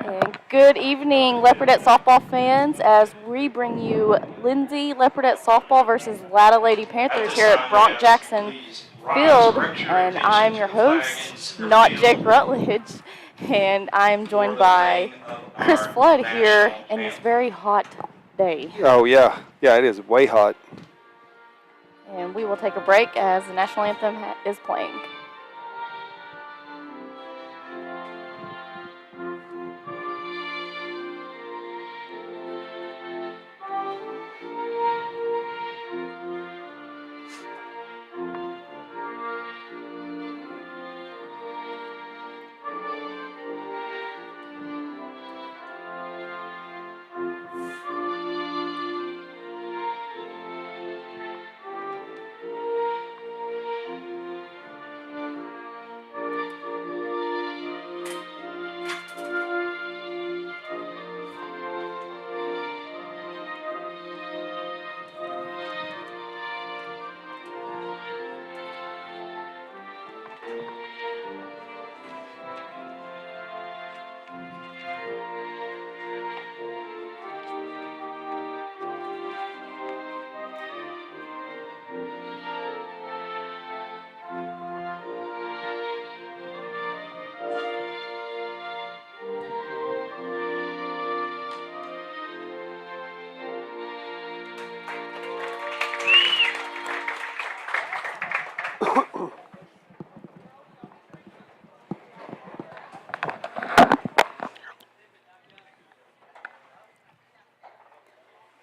And good evening, Leopardette softball fans, as we bring you Lindsay Leopardette softball versus Latta Lady Panthers here at Bronx Jackson Field. And I'm your host, not Jake Rutledge, and I'm joined by Chris Flood here in this very hot day. Oh, yeah. Yeah, it is way hot. And we will take a break as the national anthem is playing.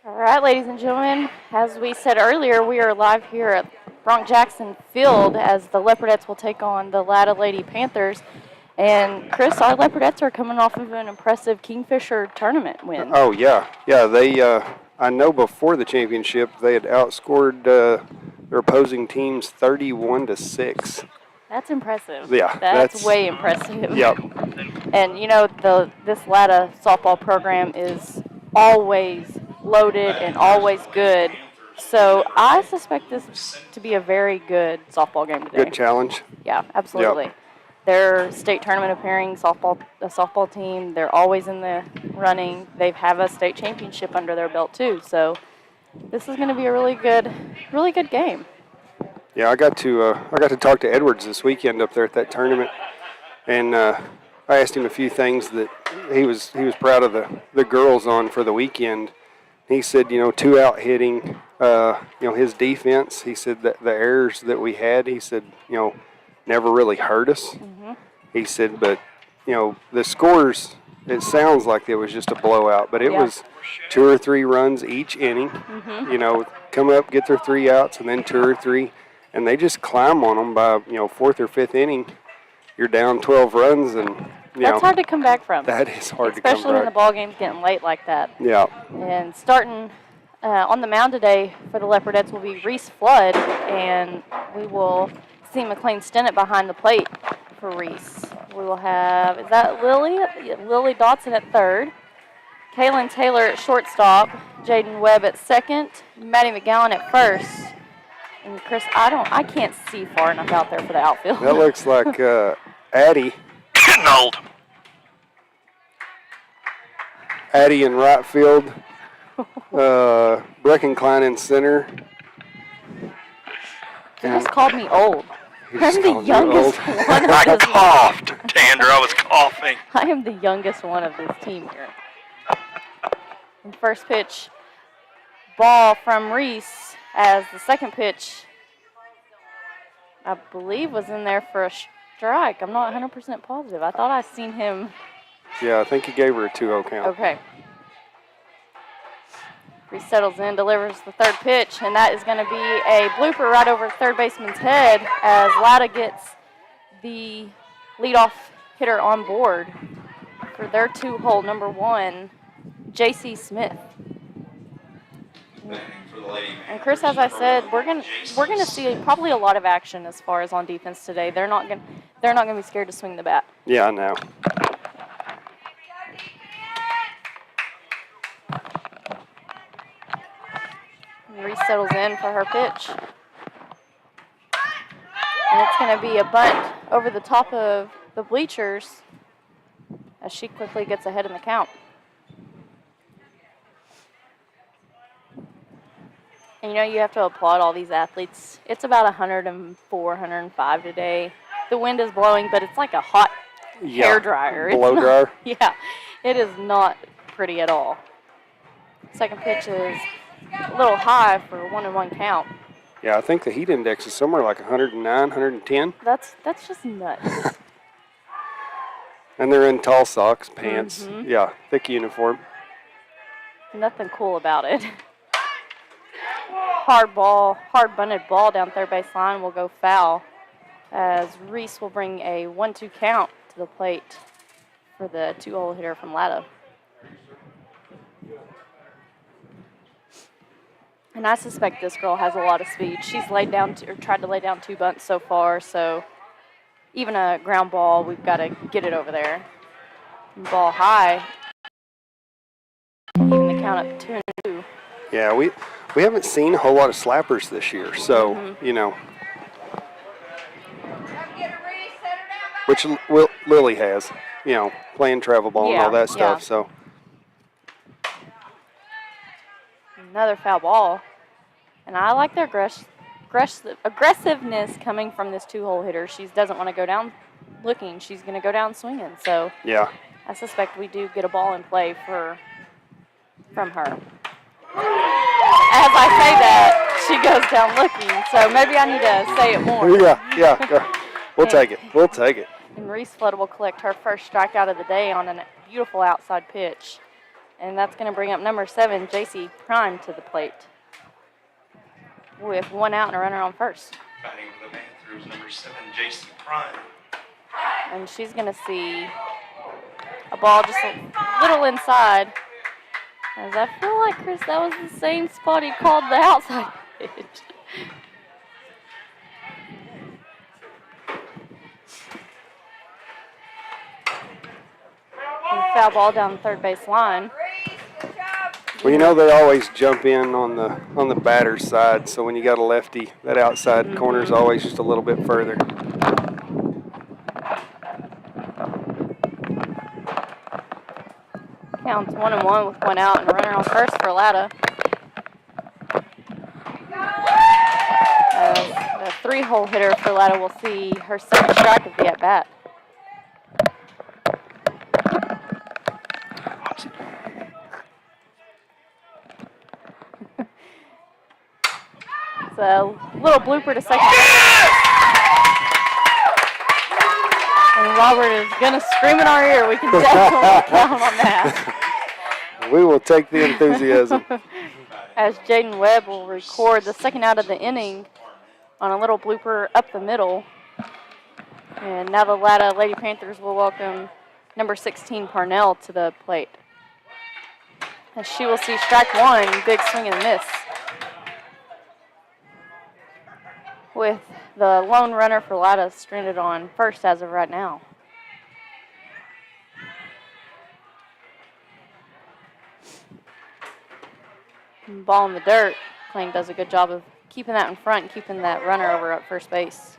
All right, ladies and gentlemen, as we said earlier, we are live here at Bronx Jackson Field as the Leopardettes will take on the Latta Lady Panthers. And Chris, our Leopardettes are coming off of an impressive Kingfisher tournament win. Oh, yeah. Yeah, they, I know before the championship, they had outscored their opposing teams 31-6. That's impressive. Yeah. That's way impressive. Yep. And, you know, this Latta softball program is always loaded and always good. So I suspect this to be a very good softball game today. Good challenge. Yeah, absolutely. Yep. They're state tournament appearing softball team. They're always in the running. They have a state championship under their belt too. So this is going to be a really good game. Yeah, I got to talk to Edwards this weekend up there at that tournament, and I asked him a few things that he was proud of the girls on for the weekend. He said, 2-out hitting, his defense. He said that the errors that we had, he said, never really hurt us. Mm-hmm. He said, but, the scores, it sounds like it was just a blowout, but it was 2 or 3 runs each inning. Mm-hmm. Come up, get their 3 outs, and then 2 or 3, and they just climb on them by, 4th or 5th inning. You're down 12 runs, and that's hard to come back from. That is hard to come back. Especially when the ball game's getting late like that. Yeah. And starting on the mound today for the Leopardettes will be Reese Flood, and we will see McLean Stennett behind the plate for Reese. We will have, is that Lily? Lily Dotson at third. Kaylin Taylor at shortstop. Jaden Webb at second. Maddie McGowan at first. And Chris, I can't see far enough out there for the outfield. That looks like Addie. Getting old. Addie in right field. Breckenklein in center. You just called me old. I'm the youngest one of I this coughed, Tander. I was coughing. I am the youngest one of this team here. And first pitch, ball from Reese, as the second pitch, I believe, was in there for a strike. I'm not 100% positive. I thought I seen him. Yeah, I think he gave her a 2-0 count. Okay. Reese settles in, delivers the third pitch, and that is going to be a blooper right over third baseman's head as Latta gets the leadoff hitter on board for their 2-hole number 1, J.C. Smith. And Chris, as I said, we're gonna see probably a lot of action as far as on defense today. They're not gonna be scared to swing the bat. Yeah, I know. Reese settles in for her pitch. And it's going to be a bunt over the top of the bleachers as as she quickly gets ahead in the count. And you have to applaud all these athletes. It's about 104, 105 today. The wind is blowing, but it's like a hot hair dryer. Blow dryer. Yeah, it is not pretty at all. Second pitch is a little high for a 1-1 count. Yeah, I think the heat index is somewhere like 109, 110. That's just nuts. And they're in tall socks, pants. Yeah, thick uniform. Nothing cool about it. Hard bunted ball down third base line will go foul as Reese will bring a 1-2 count to the plate for the 2-hole hitter from Latta. And I suspect this girl has a lot of speed. She's tried to lay down 2 bunts so far, so even a ground ball, we've got to get it over there. Ball high. Even the count up 2-2. Yeah, we haven't seen a whole lot of slappers this year, so, which Lily has, playing travel ball and all that stuff, so. Another foul ball. And I like their aggressiveness coming from this 2-hole hitter. She doesn't want to go down looking. She's going to go down swinging. So yeah, I suspect we do get a ball in play from her. As I say that, she goes down looking. So maybe I need to say it more. Yeah. We'll take it. And Reese Flood will collect her first strikeout of the day on a beautiful outside pitch. And that's going to bring up number 7, JC Prime, to the plate with 1 out and a runner on first. Batting for the Panthers, number 7, JC Prime. And she's going to see a ball just a little inside. As I feel like, Chris, that was the same spot he called the outside pitch. And foul ball down the third base line. Well, they always jump in on the batter's side, so when you got a lefty, that outside corner is always just a little bit further. Counts 1-1 with 1 out and a runner on first for Latta. The 3-hole hitter for Latta will see her second strike of the at-bat. It's a little blooper to second. And Robert is going to scream in our ear. We can definitely count on that. We will take the enthusiasm. As Jaden Webb will record the second out of the inning on a little blooper up the middle. And now the Latta Lady Panthers will welcome number 16, Parnell, to the plate. As she will see strike 1, big swing and a miss. With the lone runner for Latta stranded on first as of right now. Ball in the dirt. Kling does a good job of keeping that in front and keeping that runner over at first base.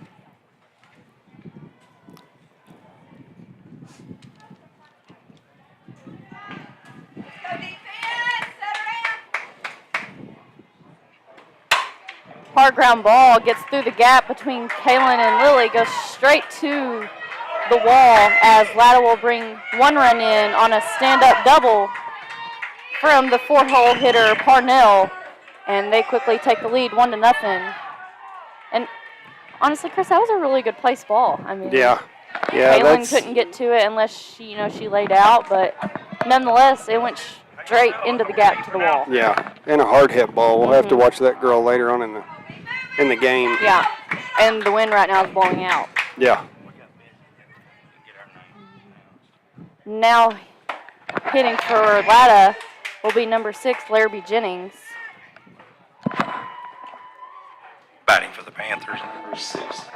Hard ground ball gets through the gap between Kaylin and Lily, goes straight to the wall as Latta will bring 1 run in on a stand-up double from the 4-hole hitter Parnell, and they quickly take the lead 1-0. And honestly, Chris, that was a really good place ball. I mean, Kaylin couldn't get to it unless she laid out, but nonetheless, it went straight into the gap to the wall. Yeah, and a hard hit ball. We'll have to watch that girl later on in the game. Yeah, and the wind right now is blowing out. Yeah. Now hitting for Latta will be number 6, Larrabee Jennings. Batting for the Panthers, number 6.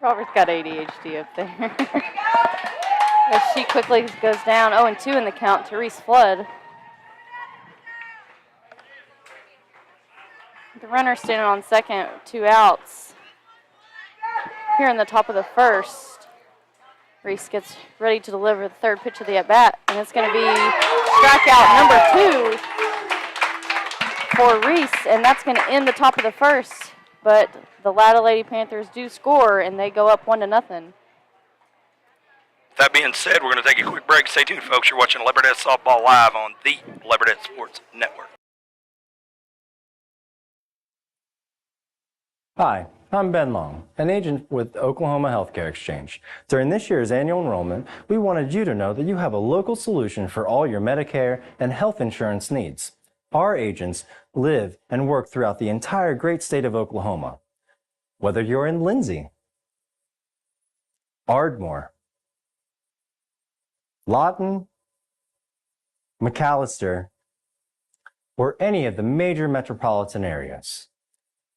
Robert's got ADHD up there. As she quickly goes down 0-2 in the count to Reese Flood. The runner standing on second, 2 outs. here in the top of the first. Reese gets ready to deliver the third pitch of the at-bat, and it's going to be strikeout number 2 for Reese, and that's going to end the top of the first. But the Latta Lady Panthers do score, and they go up 1-0. That being said, we're going to take a quick break. Stay tuned, folks. You're watching Leopardette Softball live on the Leopardette Sports Network. Hi, I'm Ben Long, an agent with Oklahoma Healthcare Exchange. During this year's annual enrollment, we wanted you to know that you have a local solution for all your Medicare and health insurance needs. Our agents live and work throughout the entire great state of Oklahoma. Whether you're in Lindsay, Ardmore, Lawton, McAllister, or any of the major metropolitan areas.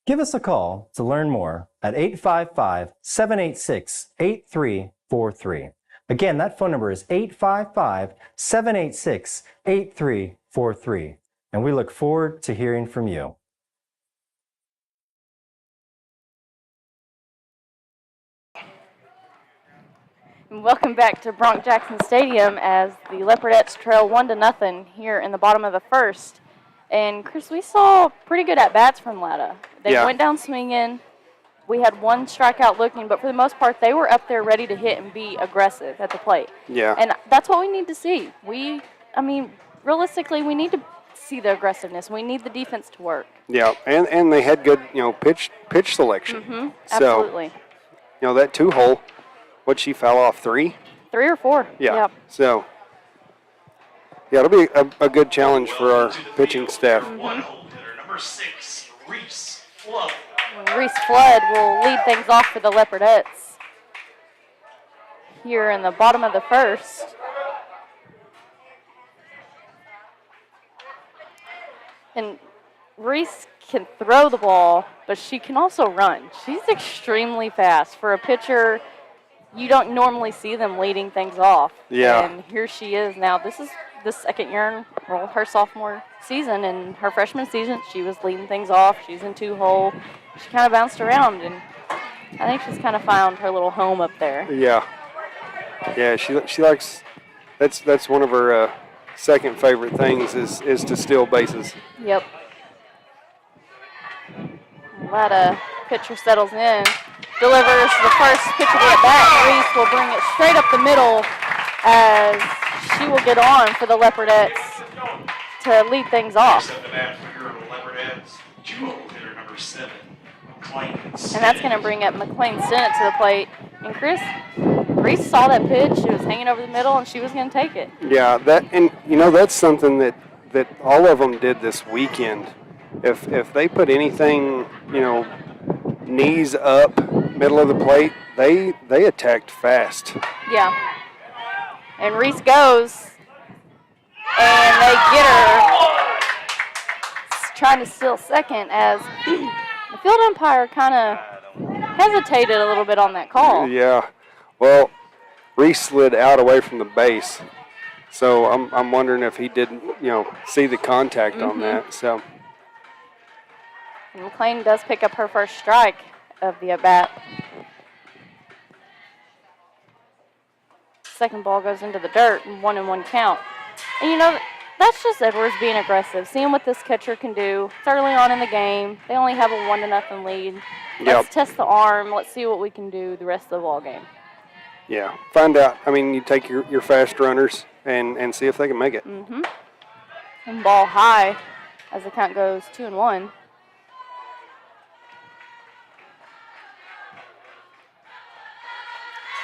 Give us a call to learn more at 855-786-8343. Again, that phone number is 855-786-8343. And we look forward to hearing from you. And welcome back to Bronk-Jackson Stadium as the Leopardettes trail 1-0 here in the bottom of the first. And Chris, we saw pretty good at-bats from Latta. They went down swinging. We had one strikeout looking, but for the most part, they were up there ready to hit and be aggressive at the plate. Yeah. And that's what we need to see. Realistically, we need to see the aggressiveness. We need the defense to work. Yeah, and they had good, pitch selection. Mm-hmm. Absolutely. So, that 2-hole, she fell off 3? 3 or 4. Yeah. Yep. So, yeah, it'll be a good challenge for our pitching staff. One-hole hitter, number 6, Reese Flood. Reese Flood will lead things off for the Leopardettes here in the bottom of the first. And Reese can throw the ball, but she can also run. She's extremely fast. For a pitcher, you don't normally see them leading things off. Yeah. And here she is now. This is the second year in her sophomore season, and her freshman season, she was leading things off. She's in 2-hole. She kind of bounced around, and I think she's kind of found her little home up there. Yeah. Yeah, she likes, that's one of her second favorite things is to steal bases. Yep. Latta pitcher settles in, delivers the first pitch of the at-bat. Reese will bring it straight up the middle as she will get on for the Leopardettes to lead things off. Next up to bat for your Leopardettes, 2-hole hitter, number 7, McLean. And that's going to bring up McLean Stennett to the plate. And Chris, Reese saw that pitch. She was hanging over the middle, and she was going to take it. Yeah, that's something that all of them did this weekend. If they put anything, knees up, middle of the plate, they attacked fast. Yeah. And Reese goes, and they get her trying to steal second as the field umpire kind of hesitated a little bit on that call. Yeah. Well, Reese slid out away from the base, so I'm wondering if he didn't, see the contact on that. So. And McLean does pick up her first strike of the at-bat. Second ball goes into the dirt, 1-1 count. And that's just Edwards being aggressive, seeing what this catcher can do. It's early on in the game. They only have a 1-0 lead. Let's test the arm. Let's see what we can do the rest of the ball game. Yeah, find out. You take your fast runners and see if they can make it. Mm-hmm. And ball high as the count goes 2-1.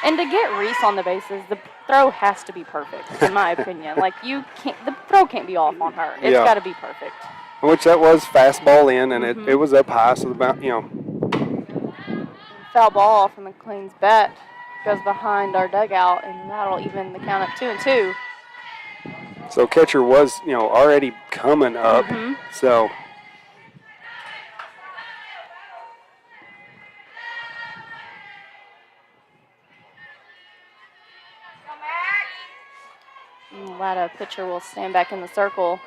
And to get Reese on the bases, the throw has to be perfect, in my opinion. The throw can't be off on her. It's got to be perfect. Which that was fastball in, and it was up high, so Foul ball from McLean's bat goes behind our dugout, and that'll even the count at 2-2. So catcher was, already coming up, so. Latta pitcher will stand back in the circle.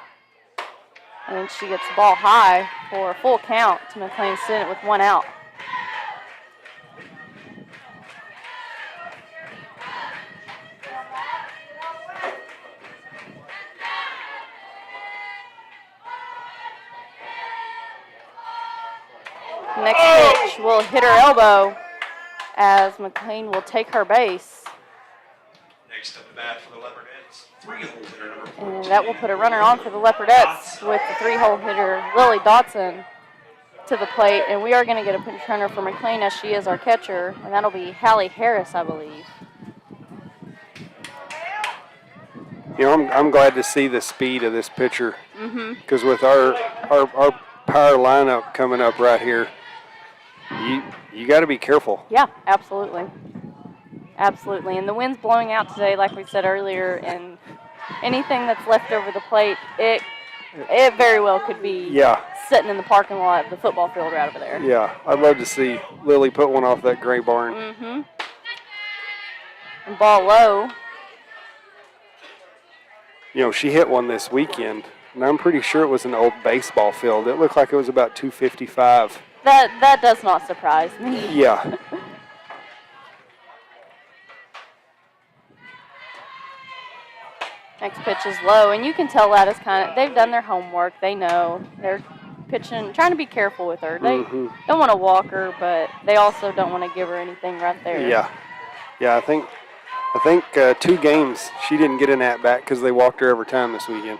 And she gets the ball high for a full count to McLean Stennett with 1 out. Next pitch will hit her elbow as McLean will take her base. Next up to bat for the Leopardettes, three-hole hitter number 14. And that will put a runner on for the Leopardettes with the three-hole hitter, Lily Dotson, to the plate. And we are going to get a pinch runner for McLean as she is our catcher. And that'll be Hallie Harris, I believe. You know, I'm glad to see the speed of this pitcher. Because with our power lineup coming up right here, you got to be careful. Yeah, absolutely. Absolutely. And the wind's blowing out today, like we said earlier, and anything that's left over the plate, it very well could be sitting in the parking lot of the football field right over there. Yeah, I'd love to see Lily put one off that gray barn. And ball low. You know, she hit one this weekend, and I'm pretty sure it was an old baseball field. It looked like it was about 255. That does not surprise me. Yeah. Next pitch is low, and you can tell Latta's they've done their homework. They know they're pitching, trying to be careful with her. They don't want to walk her, but they also don't want to give her anything right there. Yeah. I think 2 games she didn't get an at bat because they walked her every time this weekend.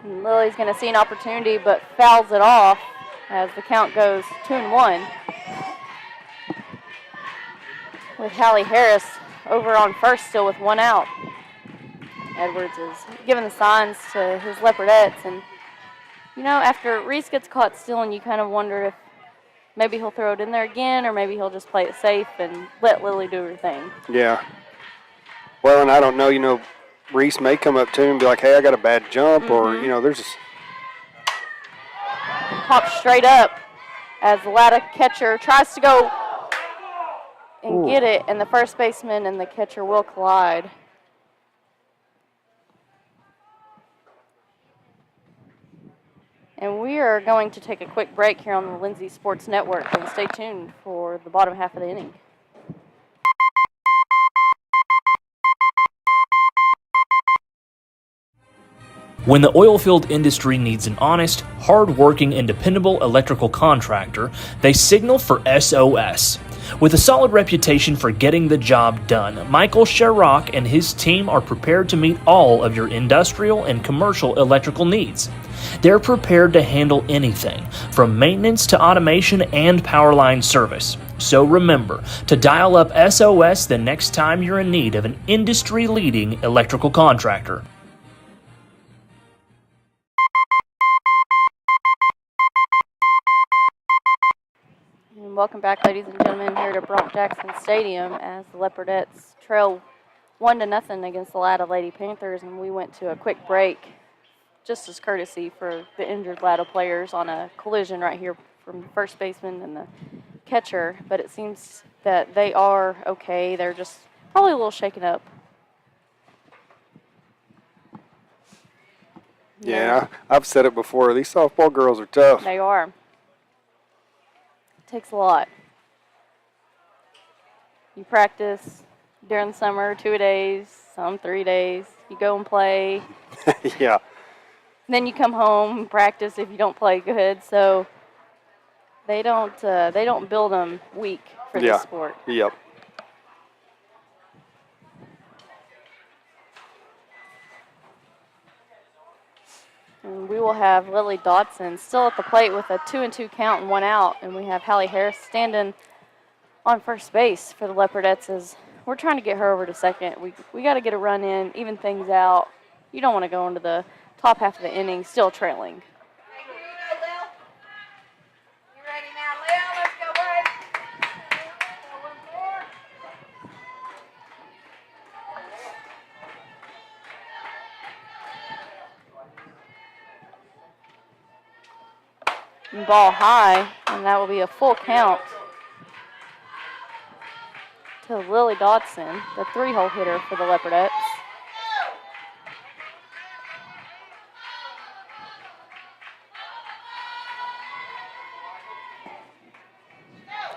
And Lily's going to see an opportunity, but fouls it off as the count goes 2-1. With Hallie Harris over on first still with 1 out. Edwards is giving the signs to his Leopardettes. And, you know, after Reese gets caught stealing, you kind of wonder if maybe he'll throw it in there again or maybe he'll just play it safe and let Lily do her thing. Yeah. Well, and I don't know, you know, Reese may come up to him and be like, hey, I got a bad jump, or, you know, there's just... Pop straight up as the Latta catcher tries to go and get it, and the first baseman and the catcher will collide. And we are going to take a quick break here on the Lindsay Sports Network, and stay tuned for the bottom half of the inning. When the oilfield industry needs an honest, hard-working, and dependable electrical contractor, they signal for SOS. With a solid reputation for getting the job done, Michael Sherrock and his team are prepared to meet all of your industrial and commercial electrical needs. They're prepared to handle anything, from maintenance to automation and power line service. So remember to dial up SOS the next time you're in need of an industry-leading electrical contractor. And welcome back, ladies and gentlemen, here to Bronx-Jackson Stadium as the Leopardettes trail 1-0 against the Latta Lady Panthers, and we went to a quick break just as courtesy for the injured Latta players on a collision right here from the first baseman and the catcher. But it seems that they are okay. They're just probably a little shaken up. Yeah, I've said it before. These softball girls are tough. They are. It takes a lot. You practice during the summer 2 days, some 3 days. You go and play. Yeah. Then you come home and practice if you don't play good. So they don't build them weak for this sport. Yep. And we will have Lily Dotson still at the plate with a 2-2 count and 1 out. And we have Hallie Harris standing on first base for the Leopardettes as we're trying to get her over to second. We got to get a run in, even things out. You don't want to go into the top half of the inning still trailing. You ready now, Lil? Let's go, baby. And ball high, and that will be a full count to Lily Dotson, the 3-hole hitter for the Leopardettes.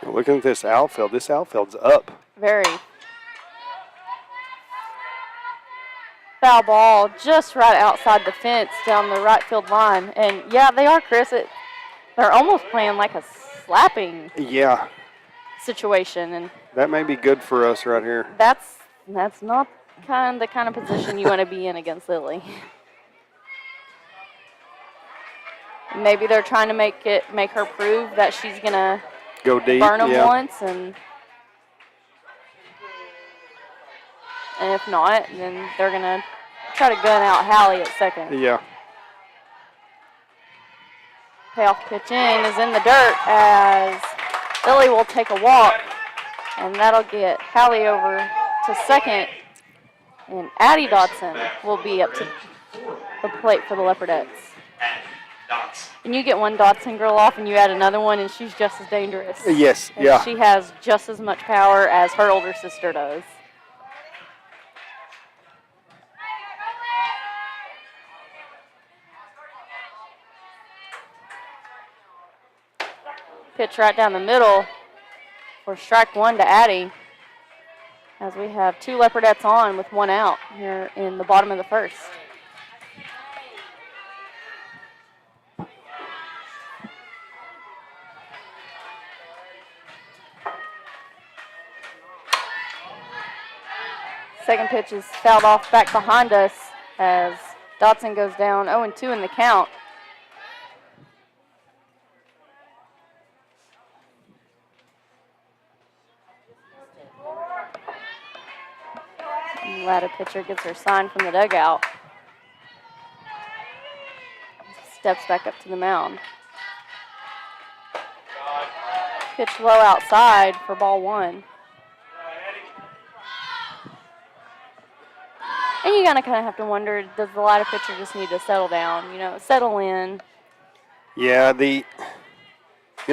Looking at this outfield. This outfield's up. Very. foul ball just right outside the fence down the right field line. And, yeah, they are, Chris. They're almost playing like a slapping Yeah, situation. And that may be good for us right here. that's not the kind of position you want to be in against Lily. Maybe they're trying to make her prove that she's going to Go deep. burn them yeah. once, and if not, then they're going to try to gun out Hallie at second. Yeah. Payoff pitch in is in the dirt as Lily will take a walk, and that'll get Hallie over to second, and Addie Dotson will be up to the plate for the Leopardettes. And you get one Dotson girl off and you add another one, and she's just as dangerous. Yes, And yeah. she has just as much power as her older sister does. Pitch right down the middle for strike one to Addie, as we have two Leopardettes on with one out here in the bottom of the first. Second pitch is fouled off back behind us as Dotson goes down 0-2 in the count. Latta pitcher gets her sign from the dugout. Steps back up to the mound. Pitch low outside for ball one. And you kind of have to wonder, does the Latta pitcher just need to settle down, settle in? Yeah,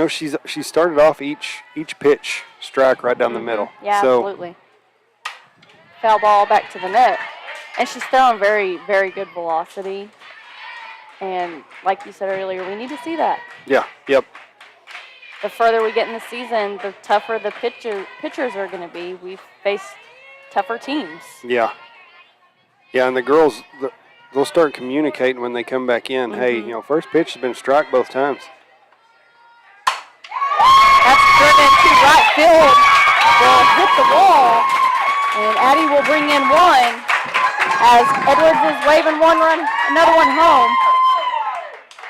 she started off each pitch strike right down the middle. Yeah, so, absolutely. Foul ball back to the net. And she's throwing very, very good velocity. And like you said earlier, we need to see that. Yeah, yep. The further we get in the season, the tougher the pitchers are going to be. We've faced tougher teams. Yeah. Yeah, and the girls, they'll start communicating when they come back in. Hey, first pitch has been struck both times. That's driven to right field. Will hit the wall. And Addie will bring in one as Edwards is waving another one home.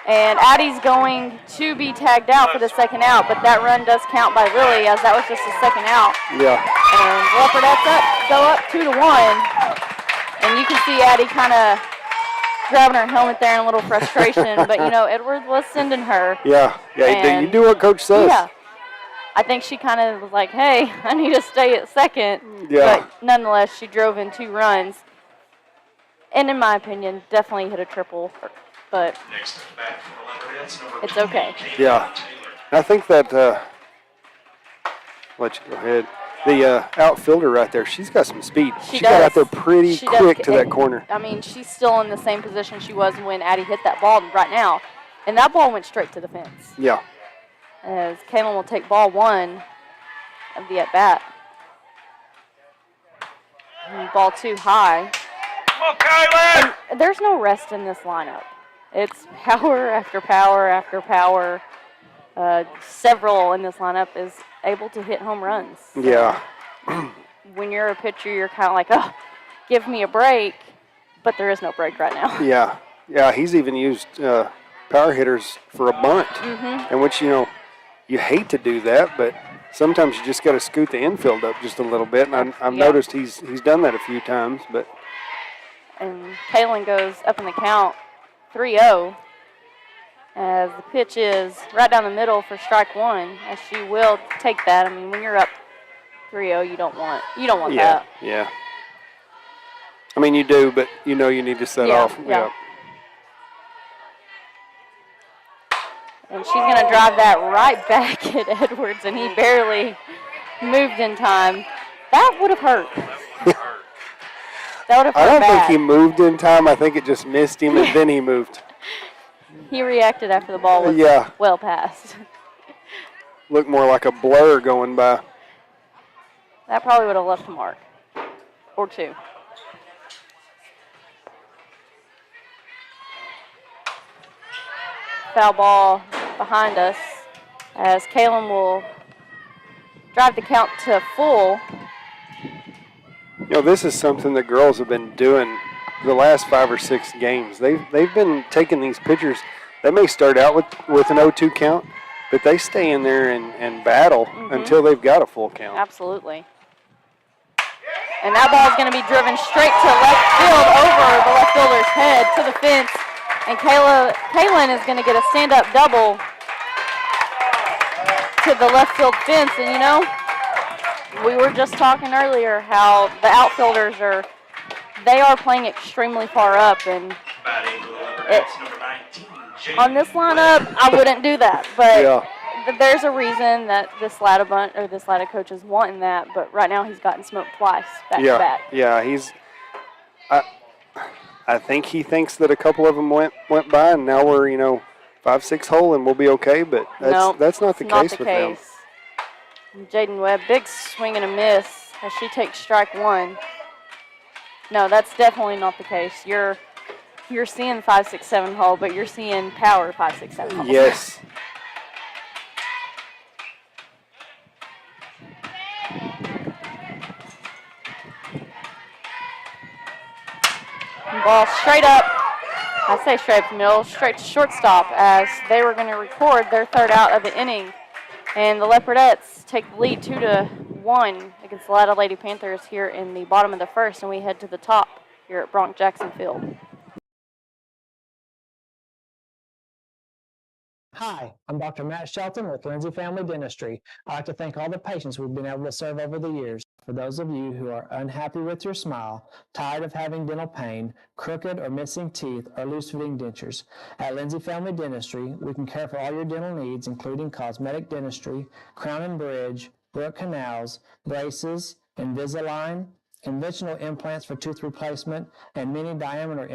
And Addie's going to be tagged out for the second out, but that run does count by Lily as that was just a second out. Yeah. And Leopardettes go up 2-1. And you can see Addie kind of grabbing her helmet there in a little frustration, but Edwards was sending her. Yeah, And you do what coach says. Yeah. I think she kind of was like, hey, I need to stay at second. Yeah. But nonetheless, she drove in 2 runs. And in my opinion, definitely hit a triple. But it's okay. Yeah. I think that, let you go ahead. The outfielder right there, she's got some speed. She got out there pretty quick to that corner. I mean, she's still in the same position she was when Addie hit that ball right now. And that ball went straight to the fence. Yeah. As Kaylin will take ball one of the at-bat. Ball 2 high. Come on, Kylan! And there's no rest in this lineup. It's power after power after power. Several in this lineup is able to hit home runs. So Yeah. when you're a pitcher, you're kind of like, oh, give me a break. But there is no break right now. Yeah. Yeah, he's even used power hitters for a bunt. And which, you hate to do that, but sometimes you just got to scoot the infield up just a little bit. And I've noticed he's done that a few times. But And Kaylin goes up in the count 3-0 as the pitch is right down the middle for strike one, as she will take that. I mean, when you're up 3-0, you don't want that. Yeah. I mean, you do, but you need to set off. Yeah. And she's going to drive that right back at Edwards, and he barely moved in time. That would have hurt. That would have hurt I don't bad. think he moved in time. I think it just missed him, and then he moved. He reacted after the ball was well passed. Looked more like a blur going by. That probably would have left a mark or 2. foul ball behind us as Kalen will drive the count to full. You know, this is something the girls have been doing the last 5 or 6 games. They've been taking these pitchers. They may start out with an 0-2 count, but they stay in there and battle until they've got a full count. Absolutely. And that ball is going to be driven straight to left field over the left fielder's head to the fence. And Kaylin is going to get a stand-up double to the left field fence. And, you know, we were just talking earlier how the outfielders are playing extremely far up. And on this lineup, I wouldn't do that. But there's a reason that this Latta coach is wanting that. But right now he's gotten smoked twice back to back. Yeah, I think he thinks that a couple of them went by, and now we're 5-6 hole and we'll be okay. But that's not the case with them. Jaden Webb, big swing and a miss as she takes strike one. No, that's definitely not the case. You're seeing 5-6-7 hole, but you're seeing power 5-6-7 hole. Yes. Ball straight up. I say straight up the middle, straight to shortstop as they were going to record their third out of the inning. And the Leopardettes take the lead 2-1 against the Latta Lady Panthers here in the bottom of the first, and we head to the top here at Bronk Jackson Field. Hi, I'm Dr. Matt Shelton with Lindsay Family Dentistry. I'd like to thank all the patients we've been able to serve over the years. For those of you who are unhappy with your smile, tired of having dental pain, crooked or missing teeth, or loose-fitting dentures, at Lindsay Family Dentistry, we can care for all your dental needs, including cosmetic dentistry, crown and bridge, root canals, braces, Invisalign, conventional implants for tooth replacement, and mini diameter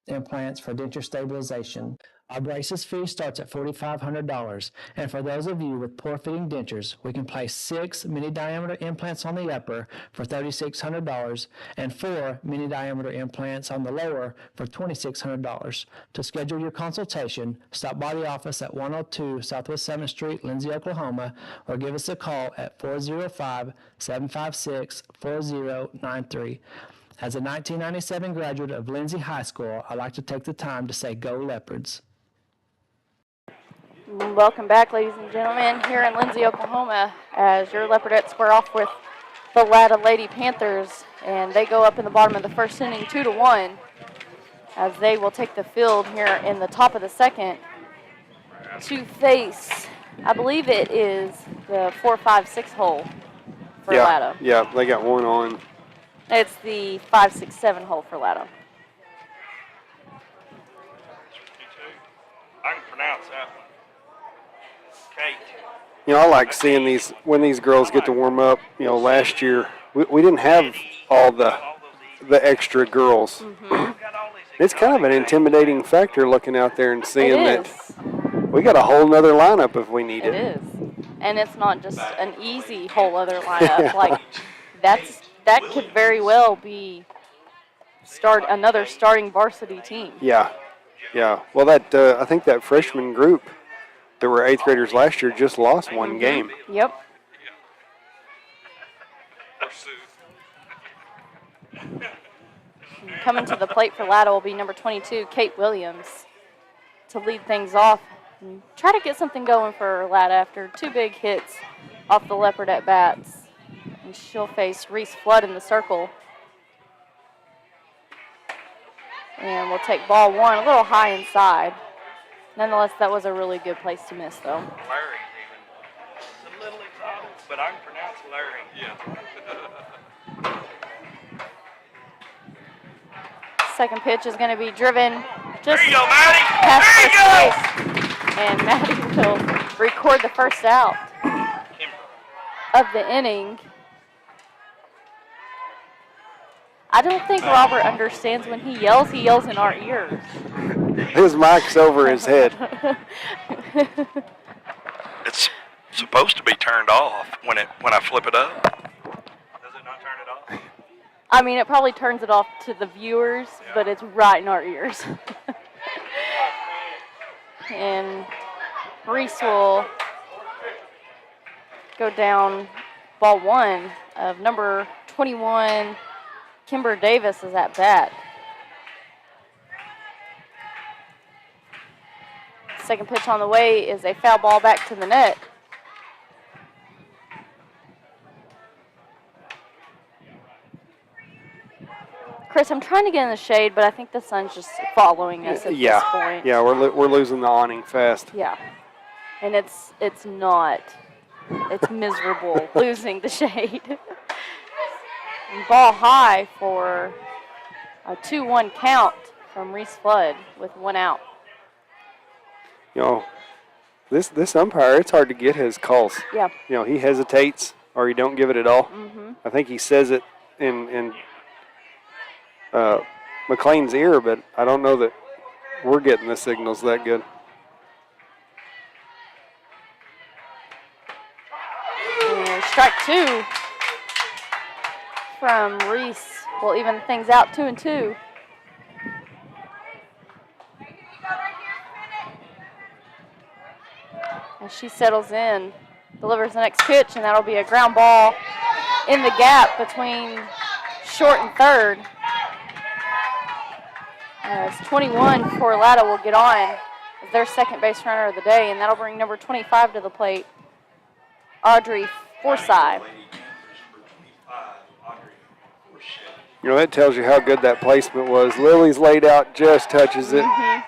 implants for denture stabilization. Our braces fee starts at $4,500, and for those of you with poor-fitting dentures, we can place 6 mini-diameter implants on the upper for $3,600 and 4 mini-diameter implants on the lower for $2,600. To schedule your consultation, stop by the office at 102 Southwest 7th Street, Lindsay, Oklahoma, or give us a call at 405-756-4093. As a 1997 graduate of Lindsay High School, I'd like to take the time to say go Leopards. Welcome back, ladies and gentlemen, here in Lindsay, Oklahoma, as your Leopardettes square off with the Latta Lady Panthers, and they go up in the bottom of the first inning 2-1, as they will take the field here in the top of the second to face, I believe it is the 4-5-6 hole for Latta. Yeah, they got one on. It's the 5-6-7 hole for Latta. I can pronounce that one. Kate. I like seeing when these girls get to warm up. Last year we didn't have all the extra girls. It's kind of an intimidating factor looking out there and seeing that we got a whole nother lineup if we need it. It is, and it's not just an easy whole other lineup. Like that could very well be another starting varsity team. Yeah. Well, I think that freshman group that were 8th graders last year just lost one game. Yep. Coming to the plate for Latta will be number 22, Kate Williams, to lead things off and try to get something going for Latta after 2 big hits off the Leopardette bats. And she'll face Reese Flood in the circle. And we'll take ball 1 a little high inside. Nonetheless, that was a really good place to miss, though. Larry's even. It's a little exotic, but I can pronounce Larry. Yeah. Second pitch is going to be driven just There you go, Maddie. past There first you go. base. And Maddie will record the first out of the inning. I don't think Robert understands when he yells in our ears. His mic's over his head. It's supposed to be turned off when I flip it up. Does it not turn it off? I mean, it probably turns it off to the viewers, but it's right in our ears. and Reese will go down ball one of number 21, Kimber Davis is at bat. Second pitch on the way is a foul ball back to the net. Chris, I'm trying to get in the shade, but I think the sun's just following us at this point. Yeah, we're losing the awning fast. Yeah, and it's not. It's miserable losing the shade. And ball high for a 2-1 count from Reese Flood with 1 out. You know, this umpire, it's hard to get his calls. Yeah. You know, he hesitates or he don't give it at all. Mm-hmm. I think he says it in McLean's ear, but I don't know that we're getting the signals that good. And strike 2 from Reese will even things out 2-2. As she settles in, delivers the next pitch, and that'll be a ground ball in the gap between short and third. As 21 for Latta will get on as their second base runner of the day, and that'll bring number 25 to the plate, Audrey Forsyth. You know, that tells you how good that placement was. Lily's laid out, just touches it. Mm-hmm.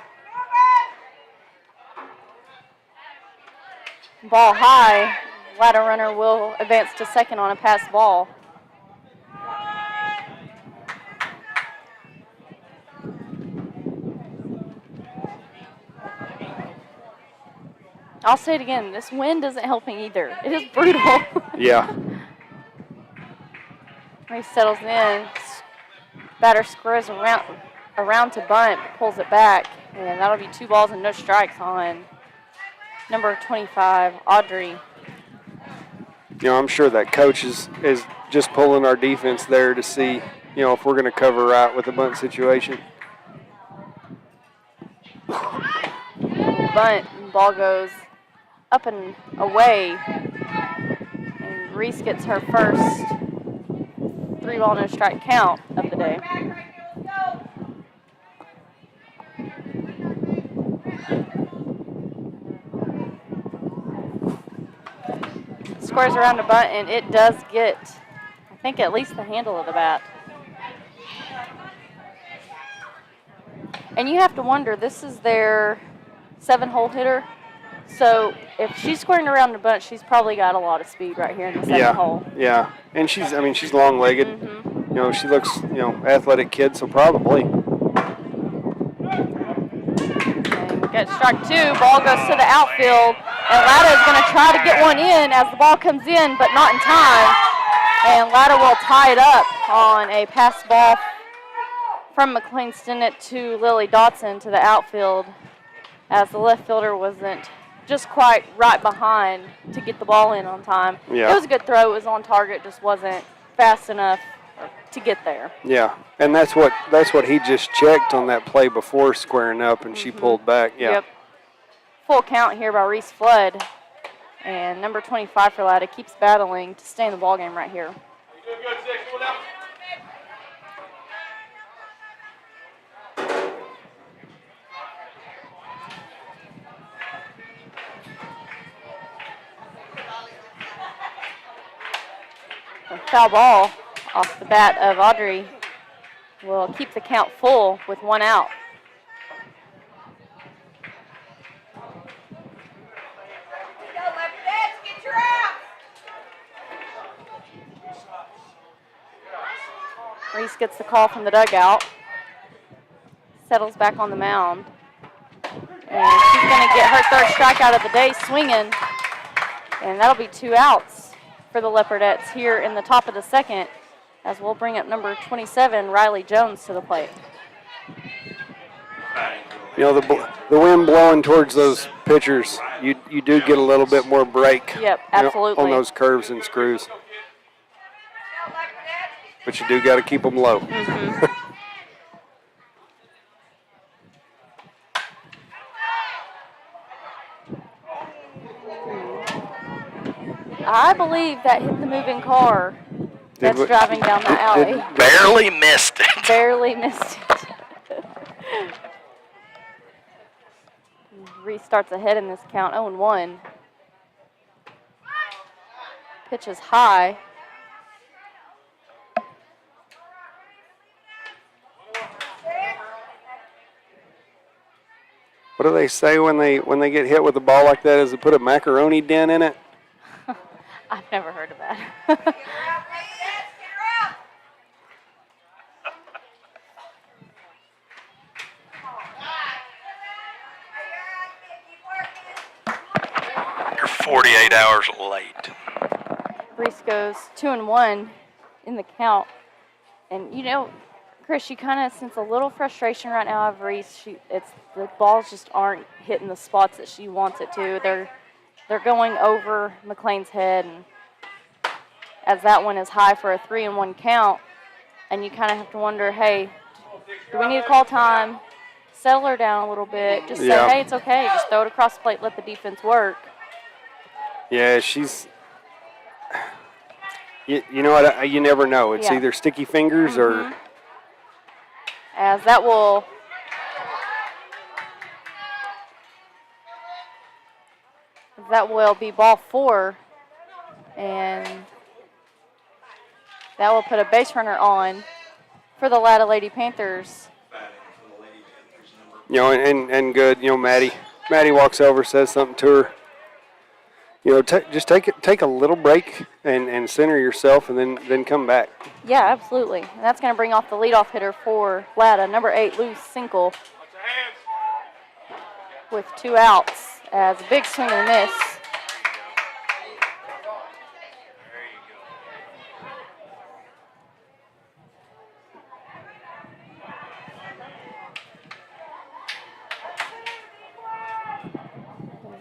Ball high. Latta runner will advance to second on a pass ball. I'll say it again. This wind isn't helping either. It is brutal. Yeah. He settles in. Batter squares around to bunt, pulls it back, and that'll be 2 balls and no strikes on number 25, Audrey. You know, I'm sure that coach is just pulling our defense there to see, you know, if we're going to cover right with the bunt situation. Bunt, and ball goes up and away, and Reese gets her first 3 ball no strike count of the day. Squares around a bunt, and it does get, I think, at least the handle of the bat. And you have to wonder, this is their 7-hole hitter. So if she's squaring around the bunt, she's probably got a lot of speed right here in the 7th hole. Yeah, and she's long-legged. Mm-hmm. You know, she looks, you know, athletic kid, so probably. And we got strike 2. Ball goes to the outfield, and Latta is going to try to get one in as the ball comes in, but not in time. And Latta will tie it up on a pass ball from McLean Stinnett to Lily Dotson to the outfield, as the left fielder wasn't just quite right behind to get the ball in on time. Yeah. It was a good throw. It was on target, just wasn't fast enough to get there. Yeah, and that's what he just checked on that play before squaring up, and she pulled back. Yeah. Yep. Full count here by Reese Flood, and number 25 for Latta keeps battling to stay in the ball game right here. A foul ball off the bat of Audrey will keep the count full with 1 out. Go, Leopardettes, get your out. Reese gets the call from the dugout, settles back on the mound, and she's going to get her 3rd strikeout of the day swinging, and that'll be 2 outs for the Leopardettes here in the top of the 2nd, as we'll bring up number 27, Riley Jones, to the plate. You know, the wind blowing towards those pitchers, you do get a little bit more break. Yep, you know, absolutely. on those curves and screws. But you do got to keep them low. Mm-hmm. I believe that hit the moving car that's we- driving down the alley. Barely missed it. Barely missed it. Restarts ahead in this count, 0-1. Pitch is high. What do they say when they get hit with a ball like that? Is it put a macaroni dent in it? I've never heard of that. Get her out, Leopardettes, get her out. You're 48 hours late. Reese goes 2-1 in the count. And you know, Chris, you kind of sense a little frustration right now of Reese. The balls just aren't hitting the spots that she wants it to. They're going over McLean's head, and as that one is high for a 3-1 count, and you kind of have to wonder, hey, do we need to call time? Settle her down a little bit. Just say, hey, it's okay. Just throw it across the plate. Let the defense work. Yeah, she's. You know what? You never know. It's either sticky fingers or. As that will. That will be ball 4, and that will put a base runner on for the Latta Lady Panthers. You know, and good. You know, Maddie walks over, says something to her. You know, just take a little break and center yourself, and then come back. Yeah, absolutely. And that's going to bring off the leadoff hitter for Latta, number 8, Lou Sinkle, with 2 outs as a big swing and a miss.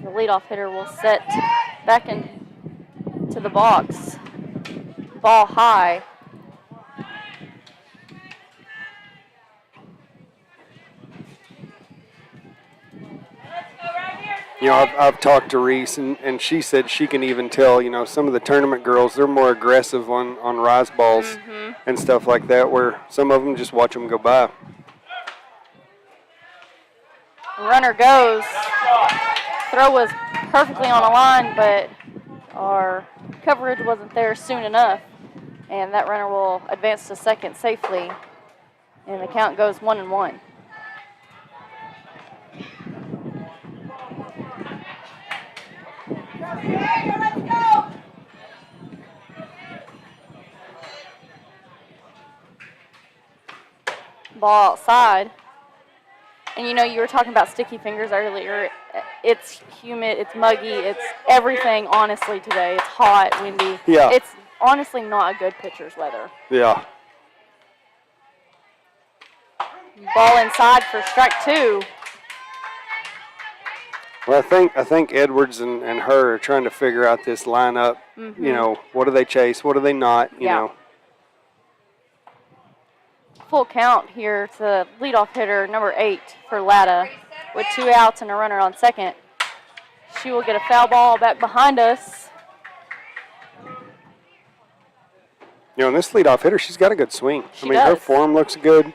The leadoff hitter will set back into the box. Ball high. You know, I've talked to Reese, and she said she can even tell, you know, some of the tournament girls, they're more aggressive on rise balls and stuff like that, where some of them just watch them go by. Runner goes. Throw was perfectly on the line, but our coverage wasn't there soon enough. And that runner will advance to second safely. And the count goes 1-1. Let's go. Ball outside. And you know, you were talking about sticky fingers earlier. It's humid, it's muggy, it's everything, honestly, today. It's hot, windy. Yeah. It's honestly not a good pitcher's weather. Yeah. Ball inside for strike 2. Well, I think Edwards and her are trying to figure out this lineup. You know, what do they chase? What do they not? You know. Full count here to the leadoff hitter, number 8 for Latta, with 2 outs and a runner on second. She will get a foul ball back behind us. You know, and this leadoff hitter, she's got a good swing. She I mean, her does. form looks good.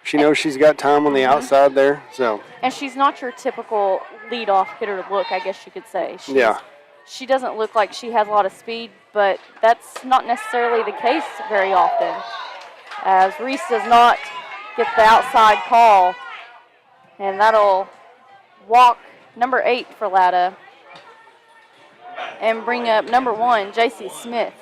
She knows she's got time on the outside there, so. And she's not your typical leadoff hitter look, I guess you could say. She doesn't look like she has a lot of speed, but that's not necessarily the case very often, as Reese does not get the outside call. And that'll walk number 8 for Latta and bring up number 1, J.C. Smith.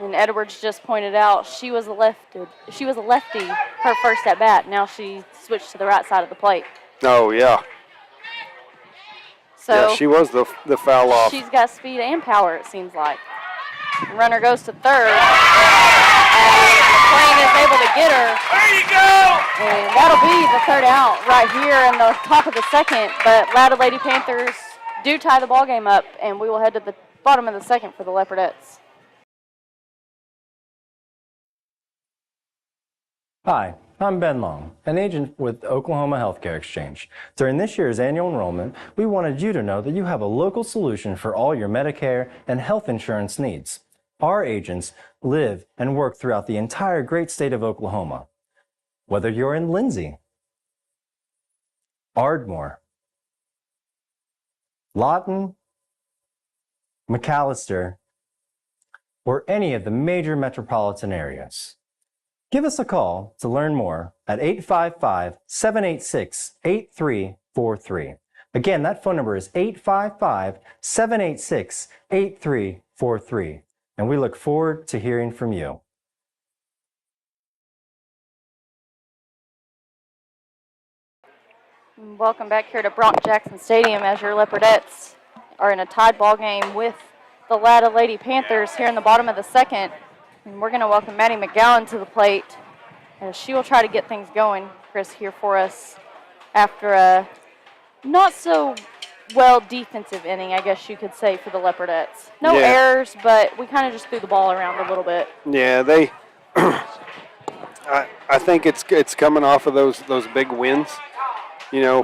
And Edwards just pointed out she was a lefty her first at bat. Now she switched to the right side of the plate. Oh, yeah. So yeah, she was the foul off. She's got speed and power, it seems like. Runner goes to third. And McLean is able to get her. There you go! And that'll be the third out right here in the top of the second. But Latta Lady Panthers do tie the ball game up, and we will head to the bottom of the second for the Leopardettes. Hi, I'm Ben Long, an agent with Oklahoma Healthcare Exchange. During this year's annual enrollment, we wanted you to know that you have a local solution for all your Medicare and health insurance needs. Our agents live and work throughout the entire great state of Oklahoma. Whether you're in Lindsay, Ardmore, Lawton, McAllister, or any of the major metropolitan areas. Give us a call to learn more at 855-786-8343. Again, that phone number is 855-786-8343. And we look forward to hearing from you. Welcome back here to Bronk Jackson Stadium as your Leopardettes are in a tied ball game with the Latta Lady Panthers here in the bottom of the second. And we're going to welcome Maddie McGowan to the plate as she will try to get things going, Chris, here for us after a not so well defensive inning, I guess you could say, for the Leopardettes. No errors, but we kind of just threw the ball around a little bit. Yeah, they. I think it's coming off of those big wins. You know,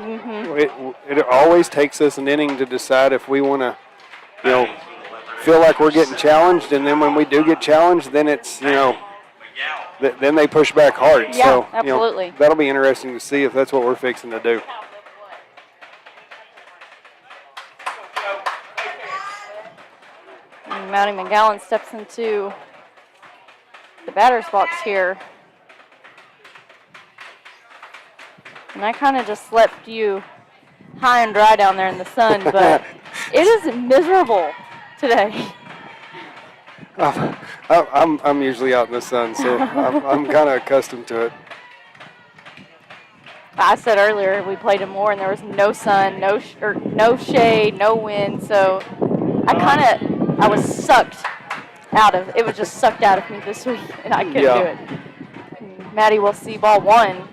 it always takes us an inning to decide if we want to, feel like we're getting challenged, and then when we do get challenged, then it's, then they push back hard. Yeah, so, absolutely. That'll be interesting to see if that's what we're fixing to do. And Maddie McGowan steps into the batter's box here. And I kind of just left you high and dry down there in the sun, but it is miserable today. I'm usually out in the sun, so I'm kind of accustomed to it. I said earlier we played in more and there was no sun, no shade, no wind, so I was sucked out of it. Was just sucked out of me this week, and I couldn't do it. And Maddie will see ball one.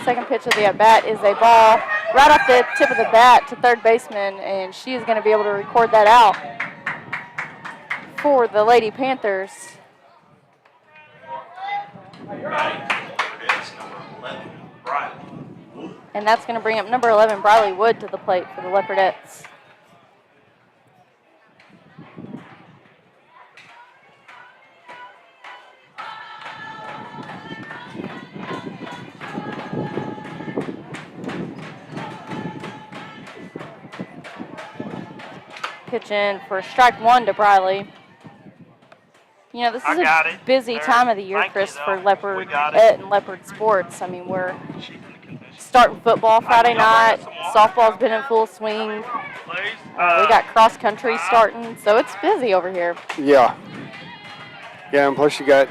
Second pitch of the at-bat is a ball right off the tip of the bat to third baseman, and she is going to be able to record that out for the Lady Panthers. And that's going to bring up number 11, Briley Wood, to the plate for the Leopardettes. Pitch in for strike one to Briley. This is a busy time of the year, Chris, for Leopardette and Leopard sports. I mean, we're starting football Friday night. Softball's been in full swing. We got cross country starting, so it's busy over here. Yeah, and plus you got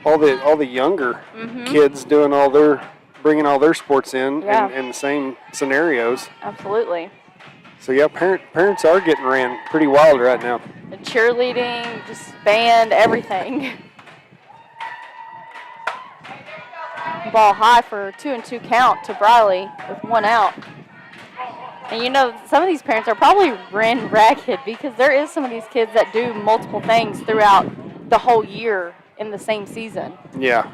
all the younger kids doing bringing all their sports in the same scenarios. Absolutely. So yeah, parents are getting ran pretty wild right now. The cheerleading, just band, everything. Ball high for a 2-2 count to Briley with one out. And some of these parents are probably ran ragged because there is some of these kids that do multiple things throughout the whole year in the same season. Yeah.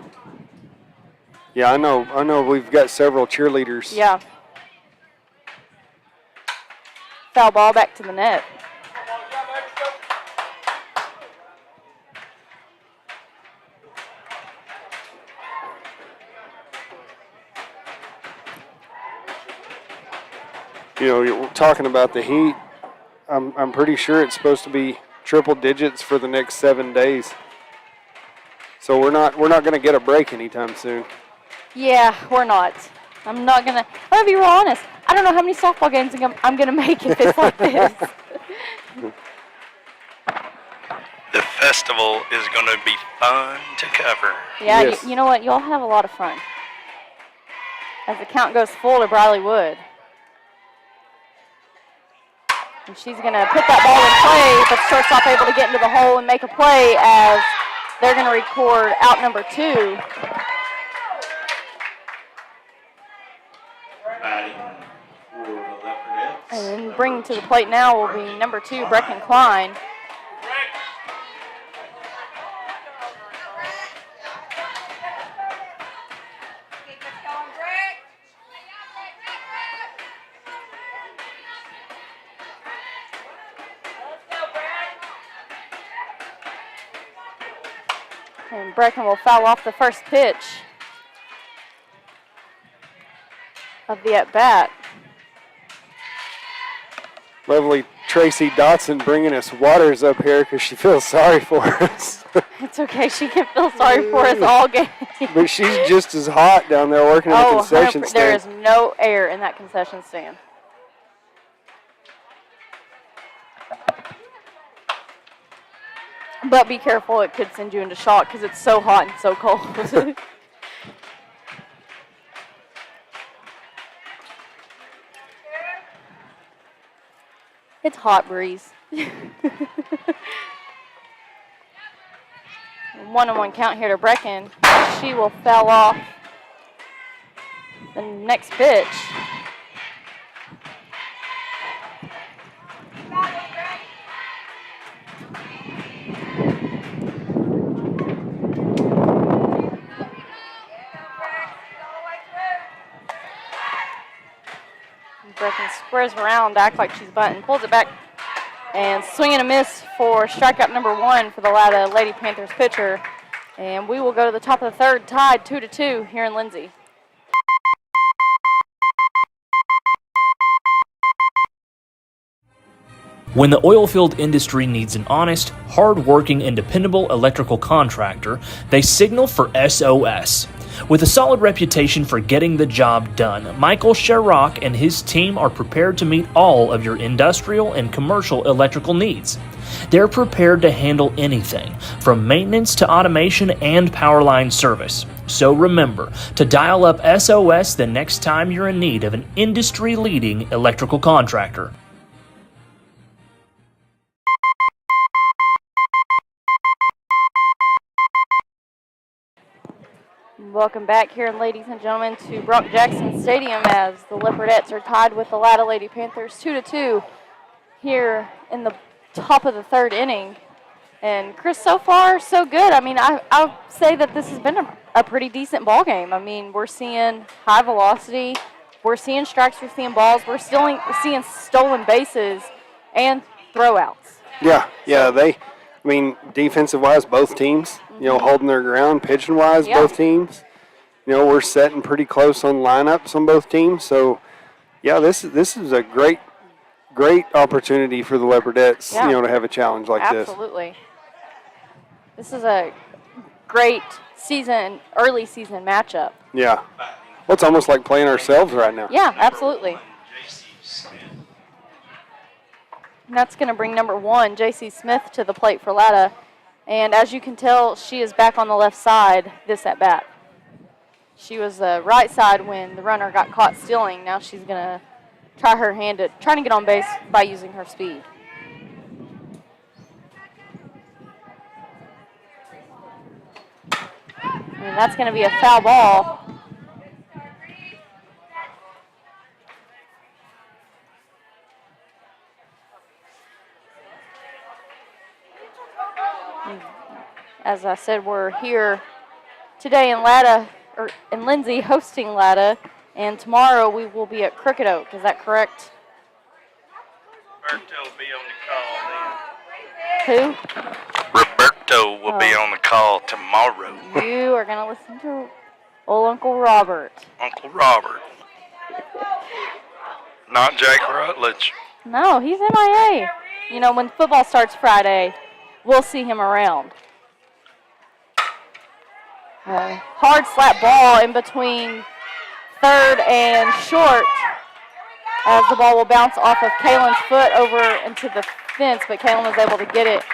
Yeah, I know we've got several cheerleaders. Yeah. Foul ball back to the net. You're talking about the heat. I'm pretty sure it's supposed to be triple digits for the next 7 days. So we're not going to get a break anytime soon. Yeah, we're not. I'm gonna be real honest. I don't know how many softball games I'm gonna make if it's like this. The festival is going to be fun to cover. Yeah, Yes. you know what? You'll have a lot of fun. As the count goes full to Briley Wood. And she's going to put that ball in play, but shortstop able to get into the hole and make a play as they're going to record out number 2. And bringing to the plate now will be number 2, Brecken Klein. Keep it going, Greg. Let's go, Brad. And Brecken will foul off the first pitch of the at-bat. Lovely Tracy Dotson bringing us waters up here because she feels sorry for us. It's okay. She can feel sorry for us all game. But she's just as hot down there working in the concession 100%. stand. There is no air in that concession stand. But be careful. It could send you into shock because it's so hot and so cold. It's hot, Breeze. 1-1 count here to Brecken. She will foul off the next pitch. Brecken squares around, act like she's bunting, pulls it back, and swing and a miss for strikeout number 1 for the Latta Lady Panthers pitcher. And we will go to the top of the third, tied 2-2 here in Lindsay. When the oilfield industry needs an honest, hard-working, and dependable electrical contractor, they signal for SOS. With a solid reputation for getting the job done, Michael Sherrock and his team are prepared to meet all of your industrial and commercial electrical needs. They're prepared to handle anything, from maintenance to automation and power line service. So remember to dial up SOS the next time you're in need of an industry-leading electrical contractor. Welcome back here, ladies and gentlemen, to Brock Jackson Stadium as the Leopardettes are tied with the Latta Lady Panthers 2-2 here in the top of the third inning. And Chris, so far, so good. I mean, I'll say that this has been a pretty decent ball game. I mean, we're seeing high velocity, we're seeing strikes, we're seeing balls, we're seeing stolen bases and throwouts. Yeah, defensive-wise, both teams, holding their ground. Pitching-wise, both teams, we're setting pretty close on lineups on both teams. So, yeah, this is a great opportunity for the Leopardettes, to have a challenge like this. Absolutely. This is a great early season matchup. Yeah. Well, it's almost like playing ourselves right now. Yeah, absolutely. And that's going to bring number 1, J.C. Smith, to the plate for Latta. And as you can tell, she is back on the left side this at-bat. She was the right side when the runner got caught stealing. Now she's going to try her hand at trying to get on base by using her speed. And that's going to be a foul ball. As I said, we're here today in in Lindsay, hosting Latta, and tomorrow we will be at Crooked Oak. Is that correct? Roberto will be on the call then. Who? Roberto will be on the call tomorrow. You are going to listen to old Uncle Robert. Uncle Robert. Not Jake Rutledge. No, he's MIA. When football starts Friday, we'll see him around. Hard slap ball in between third and short as the ball will bounce off of Kaylin's foot over into the fence, but Kaylin was able to get it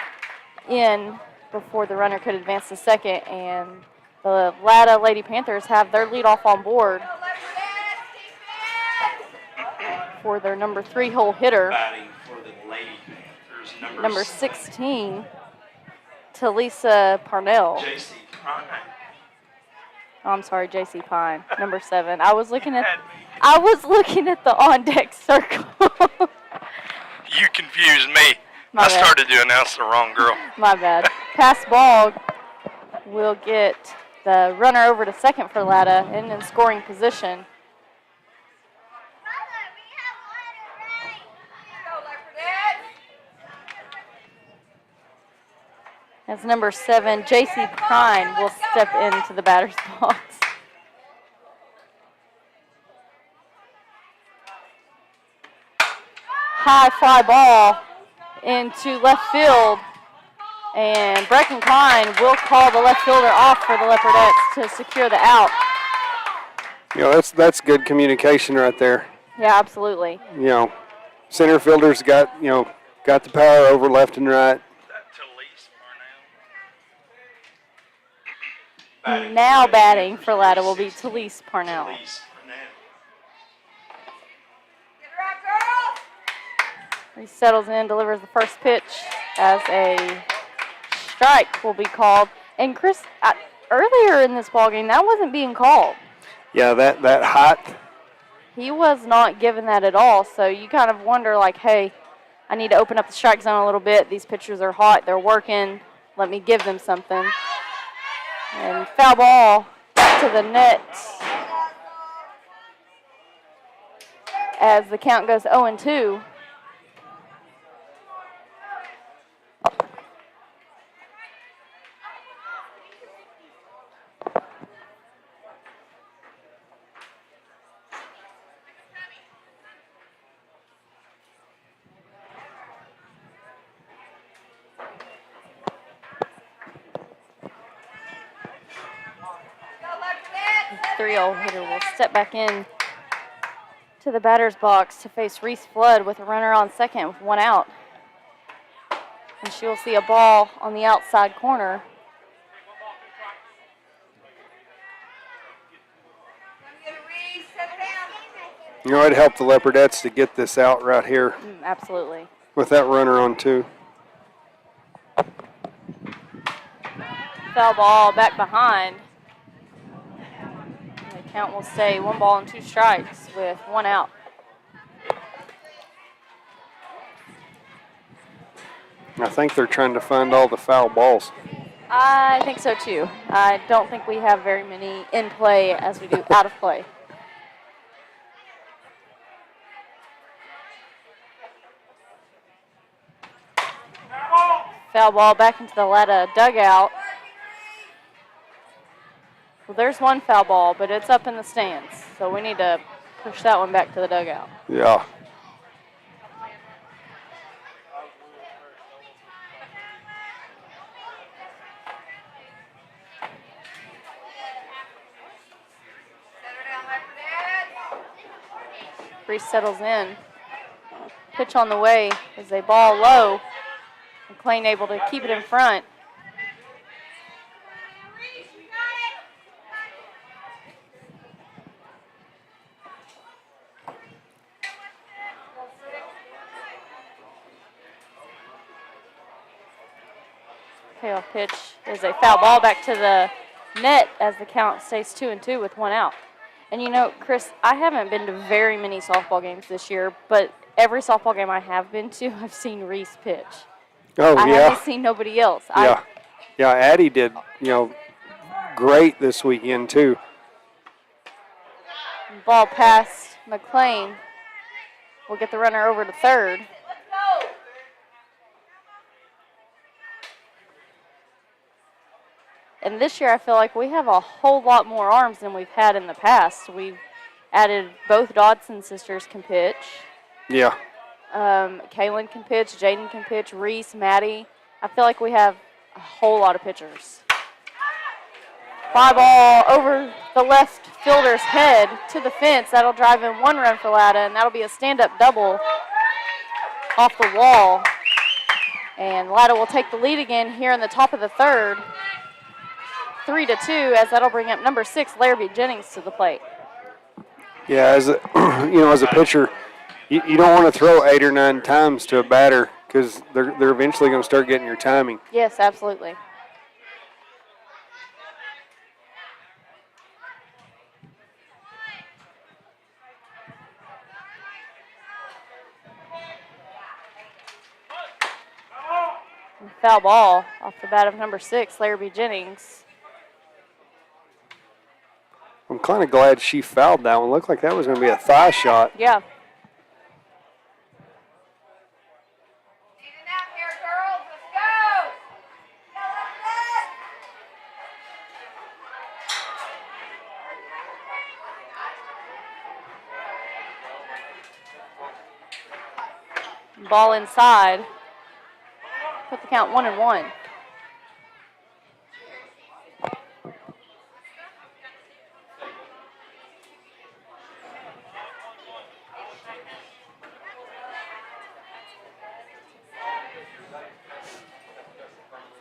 in before the runner could advance to second, and the Latta Lady Panthers have their leadoff on board for their number 3 hole hitter, number 16, Talisa Parnell. Oh, I'm sorry, J.C. Pine, number 7. I was looking at I was looking at the on-deck circle. You confused me. My I bad. started to announce the wrong girl. My bad. Pass ball will get the runner over to second for Latta and in scoring position. Go, Leopardette. As number 7, J.C. Prine will step into the batter's box. High fly ball into left field. And Brecken Klein will call the left fielder off for the Leopardettes to secure the out. You know, that's good communication right there. Yeah, absolutely. You know, center fielder's got the power over left and right. Now batting for Latta will be Talise Parnell. Get her out, girl. He settles in, delivers the first pitch as a strike will be called. And Chris, earlier in this ballgame, that wasn't being called. Yeah, that height. He was not given that at all. So you kind of wonder, like, hey, I need to open up the strike zone a little bit. These pitchers are hot. They're working. Let me give them something. And foul ball back to the net as the count goes 0-2. Go, Leopardette. 3-0 hitter will step back in to the batter's box to face Reese Flood with a runner on second with one out. And she will see a ball on the outside corner. Come get a Reese. Set her down. You know, it'd help the Leopardettes to get this out right here Absolutely. with that runner on 2. Foul ball back behind. The count will stay 1 ball and 2 strikes with 1 out. I think they're trying to find all the foul balls. I think so too. I don't think we have very many in play as we do out of play. Foul ball back into the Latta dugout. Well, there's one foul ball, but it's up in the stands, so we need to push that one back to the dugout. Yeah. Set her down, Leopardette. Reese settles in. Pitch on the way is a ball low. McLean able to keep it in front. Reese, you got it. Payoff pitch is a foul ball back to the net as the count stays 2-2 with 1 out. And you know, Chris, I haven't been to very many softball games this year, but every softball game I have been to, I've seen Reese pitch. Oh, I yeah. haven't seen nobody else. Yeah. Yeah, Addie did, great this weekend, too. Ball past McLean. We'll get the runner over to third. Let's go. And this year I feel like we have a whole lot more arms than we've had in the past. We've added both Dodson sisters can pitch. Yeah. Kaylin can pitch, Jaden can pitch, Reese, Maddie. I feel like we have a whole lot of pitchers. Fly ball over the left fielder's head to the fence. That'll drive in 1 run for Latta, and that'll be a stand-up double off the wall. And Latta will take the lead again here in the top of the third. 3-2, as that'll bring up number 6, Larrabee Jennings, to the plate. Yeah, as a, as a pitcher, you don't want to throw 8 or 9 times to a batter because they're eventually going to start getting your timing. Yes, absolutely. Foul ball off the bat of number 6, Larrabee Jennings. I'm kind of glad she fouled that one. Looked like that was going to be a thigh shot. Yeah. Season out here, girls. Let's go. Go, Leopardette. Ball inside. Put the count 1-1.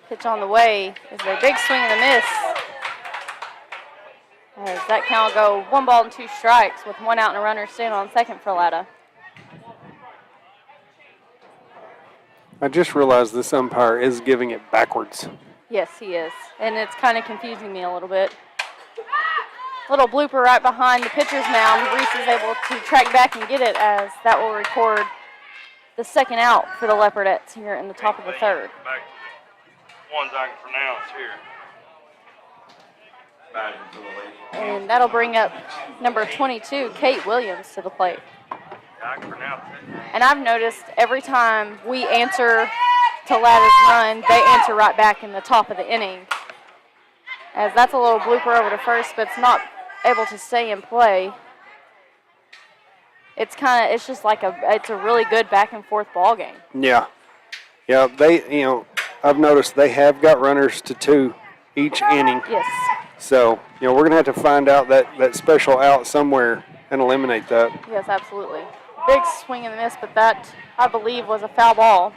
Pitch on the way is a big swing and a miss. As that count will go 1 ball and 2 strikes with 1 out and a runner standing on second for Latta. I just realized this umpire is giving it backwards. Yes, he is. And it's kind of confusing me a little bit. Little blooper right behind the pitcher's mound. Reese is able to track back and get it, as that will record the second out for the Leopardettes here in the top of the third. Back to the ones I can pronounce here. And that'll bring up number 22, Kate Williams, to the plate. I can pronounce it. And I've noticed every time we answer to Latta's run, they answer right back in the top of the inning. As that's a little blooper over to first, but it's not able to stay in play. It's just like it's a really good back and forth ball game. Yeah. Yeah, I've noticed they have got runners to 2 each inning. Yes. So, we're going to have to find out that special out somewhere and eliminate that. Yes, absolutely. Big swing and a miss, but that, I believe, was a foul ball.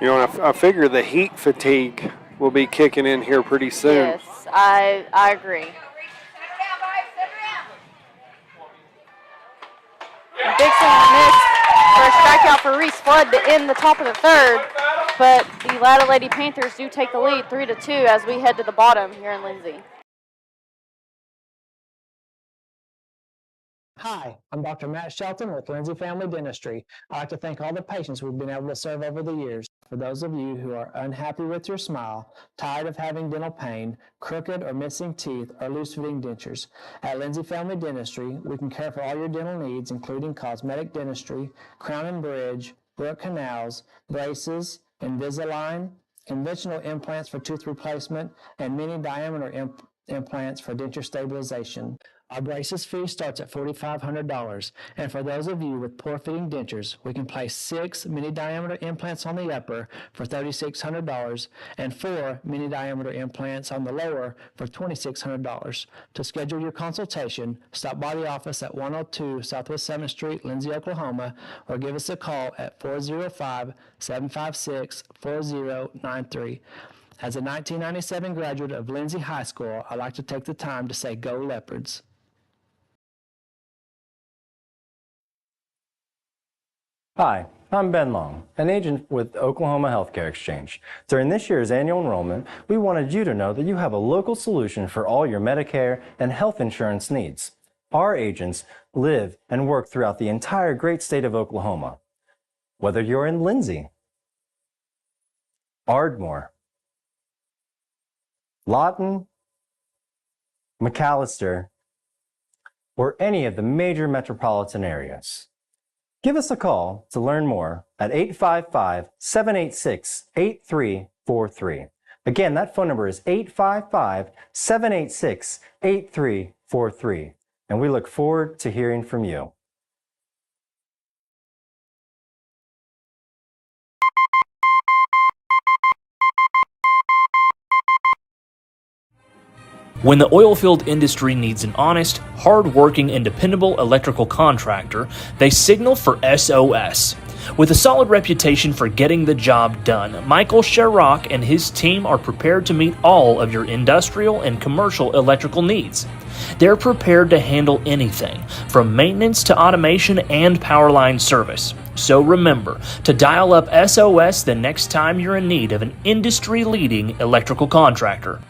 I figure the heat fatigue will be kicking in here pretty soon. Yes, I agree. Sit down, boys. Sit down. A big swing and a miss for a strikeout for Reese Flood to end the top of the third. But the Latta Lady Panthers do take the lead 3-2 as we head to the bottom here in Lindsay. Hi, I'm Dr. Matt Shelton with Lindsay Family Dentistry. I'd like to thank all the patients we've been able to serve over the years. For those of you who are unhappy with your smile, tired of having dental pain, crooked or missing teeth, or loose-fitting dentures, at Lindsay Family Dentistry, we can care for all your dental needs, including cosmetic dentistry, crown and bridge, root canals, braces, Invisalign, conventional implants for tooth replacement, and mini diameter implants for denture stabilization. Our braces fee starts at $4,500, and for those of you with poor-fitting dentures, we can place 6 mini-diameter implants on the upper for $3,600 and 4 mini-diameter implants on the lower for $2,600. To schedule your consultation, stop by the office at 102 Southwest 7th Street, Lindsay, Oklahoma, or give us a call at 405-756-4093. As a 1997 graduate of Lindsay High School, I'd like to take the time to say go Leopards. Hi, I'm Ben Long, an agent with Oklahoma Healthcare Exchange. During this year's annual enrollment, we wanted you to know that you have a local solution for all your Medicare and health insurance needs. Our agents live and work throughout the entire great state of Oklahoma. Whether you're in Lindsay, Ardmore, Lawton, McAllister, or any of the major metropolitan areas. Give us a call to learn more at 855-786-8343. Again, that phone number is 855-786-8343. And we look forward to hearing from you. When the oilfield industry needs an honest, hard-working, and dependable electrical contractor, they signal for SOS. With a solid reputation for getting the job done, Michael Sherrock and his team are prepared to meet all of your industrial and commercial electrical needs. They're prepared to handle anything, from maintenance to automation and power line service. So remember to dial up SOS the next time you're in need of an industry-leading electrical contractor.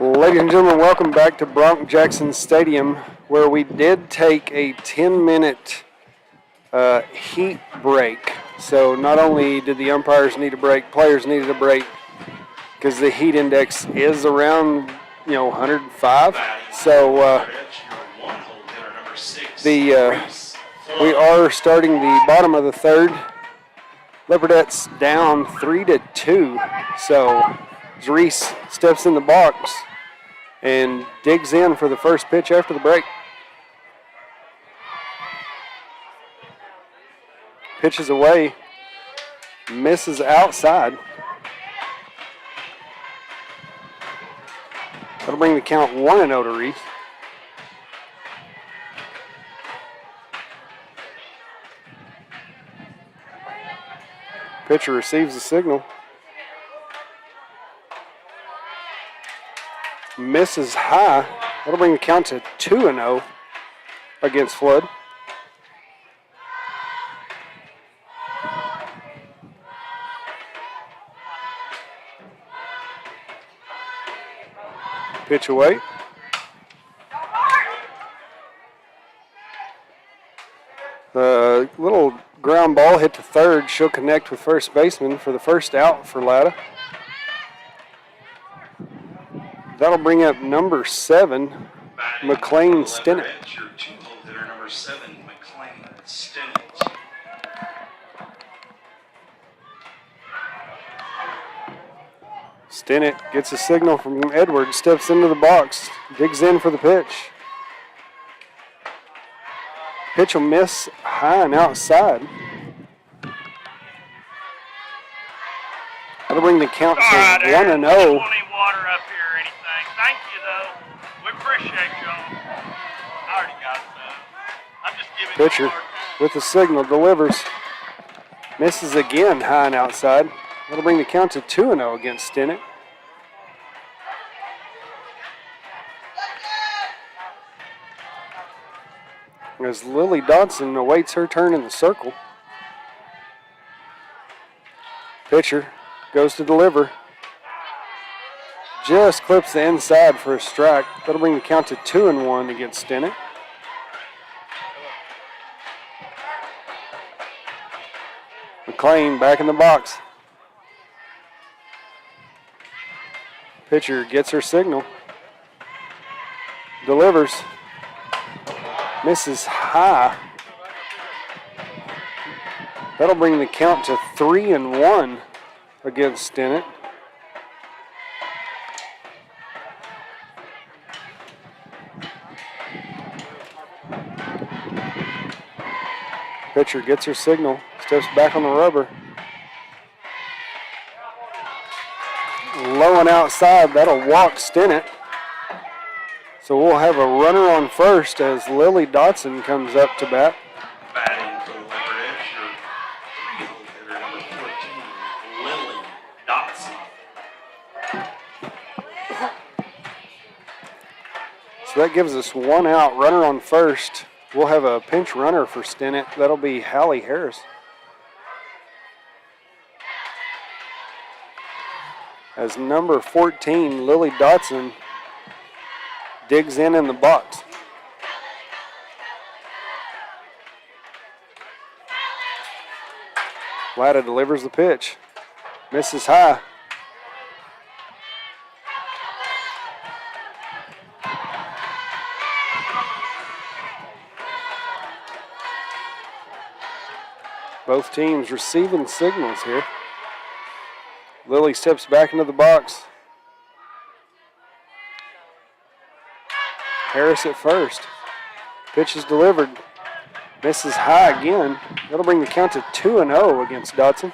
Ladies and gentlemen, welcome back to Bronk Jackson Stadium, where we did take a 10-minute heat break. So not only did the umpires need a break, players needed a break because the heat index is around 105. So we are starting the bottom of the third. Leopardettes down 3-2. So Reese steps in the box and digs in for the first pitch after the break. Pitches away, misses outside. That'll bring the count 1-0 to Reese. Pitcher receives the signal. Misses high. That'll bring the count to 2-0 against Flood. Pitch away. The little ground ball hit to third. She'll connect with first baseman for the first out for Latta. That'll bring up number 7, McLean Stinnett. Your 2-hole hitter, number 7, McLean Stinnett. Stinnett gets a signal from Edwards, steps into the box, digs in for the pitch. Pitch will miss high and outside. That'll bring the count to 1-0. Water up here or anything. Thank you, though. We appreciate y'all. I already got it, though. I'm just giving Pitcher you a hard time. with the signal delivers. Misses again high and outside. That'll bring the count to 2-0 against Stinnett. As Lily Dodson awaits her turn in the circle. Pitcher goes to deliver. Just clips the inside for a strike. That'll bring the count to 2-1 against Stinnett. McLean back in the box. Pitcher gets her signal. Delivers. Misses high. That'll bring the count to 3-1 against Stinnett. Pitcher gets her signal, steps back on the rubber. Low and outside, that'll walk Stinnett. So we'll have a runner on first as Lily Dodson comes up to bat. Batting for the Leopardettes, your 3-hole hitter, number 14, Lily Dodson. So that gives us one out, runner on first. We'll have a pinch runner for Stinnett. That'll be Hallie Harris. As number 14, Lily Dodson, digs in the box. Latta delivers the pitch. Misses high. Both teams receiving signals here. Lily steps back into the box. Harris at first. Pitch is delivered. Misses high again. That'll bring the count to 2-0 against Dodson.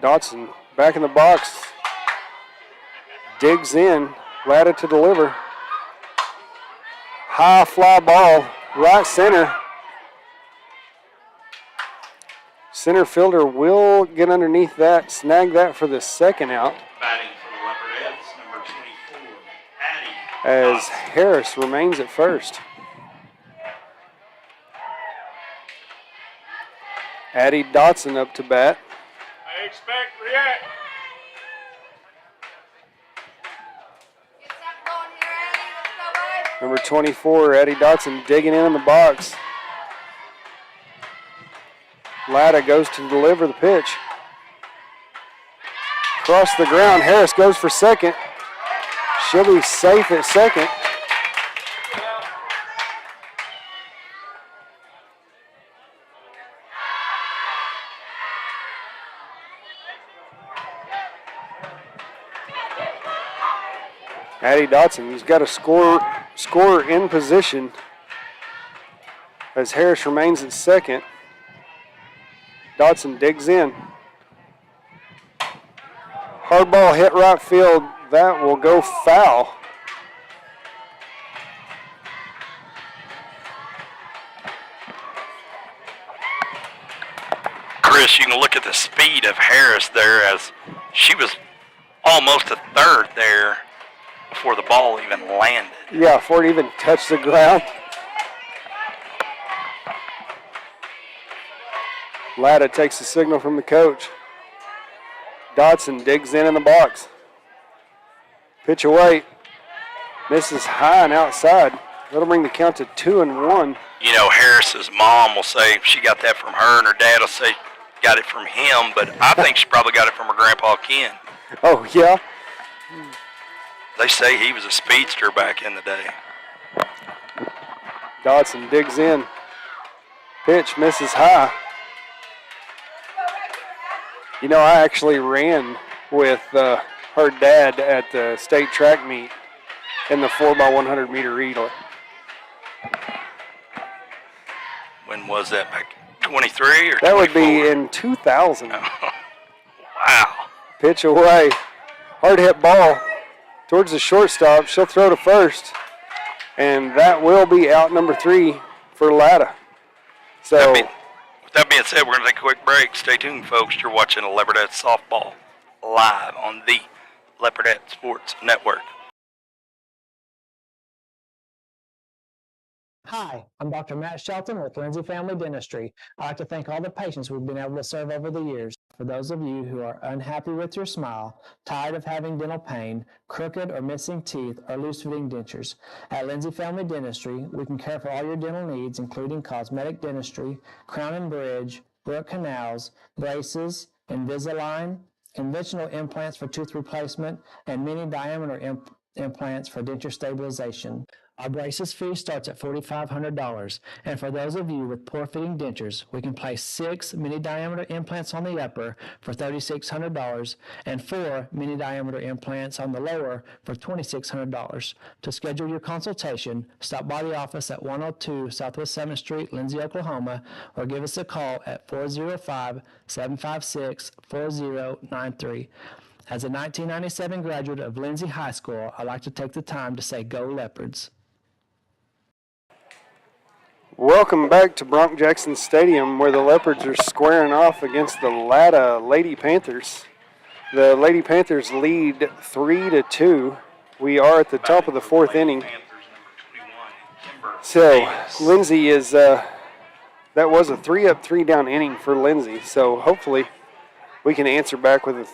Dodson back in the box. Digs in. Latta to deliver. High fly ball, right center. Center fielder will get underneath that, snag that for the second out. Batting for the Leopardettes, number 24, as Harris remains at first. Addie Dotson up to bat. I expect react. Get something going here, Eddie. Let's go, bud. Number 24, Addie Dotson digging in the box. Latta goes to deliver the pitch. Across the ground, Harris goes for second. She'll be safe at second. Addie Dotson, who's got a scorer in position as Harris remains at second. Dotson digs in. Hard ball hit right field. That will go foul. Chris, you can look at the speed of Harris there as she was almost a third there before the ball even landed. Yeah, before it even touched the ground. Latta takes the signal from the coach. Dotson digs in the box. Pitch away. Misses high and outside. That'll bring the count to 2-1. You know, Harris's mom will say she got that from her, and her dad will say got it from him, but I think she probably got it from her grandpa Ken. Oh, yeah? They say he was a speedster back in the day. Dotson digs in. Pitch misses high. You know, I actually ran with her dad at the state track meet in the 4x100 meter relay. When was that? Back 23 or 24? That would be in 2000. Wow. Pitch away. Hard hit ball towards the shortstop. She'll throw to first. And that will be out number 3 for Latta. So, With that being said, we're going to take a quick break. Stay tuned, folks. You're watching Leopardette Softball live on the Leopardette Sports Network. Hi, I'm Dr. Matt Shelton with Lindsay Family Dentistry. I'd like to thank all the patients we've been able to serve over the years. For those of you who are unhappy with your smile, tired of having dental pain, crooked or missing teeth, or loose-fitting dentures, at Lindsay Family Dentistry, we can care for all your dental needs, including cosmetic dentistry, crown and bridge, root canals, braces, Invisalign, conventional implants for tooth replacement, and mini diameter implants for denture stabilization. Our braces fee starts at $4,500, and for those of you with poor-fitting dentures, we can place 6 mini-diameter implants on the upper for $3,600 and 4 mini-diameter implants on the lower for $2,600. To schedule your consultation, stop by the office at 102 Southwest 7th Street, Lindsay, Oklahoma, or give us a call at 405-756-4093. As a 1997 graduate of Lindsay High School, I'd like to take the time to say go Leopards. welcome back to Bronk Jackson Stadium, where the Leopards are squaring off against the Latta Lady Panthers. The Lady Panthers lead 3-2. We are at the top of the 4th inning. So Lindsay is, that was a 3-up, 3-down inning for Lindsay. So hopefully we can answer back with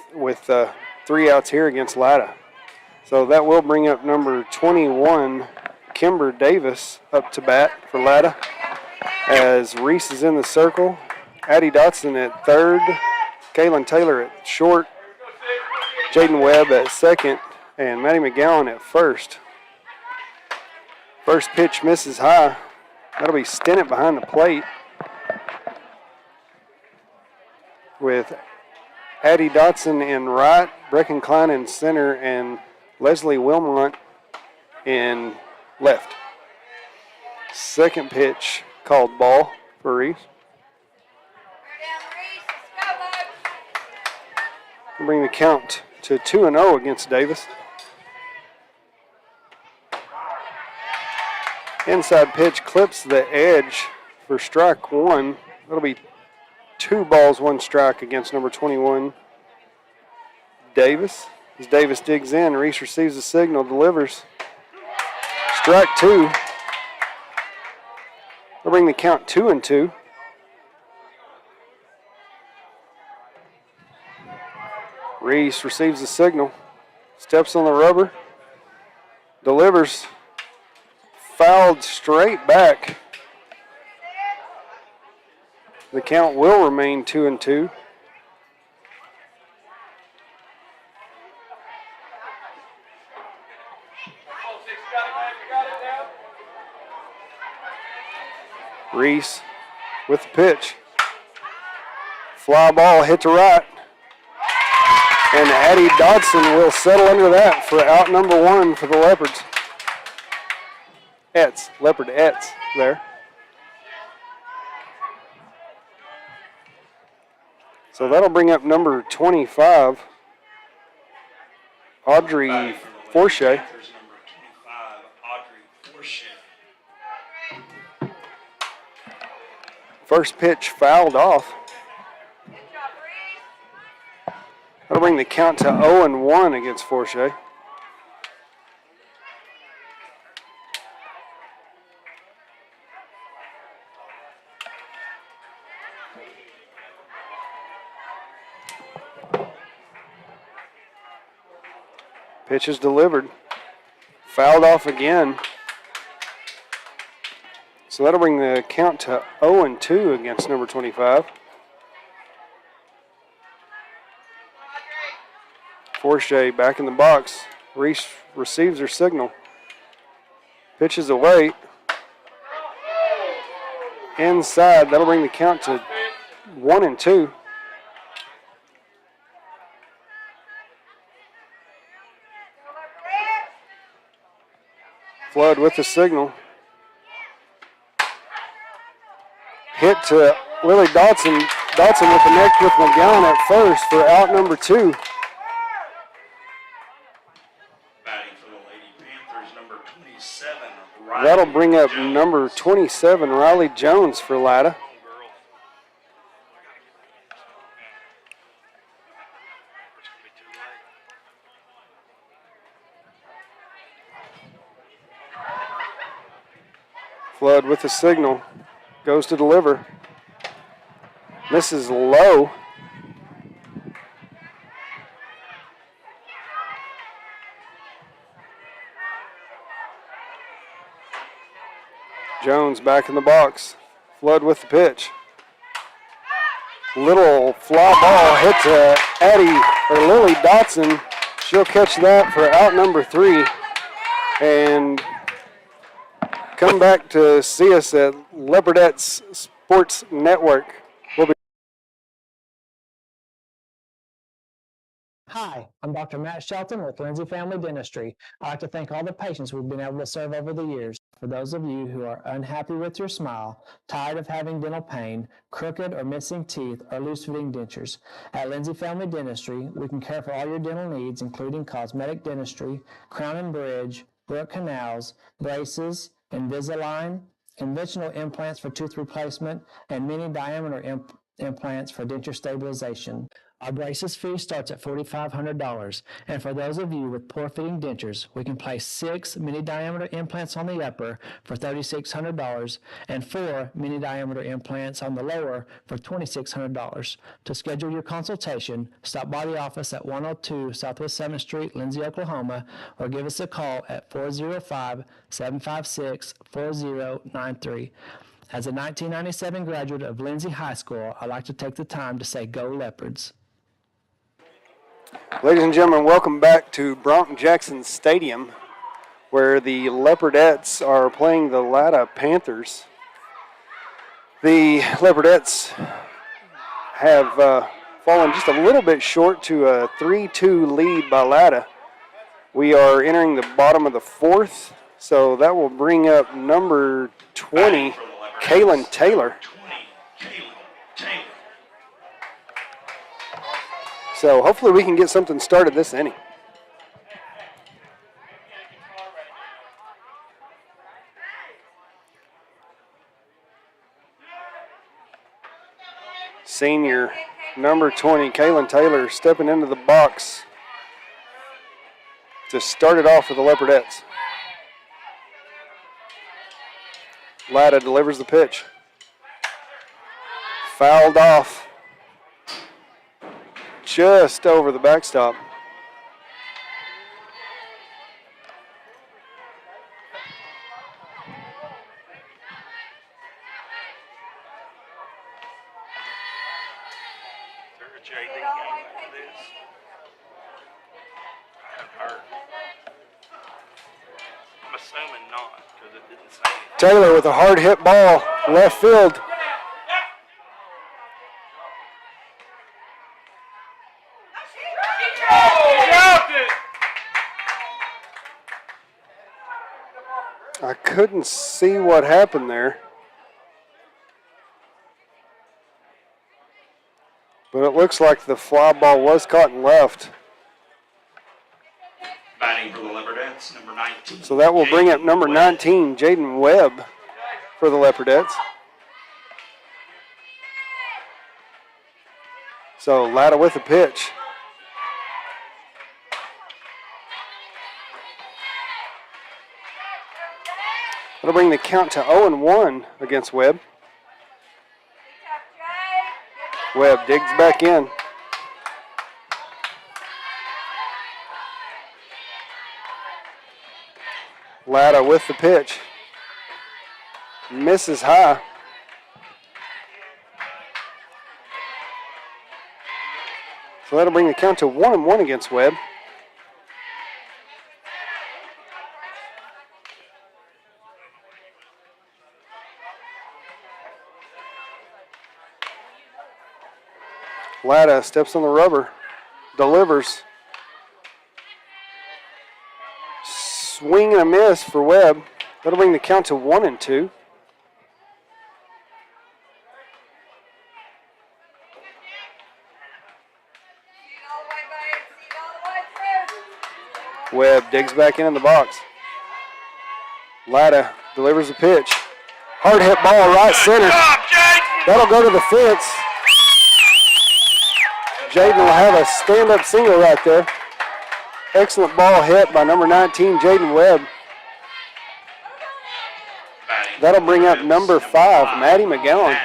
3 outs here against Latta. So that will bring up number 21, Kimber Davis, up to bat for Latta, as Reese is in the circle. Addie Dotson at third, Kaylin Taylor at short, Jaden Webb at second, and Maddie McGowan at first. First pitch misses high. That'll be Stennett behind the plate, with Addie Dotson in right, Brecken Klein in center, and Leslie Wilmont in left. Second pitch called ball for Reese. Bring the count to 2-0 against Davis. Inside pitch clips the edge for strike 1. That'll be 2 balls, 1 strike against number 21, Davis. As Davis digs in, Reese receives a signal, delivers. Strike two. They'll bring the count 2-2. Reese receives the signal. Steps on the rubber. Delivers. Fouled straight back. The count will remain 2-2. Reese with the pitch. Fly ball hit to right. And Addie Dodson will settle under that for out number one for the Leopards. Leopardettes there. So that'll bring up number 25, Audrey Forche. First pitch fouled off. That'll bring the count to 0-1 against Forche. Pitch is delivered. Fouled off again. So that'll bring the count to 0-2 against number 25. Forche back in the box. Reese receives her signal. Pitches away. Inside. That'll bring the count to 1-2. Flood with the signal. Hit to Lily Dodson. Dodson will connect with McGowan at first for out number 2. Batting for the Lady Panthers, number 27, Riley. That'll bring up number 27, Riley Jones for Latta. Flood with the signal. Goes to deliver. Misses low. Jones back in the box. Flood with the pitch. Little fly ball hit to Lily Dotson. She'll catch that for out number 3. And come back to see us at Leopardettes Sports Network. We'll be Hi, I'm Dr. Matt Shelton with Lindsay Family Dentistry. I'd like to thank all the patients we've been able to serve over the years. For those of you who are unhappy with your smile, tired of having dental pain, crooked or missing teeth, or loose-fitting dentures, at Lindsay Family Dentistry, we can care for all your dental needs, including cosmetic dentistry, crown and bridge, root canals, braces, Invisalign, conventional implants for tooth replacement, and mini diameter implants for denture stabilization. Our braces fee starts at $4,500, and for those of you with poor-fitting dentures, we can place 6 mini-diameter implants on the upper for $3,600 and 4 mini-diameter implants on the lower for $2,600. To schedule your consultation, stop by the office at 102 Southwest 7th Street, Lindsay, Oklahoma, or give us a call at 405-756-4093. As a 1997 graduate of Lindsay High School, I'd like to take the time to say go Leopards. Ladies and gentlemen, welcome back to Bronton Jackson Stadium, where the Leopardettes are playing the Latta Panthers. The Leopardettes have fallen just a little bit short to a 3-2 lead by Latta. We are entering the bottom of the 4th, so that will bring up number 20, Kaylin Taylor. So hopefully we can get something started this inning. Senior number 20, Kaylin Taylor, stepping into the box to start it off for the Leopardettes. Latta delivers the pitch. Fouled off. Just over the backstop. I'm assuming not, because it didn't say anything. Taylor with a hard hit ball, left field. I couldn't see what happened there. But it looks like the fly ball was caught and left. Batting for the Leopardettes, number 19. So that will bring up number 19, Jaden Webb, for the Leopardettes. So Latta with the pitch. That'll bring the count to 0-1 against Webb. Webb digs back in. Latta with the pitch. Misses high. So that'll bring the count to 1-1 against Webb. Latta steps on the rubber, delivers. Swing and a miss for Webb. That'll bring the count to 1-2. Webb digs back into the box. Latta delivers the pitch. Hard hit ball right center. That'll go to the fence. Jaden will have a stand-up single right there. Excellent ball hit by number 19, Jaden Webb. That'll bring up number 5, Maddie McGowan.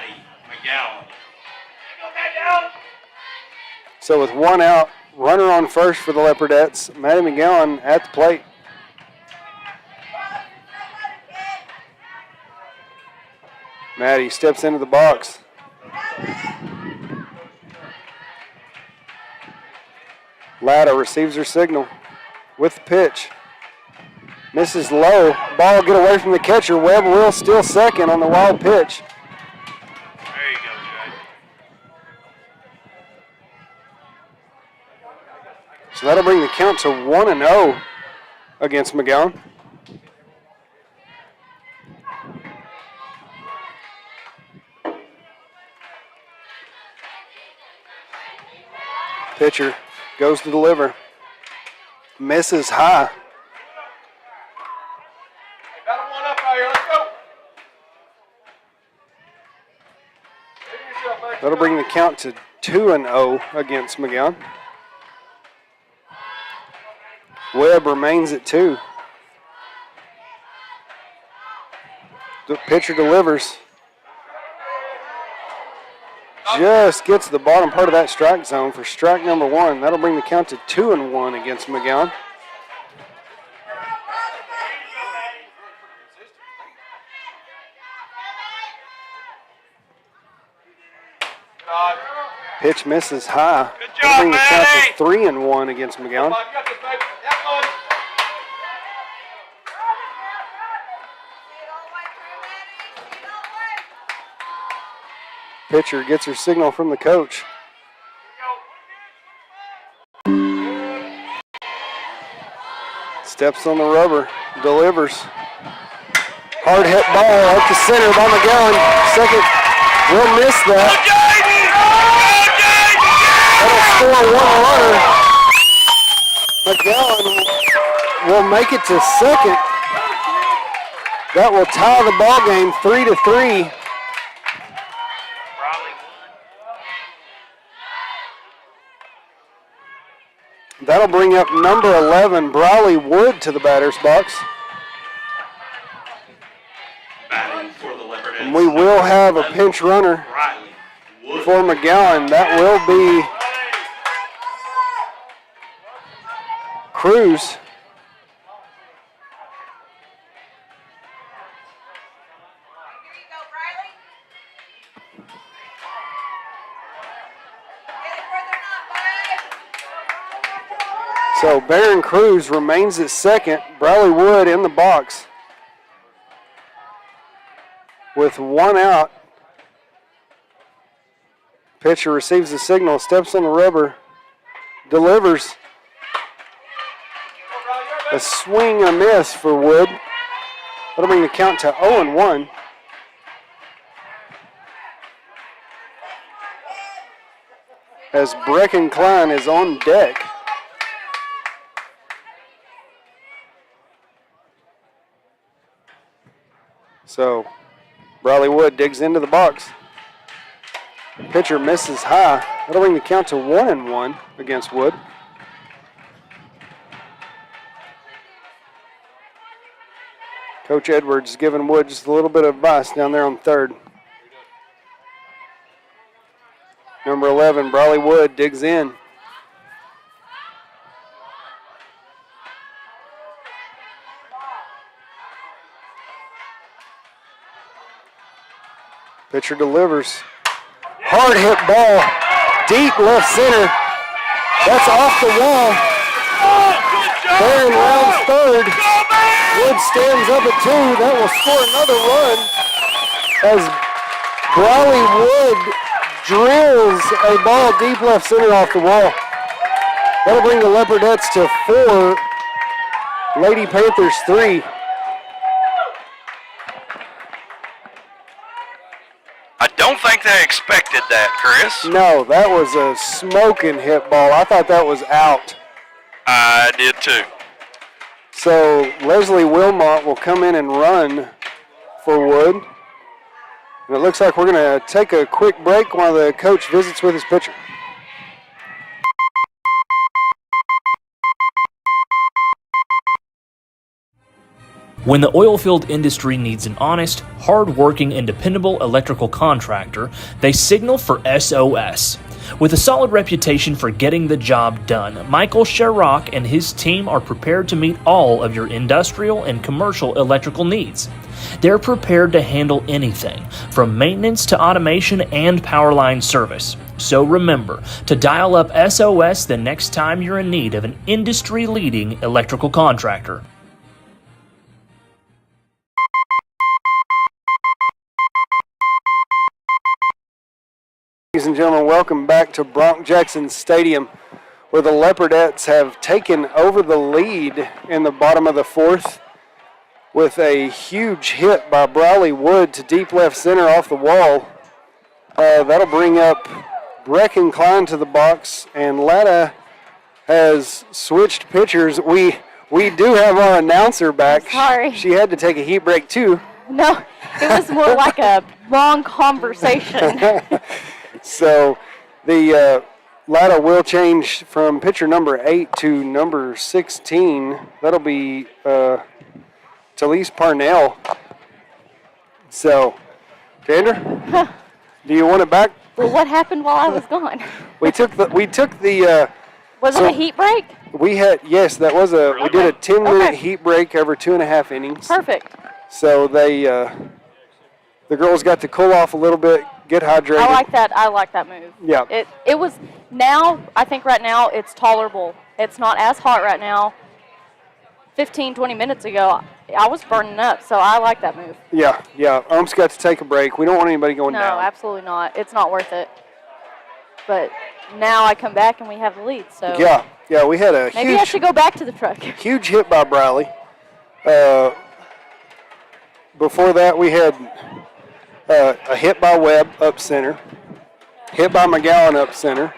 So with one out, runner on first for the Leopardettes, Maddie McGowan at the plate. Maddie steps into the box. Latta receives her signal with the pitch. Misses low. Ball get away from the catcher. Webb will steal second on the wild pitch. There you go, Jay. So that'll bring the count to 1-0 against McGowan. Pitcher goes to deliver. Misses high. Got one up out here. Let's go. That'll bring the count to 2-0 against McGowan. Webb remains at 2. The pitcher delivers. Just gets the bottom part of that strike zone for strike number 1. That'll bring the count to 2-1 against McGowan. Pitch misses high. Good That'll job, bring the count Maddie. to 3-1 against McGowan. Got this, baby. That one. Pitcher gets her signal from the coach. Steps on the rubber, delivers. Hard hit ball up the center by McGowan. Second, will miss that. That'll score 1 runner. McGowan will make it to second. That will tie the ball game 3-3. That'll bring up number 11, Brawley Wood, to the batter's box. Batting for the will have a pinch runner for McGowan. That will be Cruz. So Barron Cruz remains at second. Briley Wood in the box with one out. Pitcher receives the signal, steps on the rubber, delivers. A swing and a miss for Wood. That'll bring the count to 0-1. As Brecken Klein is on deck. So Briley Wood digs into the box. Pitcher misses high. That'll bring the count to 1-1 against Wood. Coach Edwards giving Wood just a little bit of advice down there on third. Number 11, Briley Wood digs in. Pitcher delivers. Hard hit ball, deep left center. That's off the wall. Barron rounds third. Wood stands up at 2. That will score another run as Briley Wood drills a ball deep left center off the wall. That'll bring the Leopardettes to 4. Lady Panthers 3. I don't think they expected that, Chris. No, that was a smoking hit ball. I thought that was out. I did too. So Leslie Wilmot will come in and run for Wood. And it looks like we're going to take a quick break while the coach visits with his pitcher. When the oilfield industry needs an honest, hard-working, and dependable electrical contractor, they signal for SOS. With a solid reputation for getting the job done, Michael Sherrock and his team are prepared to meet all of your industrial and commercial electrical needs. They're prepared to handle anything, from maintenance to automation and power line service. So remember to dial up SOS the next time you're in need of an industry-leading electrical contractor. Ladies and gentlemen, welcome back to Bronk Jackson Stadium, where the Leopardettes have taken over the lead in the bottom of the 4th with a huge hit by Briley Wood to deep left center off the wall. That'll bring up Brecken Klein to the box, and Latta has switched pitchers. We do have our announcer back. Sorry. She had to take a heat break too. No, it was more like a long conversation. So the Latta will change from pitcher number 8 to number 16. That'll be Talise Parnell. So, Dandra, do you want it back? Well, what happened while I was gone? We took the. Was it a heat break? We had, yes, that was we did a 10-minute heat break over 2.5 innings. Perfect. So the girls got to cool off a little bit, get hydrated. I like that move. Yeah. It was now, I think right now it's tolerable. It's not as hot right now. 15, 20 minutes ago, I was burning up, so I like that move. Yeah. Umps got to take a break. We don't want anybody going down. No, absolutely not. It's not worth it. But now I come back and we have the lead, so. Yeah, we had a maybe I should go back to the truck. Huge hit by Briley. Before that, we had a hit by Webb up center, hit by McGowan up center.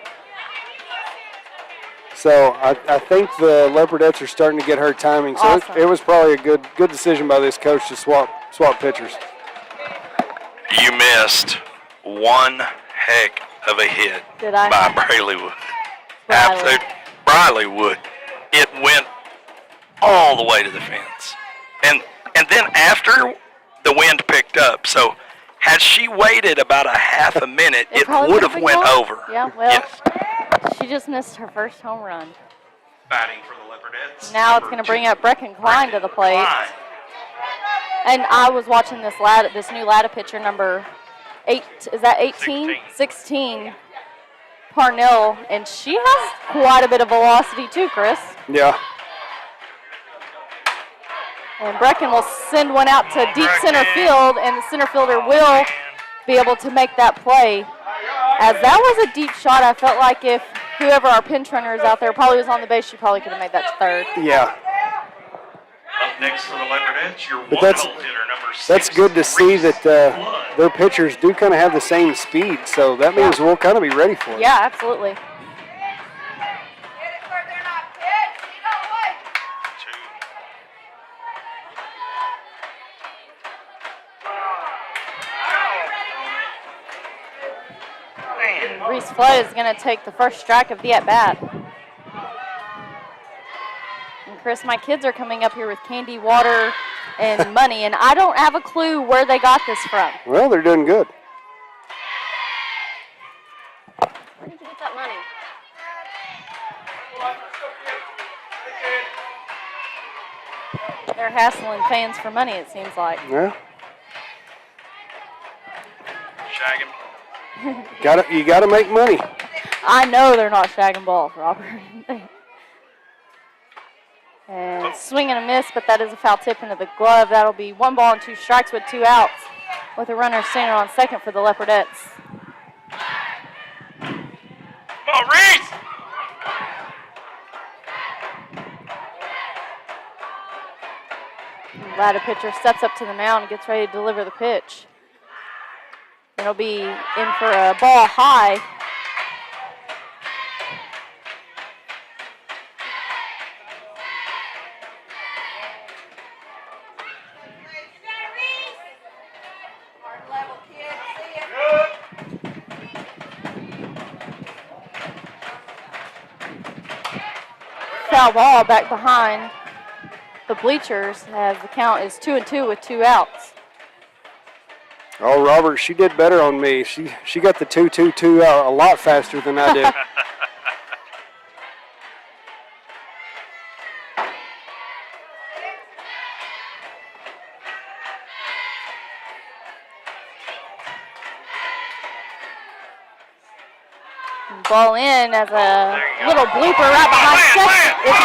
So I think the Leopardettes are starting to get her timing. So awesome. it was probably a good decision by this coach to swap pitchers. You missed one heck of a hit by Briley Wood. Absolute Briley Wood. It went all the way to the fence. And then after the wind picked up, so Had she waited about a half a minute, it probably would have been went gone. over. Yeah, well, Yes. she just missed her first home run. Batting for the Leopardettes. Now it's going to bring up Brecken Klein to the plate. Klein. And I was watching this new Latta pitcher, number 8. Is that 18? 16. Parnell, and she has quite a bit of velocity too, Chris. Yeah. And Brecken will send one out to deep center field, and the center fielder will be able to make that play. As that was a deep shot, I felt like if whoever our pinch runner is out there probably was on the base, she probably could have made that to third. Yeah. Up next for the Leopardettes, your But one-hole hitter, number 6. That's good to see that their pitchers do kind of have the same speed, so that means we'll kind of be ready for it. Yeah, absolutely. Hit it where they're not pitched. You don't wait. 2. Man. Reese Flood is going to take the first strike of the at-bat. And Chris, my kids are coming up here with candy, water, and money, and I don't have a clue where they got this from. Well, they're doing good. Where did you get that money? They're hassling fans for money, it seems like. Yeah. Shagging. You gotta make money. I know they're not shagging balls, Robert. And swing and a miss, but that is a foul tip into the glove. That'll be 1 ball and 2 strikes with 2 outs, with a runner standing on second for the Leopardettes. Come on, Reese! Latta pitcher steps up to the mound and gets ready to deliver the pitch. It'll be in for a ball high. Hard level, kid. See ya. Foul ball back behind the bleachers as the count is 2-2 with 2 outs. Oh, Robert, she did better on me. She got the 2-2-2 out a lot faster than I did. Ball in as a little blooper right behind second. It's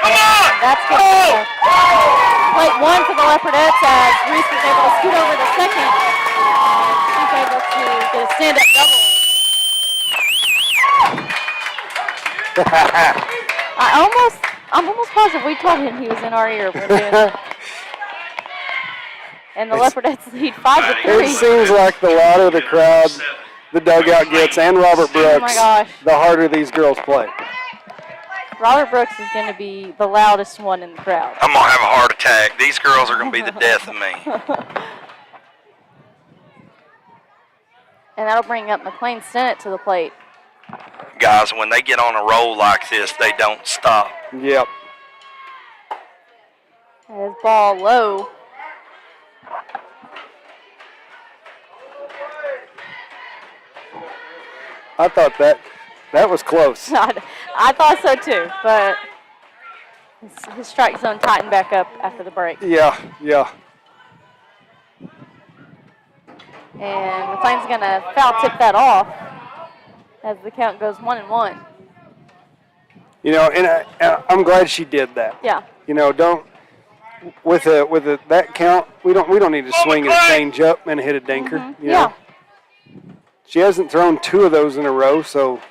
Come on! That's going to plate 1 for the Leopardettes as Reese was able to scoot over to second. And she's able to get a stand-up double. I'm almost positive we told him he was in our ear when doing that. And the Leopardettes lead 5-3. It seems like the louder the crowd, the dugout gets, and Robert Brooks, Oh my gosh. the harder these girls play. Robert Brooks is going to be the loudest one in the crowd. I'm going to have a heart attack. These girls are going to be the death of me. And that'll bring up McLean Stennett to the plate. Guys, when they get on a roll like this, they don't stop. Yep. His ball low. I thought that was close. I thought so too, but his strike zone tightened back up after the break. Yeah, yeah. And McLean's going to foul tip that off as the count goes 1-1. You know, and I'm glad she did that. Yeah. You know, don't with that count, we don't need to swing a change up and hit a dinker. Mm-hmm. You know? Yeah. She hasn't thrown 2 of those in a row, so.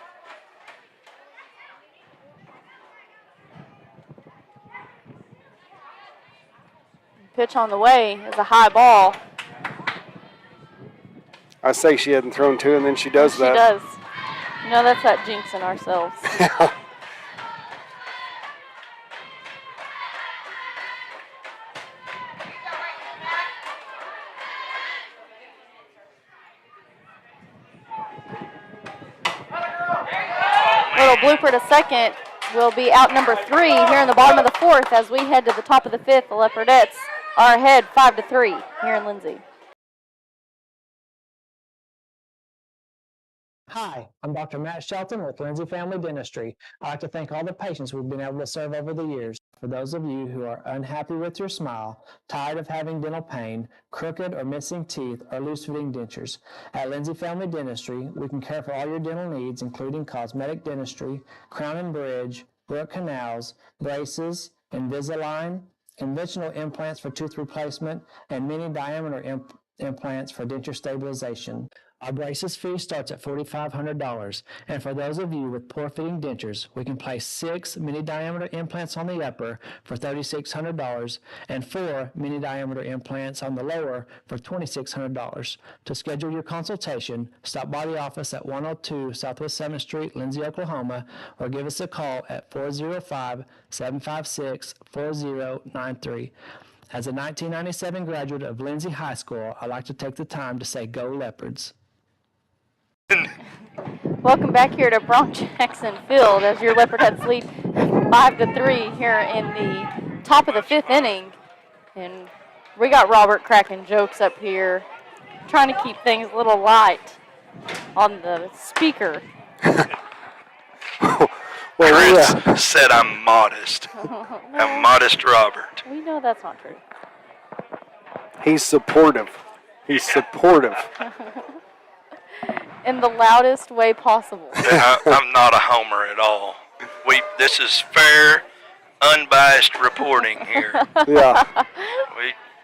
Pitch on the way is a high ball. I say she hasn't thrown 2, and then she does that. She does. You know, that's that jinxing ourselves. Little blooper to second will be out number 3 here in the bottom of the 4th as we head to the top of the 5th. The Leopardettes are ahead 5-3 here in Lindsay. Hi, I'm Dr. Matt Shelton with Lindsay Family Dentistry. I'd like to thank all the patients we've been able to serve over the years. For those of you who are unhappy with your smile, tired of having dental pain, crooked or missing teeth, or loose-fitting dentures, at Lindsay Family Dentistry, we can care for all your dental needs, including cosmetic dentistry, crown and bridge, root canals, braces, Invisalign, conventional implants for tooth replacement, and mini diameter implants for denture stabilization. Our braces fee starts at $4,500, and for those of you with poor-fitting dentures, we can place 6 mini-diameter implants on the upper for $3,600 and 4 mini-diameter implants on the lower for $2,600. To schedule your consultation, stop by the office at 102 Southwest 7th Street, Lindsay, Oklahoma, or give us a call at 405-756-4093. As a 1997 graduate of Lindsay High School, I'd like to take the time to say go Leopards. Welcome back here to Bronx Jackson Field as your Leopardettes lead 5-3 here in the top of the 5th inning. And we got Robert cracking jokes up here, trying to keep things a little light on the speaker. Chris said I'm modest. I'm modest Robert. We know that's not true. He's supportive. He's supportive. In the loudest way possible. I'm not a homer at all. This is fair, unbiased reporting here. Yeah.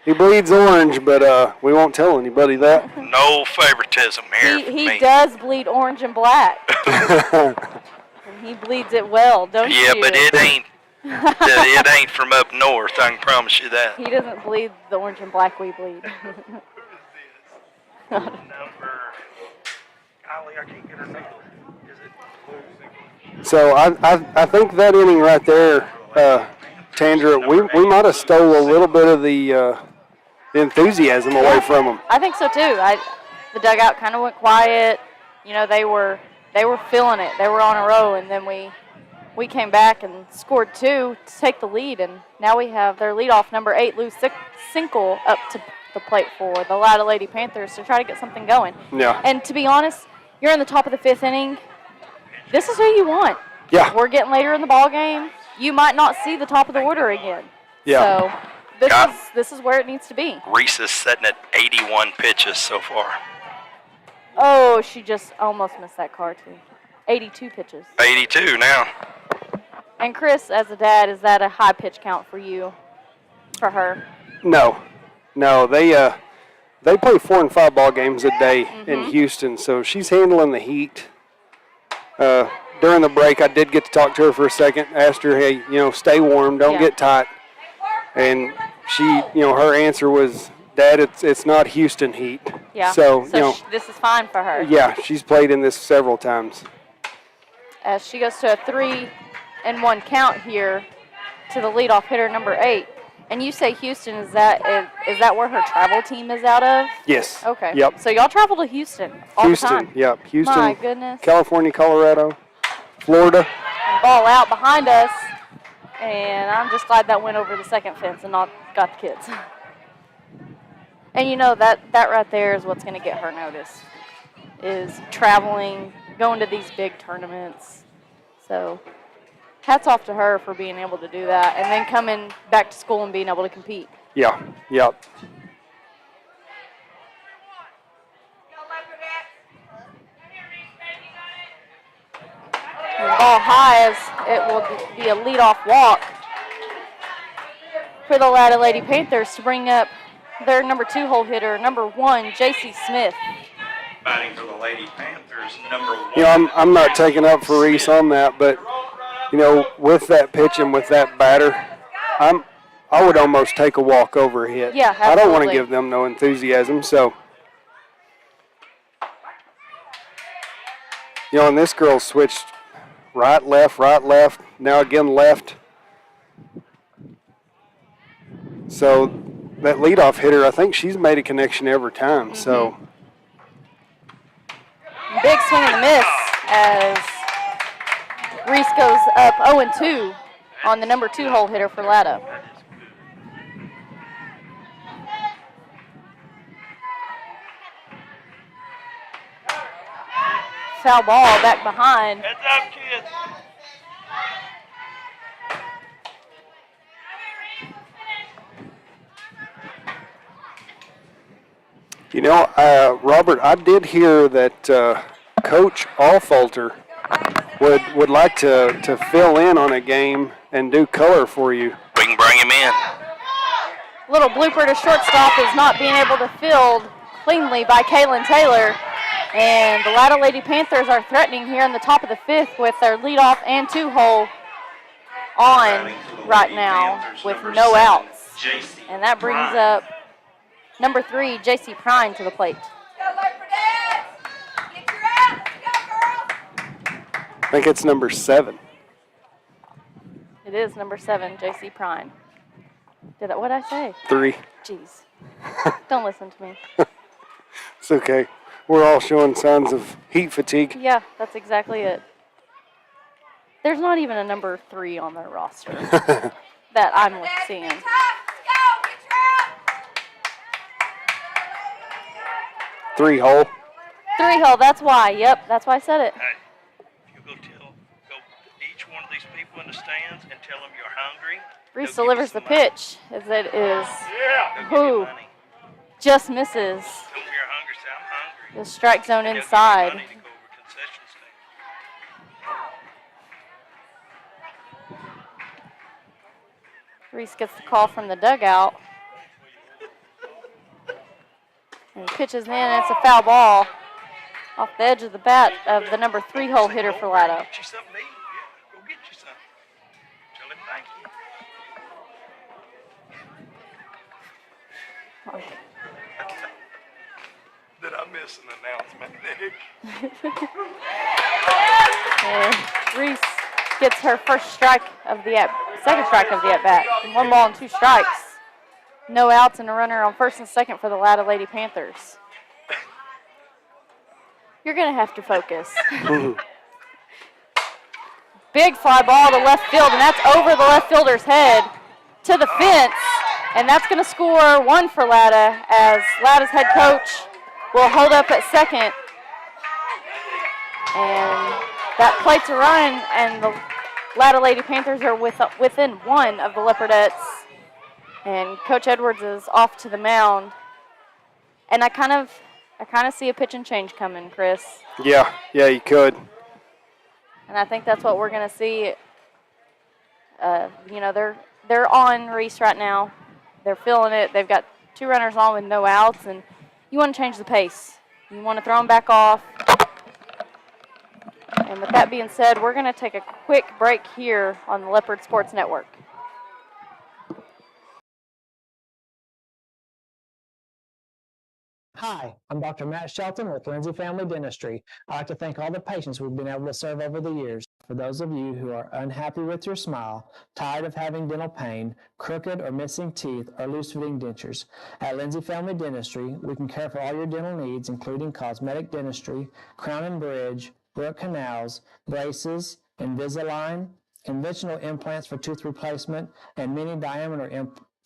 He bleeds orange, but we won't tell anybody that. No favoritism here for me. He does bleed orange and black. And he bleeds it well, don't you? Yeah, but it ain't from up north, I can promise you that. He doesn't bleed the orange and black we bleed. Golly, I can't get her name. Is it? So I think that inning right there, Tandra, we might have stole a little bit of the enthusiasm away from them. I think so too. The dugout kind of went quiet. You know, they were feeling it. They were on a roll, and then we came back and scored 2 to take the lead, and now we have their leadoff number 8, Lou Sinkle, up to the plate for the Latta Lady Panthers to try to get something going. Yeah. And to be honest, you're in the top of the 5th inning. This is who you want. Yeah. We're getting later in the ball game. You might not see the top of the order again. Yeah. So this is where it needs to be. Reese is sitting at 81 pitches so far. Oh, she just almost missed that card too. 82 pitches. 82 now. And Chris, as a dad, is that a high pitch count for you, for her? No, they play 4 and 5 ball games a day in Houston, so she's handling the heat. During the break, I did get to talk to her for a second, asked her, hey, stay warm, don't get tight. And she, her answer was, Dad, it's not Houston heat. Yeah. So this is fine for her. Yeah, she's played in this several times. As she goes to a 3-1 count here to the leadoff hitter, number 8. And you say Houston, is that where her travel team is out of? Yes. Okay. Yep. So y'all travel to Houston all the time? Yep. Houston. My goodness. California, Colorado, Florida. And ball out behind us. And I'm just glad that went over the second fence and not got the kids. And that right there is what's going to get her noticed, is traveling, going to these big tournaments. So hats off to her for being able to do that and then coming back to school and being able to compete. Yeah, yep. And the ball high, as it will be a leadoff walk for the Latta Lady Panthers to bring up their number 2 hole hitter, number 1, J.C. Smith. Batting for the Lady Panthers, number 1. I'm not taking up for Reese on that, but with that pitch and with that batter, I would almost take a walk over a hit. Yeah, absolutely. I don't want to give them no enthusiasm, so. And this girl switched right, left, now again left. So that leadoff hitter, I think she's made a connection every time, so. Big swing and a miss as Reese goes up 0-2 on the number 2 hole hitter for Latta. foul ball back behind. Heads up, kids. You know, Robert, I did hear that Coach Allfalter would like to fill in on a game and do color for you. We can bring him in. Little blooper to shortstop is not being able to field cleanly by Kaylin Taylor. And the Latta Lady Panthers are threatening here in the top of the fifth with their leadoff and 2-hole on right now with no outs. And that brings up number 3, J.C. Prine, to the plate. Go, Leopardettes! Get your outs! Go, girls! I think it's number 7. It is number 7, J.C. Prine. What'd I say? 3. Jeez. Don't listen to me. It's okay. We're all showing signs of heat fatigue. Yeah, that's exactly it. There's not even a number 3 on their roster that I'm seeing. Tough! Let's go! Get your outs! 3-hole. 3-hole, that's why. Yep, that's why I said it. Hey, if you go each one of these people in the stands and tell them you're hungry. Reese they'll give you delivers the some money. pitch as it is Yeah. who just misses Tell them you're hungry, say I'm hungry. the strike zone They'll give you inside. money to go over concession stand. Reese gets the call from the dugout. And pitches in, and it's a foul ball off the edge of the bat of the number 3-hole hitter for Latta. Get you something to eat. Yeah, go get you something. Tell him thank you. Did I miss an announcement, Nick? And Reese gets her first strike of the second strike of the at-bat. 1 ball and 2 strikes. No outs and a runner on first and second for the Latta Lady Panthers. You're going to have to focus. Big fly ball to left field, and that's over the left fielder's head to the fence. And that's going to score 1 for Latta, as Latta's head coach will hold up at second. And that plate's a run, and the Latta Lady Panthers are within 1 of the Leopardettes. And Coach Edwards is off to the mound. And I kind of see a pitch and change coming, Chris. Yeah, you could. And I think that's what we're going to see. They're on Reese right now. They're feeling it. They've got 2 runners on with no outs, and you want to change the pace. You want to throw them back off. And with that being said, we're going to take a quick break here on the Leopard Sports Network. Hi, I'm Dr. Matt Shelton with Lindsay Family Dentistry. I'd like to thank all the patients we've been able to serve over the years. For those of you who are unhappy with your smile, tired of having dental pain, crooked or missing teeth, or loose-fitting dentures, at Lindsay Family Dentistry, we can care for all your dental needs, including cosmetic dentistry, crown and bridge, root canals, braces, Invisalign, conventional implants for tooth replacement, and mini diameter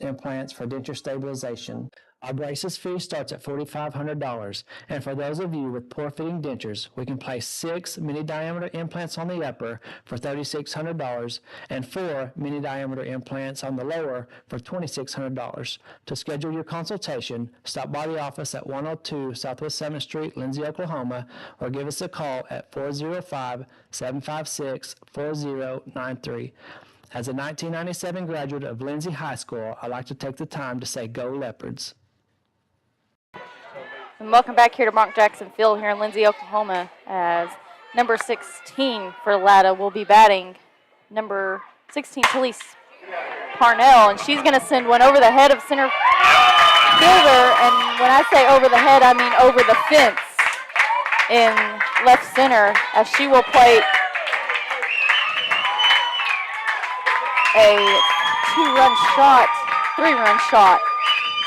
implants for denture stabilization. Our braces fee starts at $4,500, and for those of you with poor-fitting dentures, we can place 6 mini-diameter implants on the upper for $3,600 and 4 mini-diameter implants on the lower for $2,600. To schedule your consultation, stop by the office at 102 Southwest 7th Street, Lindsay, Oklahoma, or give us a call at 405-756-4093. As a 1997 graduate of Lindsay High School, I'd like to take the time to say go Leopards. And welcome back here to Mark Jackson Field here in Lindsay, Oklahoma, as number 16 for Latta will be batting number 16, Talise Parnell, and she's going to send one over the head of center fielder, and when I say over the head, I mean over the fence in left center, as she will plate a 2-run shot, 3-run shot.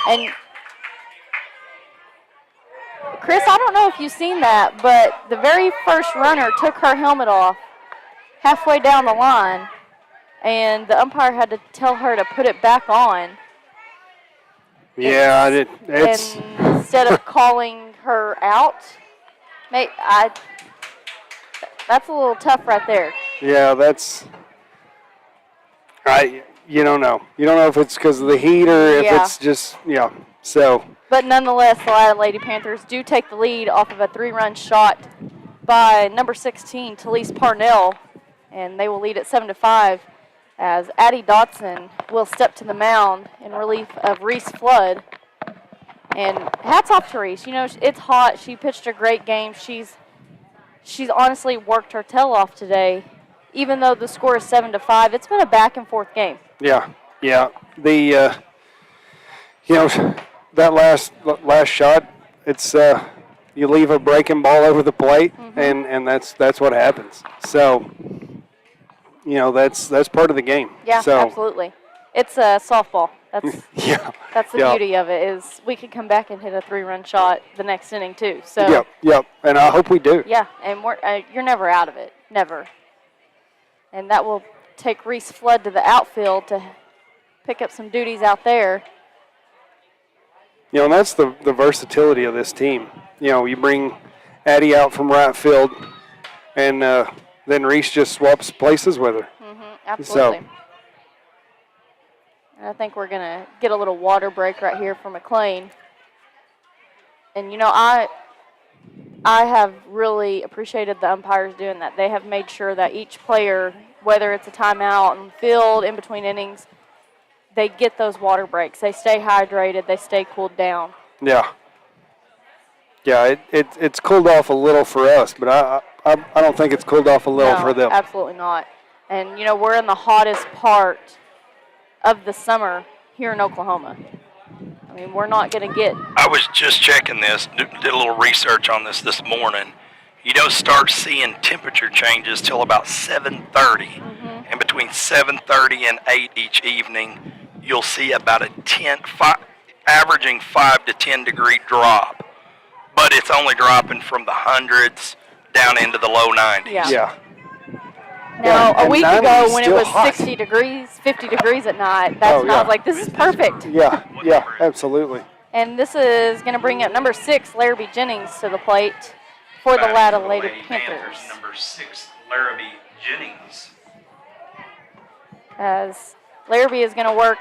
And Chris, I don't know if you've seen that, but the very first runner took her helmet off halfway down the line, and the umpire had to tell her to put it back on. Yeah, I did. And instead of calling her out, That's a little tough right there. Yeah, that's. You don't know. You don't know if it's because of the heat or if it's just So. But nonetheless, the Latta Lady Panthers do take the lead off of a 3-run shot by number 16, Talise Parnell, and they will lead at 7-5 as Addie Dotson will step to the mound in relief of Reese Flood. And hats off to Reese. You know, it's hot. She pitched a great game. She's honestly worked her tail off today. Even though the score is 7-5, it's been a back and forth game. Yeah. The that last shot, it's you leave a breaking ball over the plate, and that's what happens. So, that's part of the game. Yeah, so, absolutely. It's a softball. That's That's the Yeah. beauty of it, is we could come back and hit a 3-run shot the next inning too. So Yep. And I hope we do. yeah, and you're never out of it, never. And that will take Reese Flood to the outfield to pick up some duties out there. And that's the versatility of this team. You bring Addie out from right field, and then Reese just swaps places with her. Absolutely. So. And I think we're going to get a little water break right here for McLean. And, I have really appreciated the umpires doing that. They have made sure that each player, whether it's a timeout on the field, in between innings, they get those water breaks. They stay hydrated. They stay cooled down. Yeah, it's cooled off a little for us, but I don't think it's cooled off a little for them. Absolutely not. And, we're in the hottest part of the summer here in Oklahoma. I mean, we're not going to get... I was just checking this, did a little research on this morning. You don't start seeing temperature changes till about 7:30. And between 7:30 and 8 each evening, you'll see about averaging 5 to 10 degree drop. But it's only dropping from the hundreds down into the low 90s. Yeah. Now, a week ago when it was hot. 60 degrees, 50 degrees at night, that's when I was like, this is perfect. Yeah, absolutely. And this is going to bring up number 6, Larrabee Jennings, to the plate for the Latta Lady Panthers. Number 6, Larrabee Jennings. As Larrabee is going to work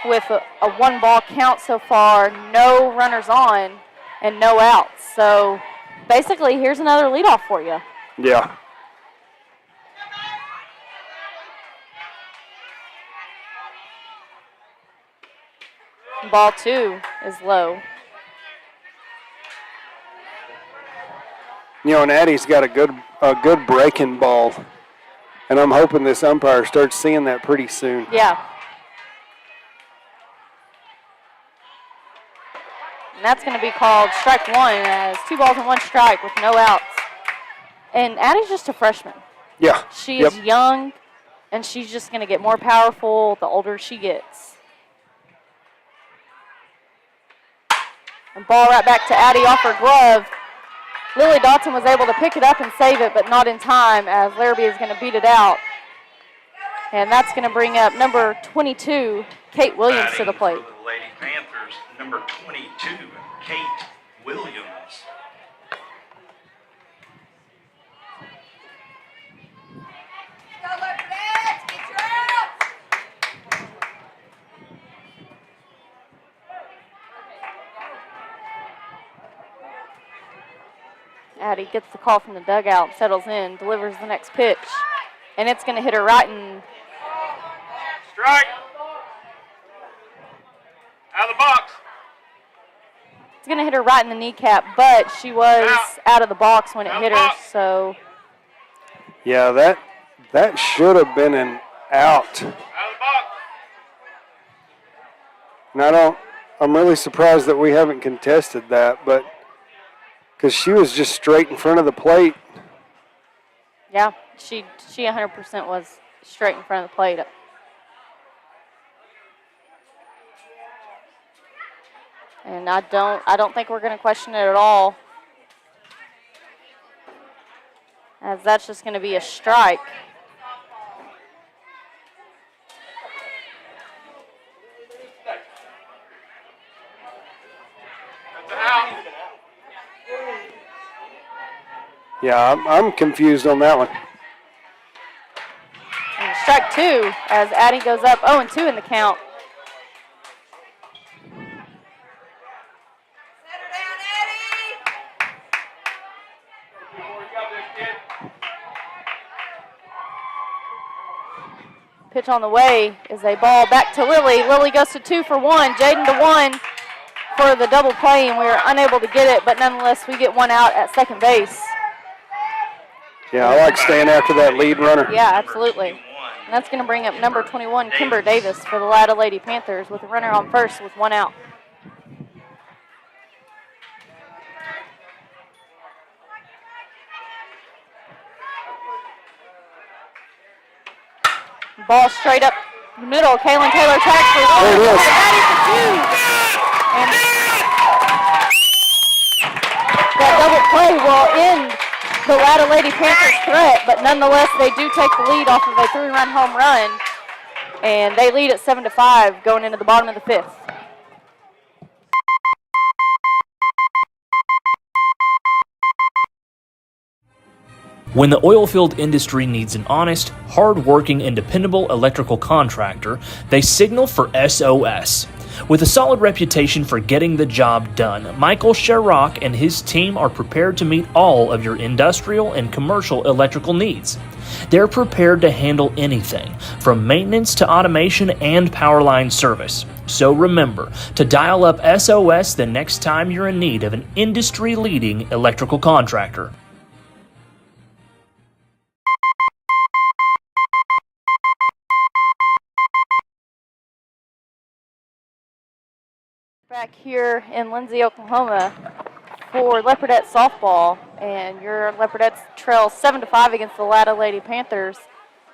with a 1-ball count so far, no runners on and no outs. So basically, here's another leadoff for you. Yeah. Ball 2 is low. And Addie's got a good breaking ball, and I'm hoping this umpire starts seeing that pretty soon. Yeah. And that's going to be called strike 1, as 2 balls and 1 strike with no outs. And Addie's just a freshman. Yeah. She is young, and she's just going to get more powerful the older she gets. And ball right back to Addie off her glove. Lily Dotson was able to pick it up and save it, but not in time, as Larrabee is going to beat it out. And that's going to bring up number 22, Kate Williams, to the plate. For the Lady Panthers, number 22, Kate Williams. Go, Leopardettes! Get your outs! Addie gets the call from the dugout, settles in, delivers the next pitch. And it's going to hit her right in. Strike. Out of the box. It's going to hit her right in the kneecap, but she was out of the box when it hit her, so. Yeah, that should have been an out. Out of the box. And I'm really surprised that we haven't contested that, but because she was just straight in front of the plate. Yeah, she 100% was straight in front of the plate. And I don't think we're going to question it at all, as that's just going to be a strike. That's an out. Yeah, I'm confused on that one. And strike 2 as Addie goes up 0-2 in the count. Pitch on the way is a ball back to Lily. Lily goes to 2 for 1. Jaden to 1 for the double play, and we were unable to get it, but nonetheless we get one out at second base. Yeah, I like staying after that lead runner. Yeah, absolutely. And that's going to bring up number 21, Kimber Davis, for the Latta Lady Panthers, with a runner on first with 1 out. Ball straight up the middle. Kaylin Taylor tracks for 1. There it is. Addie for 2. And that double play will end the Latta Lady Panthers threat, but nonetheless they do take the lead off of a 3-run home run, and they lead at 7-5 going into the bottom of the 5th. When the oilfield industry needs an honest, hard-working, and dependable electrical contractor, they signal for SOS. With a solid reputation for getting the job done, Michael Sherrock and his team are prepared to meet all of your industrial and commercial electrical needs. They're prepared to handle anything, from maintenance to automation and power line service. So remember to dial up SOS the next time you're in need of an industry-leading electrical contractor. Back here in Lindsay, Oklahoma for Leopardette softball, and your Leopardettes trail 7-5 against the Latta Lady Panthers.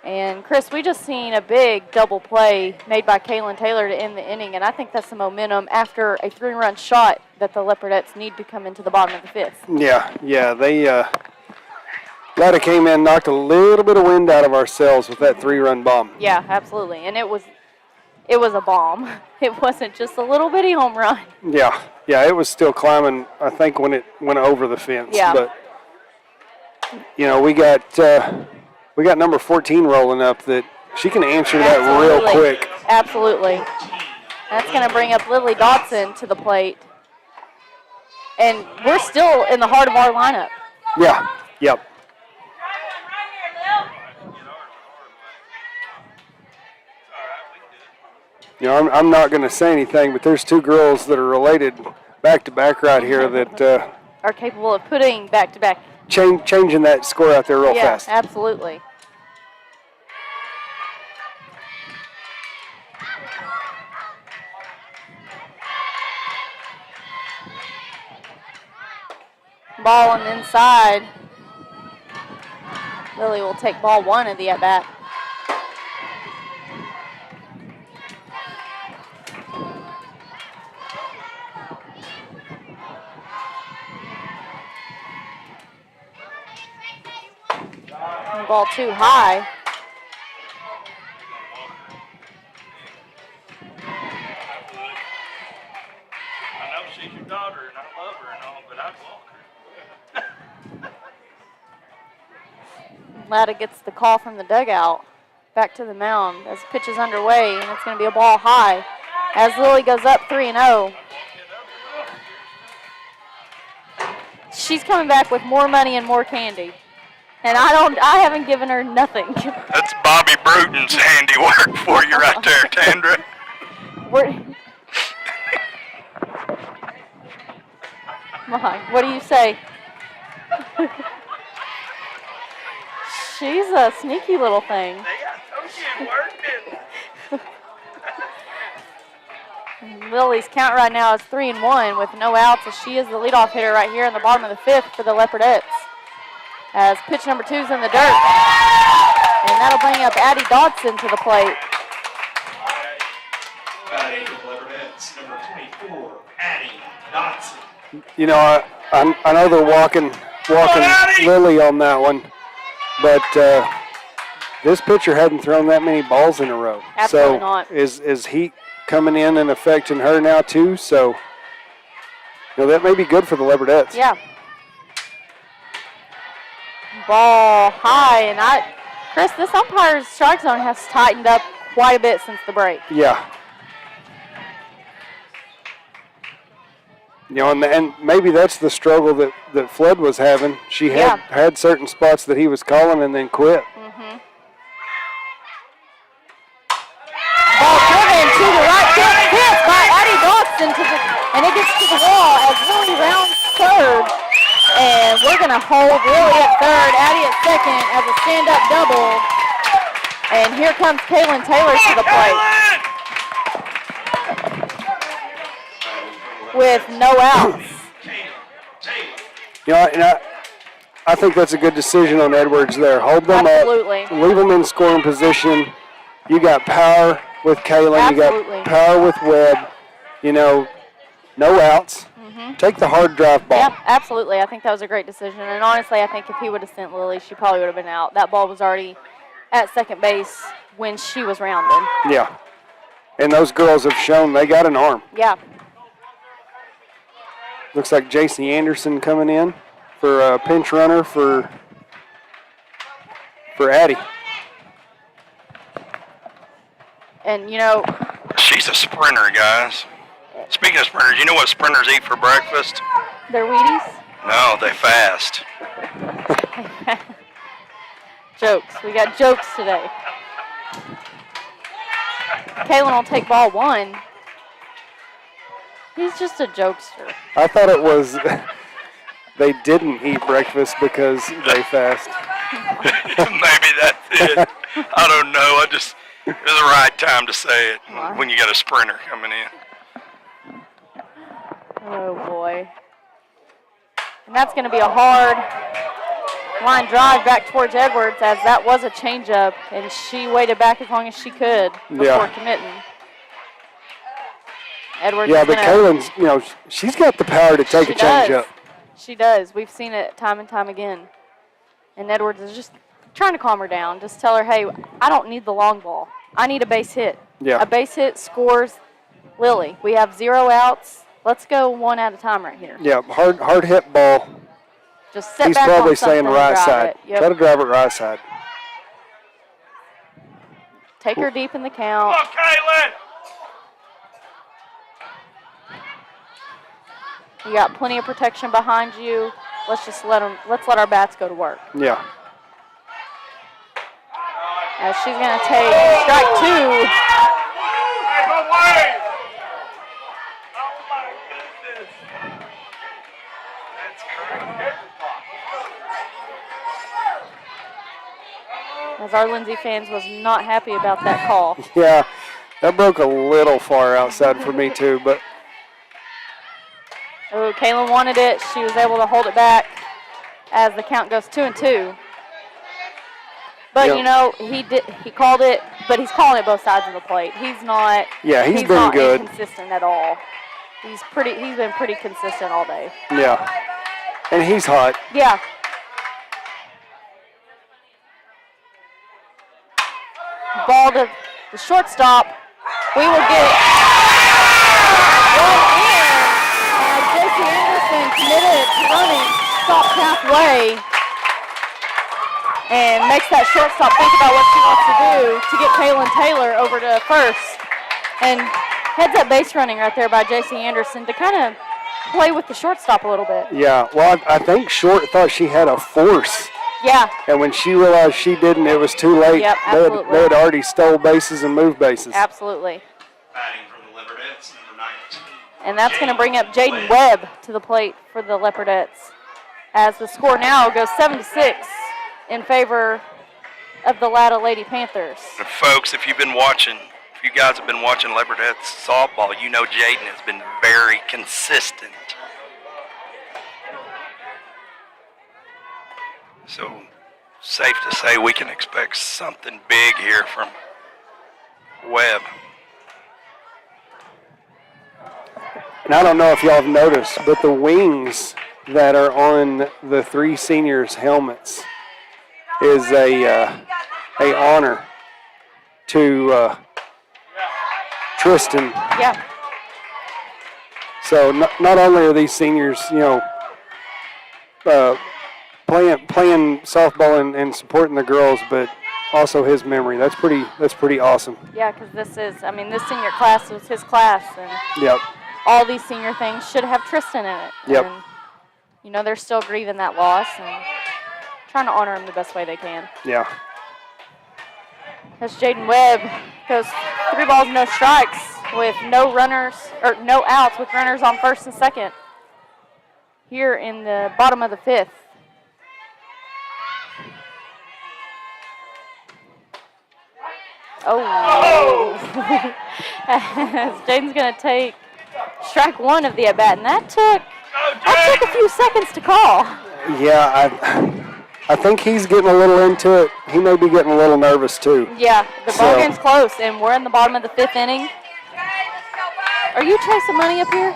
And Chris, we just seen a big double play made by Kaylin Taylor to end the inning, and I think that's the momentum after a 3-run shot that the Leopardettes need to come into the bottom of the 5th. Yeah, they Latta came in, knocked a little bit of wind out of ourselves with that 3-run bomb. Yeah, absolutely, and it was a bomb. It wasn't just a little bitty home run. Yeah, it was still climbing, I think, when it went over the fence. Yeah. But, you know, we got number 14 rolling up that she can answer that real quick. Absolutely. That's going to bring up Lily Dodson to the plate. And we're still in the heart of our lineup. Yeah, yep. You know, I'm not going to say anything, but there's 2 girls that are related back-to-back right here that are capable of putting back-to-back. Changing that score out there real fast. Yeah, absolutely. Ball on the inside. Lily will take ball 1 of the at-bat. Ball too high. I know she's your daughter and I love her and all, but I'd walk her. Latta gets the call from the dugout back to the mound as the pitch is underway, and it's going to be a ball high as Lily goes up 3-0. She's coming back with more money and more candy. And I haven't given her nothing. That's Bobby Bruton's handiwork for you right there, Tandra. What do you say? She's a sneaky little thing. Hey, I told you it worked, didn't it? Lily's count right now is 3-1 with no outs, as she is the leadoff hitter right here in the bottom of the 5th for the Leopardettes. As pitch number 2 is in the dirt. And that'll bring up Addie Dodson to the plate. Batting for the Leopardettes, number 24, Addie Dodson. You know, I know they're walking Lily on that one, but this pitcher hadn't thrown that many balls in a row. Absolutely not. Is heat coming in and affecting her now too? So, you know, that may be good for the Leopardettes. Yeah. ball high, and Chris, this umpire's strike zone has tightened up quite a bit since the break. Yeah. You know, and maybe that's the struggle that Flood was having. She had certain spots that he was calling and then quit. Ball driven to the right field, hit by Addie Dawson, and it gets to the wall as Lily rounds third. And we're going to hold Lily at third, Addie at second as a stand-up double. And here comes Kaylin Taylor to the plate with no outs. You know, and I think that's a good decision on Edwards there. Hold them Absolutely. up, leave them in scoring position. You got power with Kaylin. Absolutely. You got power with Webb. You know, no outs. Take the hard drive ball. Yeah, absolutely. I think that was a great decision. And honestly, I think if he would have sent Lily, she probably would have been out. That ball was already at second base when she was rounded. Yeah. And those girls have shown they got an arm. Yeah. Looks like JC Anderson coming in for a pinch runner for Addie. And, you know, She's a sprinter, guys. Speaking of sprinters, you know what sprinters eat for breakfast? they're Wheaties. No, they fast. Jokes. We got jokes today. Kaylin will take ball one. He's just a jokester. I thought it was they didn't eat breakfast because they fast. Maybe that's it. I don't know. It was the right time to say it when you got a sprinter coming in. Oh, boy. And that's going to be a hard line drive back towards Edwards, as that was a changeup, and she waited back as long as she could before committing. Edwards. Yeah, but Kaylin's, you know, she's got the power to take a changeup. She does. We've seen it time and time again. And Edwards is just trying to calm her down. Just tell her, hey, I don't need the long ball. I need a base hit. Yeah. A base hit scores Lily. We have 0 outs. Let's go one at a time right here. Yeah, hard hit ball. Just set He's back probably on something saying and right drive side. it. Yep. Try to drive it right side. Take her deep in the count. Come on, Kaylin! You got plenty of protection behind you. Let's let our bats go to work. Yeah. As she's going to take strike 2. Hey, go away! Oh, my goodness. That's crazy. As our Lindsay fans was not happy about that call. Yeah, that broke a little far outside for me too, but Oh, Kaylin wanted it. She was able to hold it back as the count goes 2-2. But Yep. you know, he called it, but he's calling it both sides of the plate. He's not. Yeah, he's been not good. Inconsistent at all. He's been pretty consistent all day. yeah. And he's hot. Yeah. Ball to the shortstop. We will get one in. JC Anderson committed to running, stopped halfway, and makes that shortstop think about what she wants to do to get Kaylin Taylor over to first. And heads up base running right there by JC Anderson to kind of play with the shortstop a little bit. Yeah, well, I think Short thought she had a force. Yeah. And when she realized she didn't, it was too late. Yep, They absolutely. had already stole bases and moved bases. Absolutely. Batting for the Leopardettes, number 19. And that's going to bring up Jaden Webb to the plate for the Leopardettes, as the score now goes 7-6 in favor of the Latta Lady Panthers. And folks, if you guys have been watching Leopardettes softball, you know Jaden has been very consistent. So, safe to say we can expect something big here from Webb. And I don't know if y'all have noticed, but the wings that are on the 3 seniors' helmets is a honor to Tristan. Yeah. So not only are these seniors, you know, playing softball and supporting the girls, but also his memory. That's pretty awesome. Yeah, because this senior class was his class, and Yep. all these senior things should have Tristan in it. Yep. And, they're still grieving that loss and trying to honor him the best way they can. Yeah. As Jaden Webb goes 3 balls, no strikes with no outs with runners on first and second here in the bottom of the 5th. Oh. As Jaden's going to take strike 1 of the at-bat, and that took a few seconds to call. Yeah, I think he's getting a little into it. He may be getting a little nervous too. Yeah, the ball game's close, and we're in the bottom of the 5th inning. Are you chasing money up here?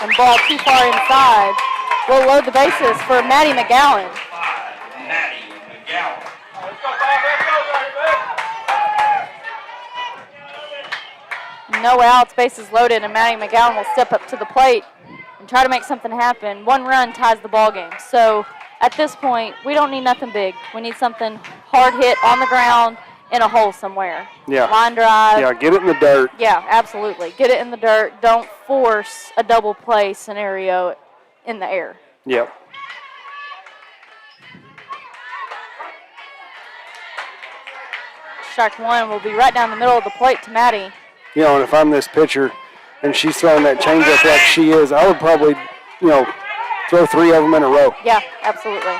And ball too far inside. We'll load the bases for Maddie McGowan. No outs, bases loaded, and Maddie McGowan will step up to the plate and try to make something happen. 1 run ties the ball game. So at this point, we don't need nothing big. We need something hard hit on the ground in a hole somewhere. Yeah. Line drive. Yeah, get it in the dirt. Yeah, absolutely. Get it in the dirt. Don't force a double play scenario in the air. Yep. Strike 1 will be right down the middle of the plate to Maddie. And if I'm this pitcher and she's throwing that changeup like she is, I would probably, throw 3 of them in a row. Yeah, absolutely.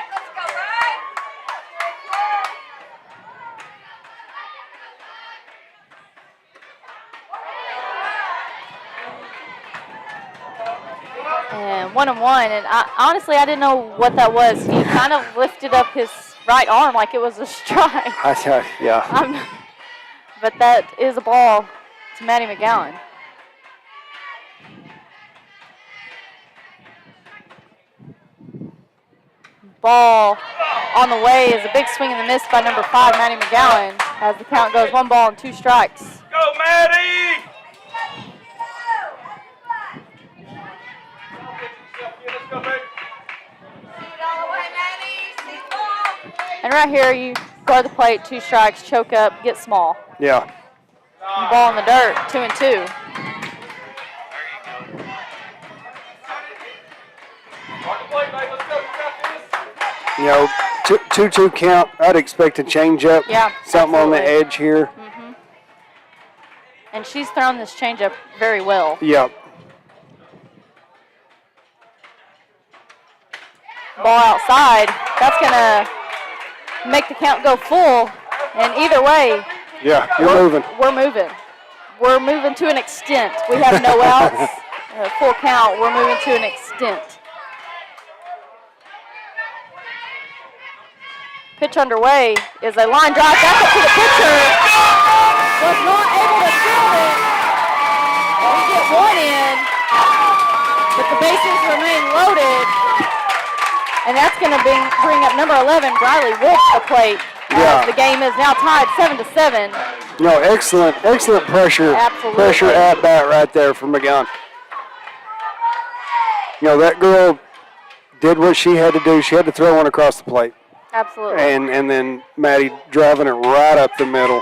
And 1-1, and honestly, I didn't know what that was. He kind of lifted up his right arm like it was a strike. Yeah. But that is a ball to Maddie McGowan. Ball on the way is a big swing and a miss by number 5, Maddie McGowan, as the count goes 1 ball and 2 strikes. Go, Maddie! And right here, you guard the plate, 2 strikes, choke up, get small. Yeah. Ball in the dirt, 2-2. You know, 2-2 count. I'd expect a change-up. Yeah, something absolutely. on the edge here. Mm-hmm. And she's thrown this changeup very well. Yep. Ball outside. That's going to make the count go full. And either way, yeah, you're moving. We're moving. We're moving to an extent. We have no outs. Full count. We're moving to an extent. Pitch underway is a line drive back up to the pitcher. Was not able to field it. We get 1 in, but the bases remain loaded. And that's going to bring up number 11, Briley Wolf, to the plate. Yeah. The game is now tied 7-7. No, excellent pressure. Absolutely. Pressure at bat right there for McGowan. You know, that girl did what she had to do. She had to throw one across the plate. Absolutely. And then Maddie driving it right up the middle.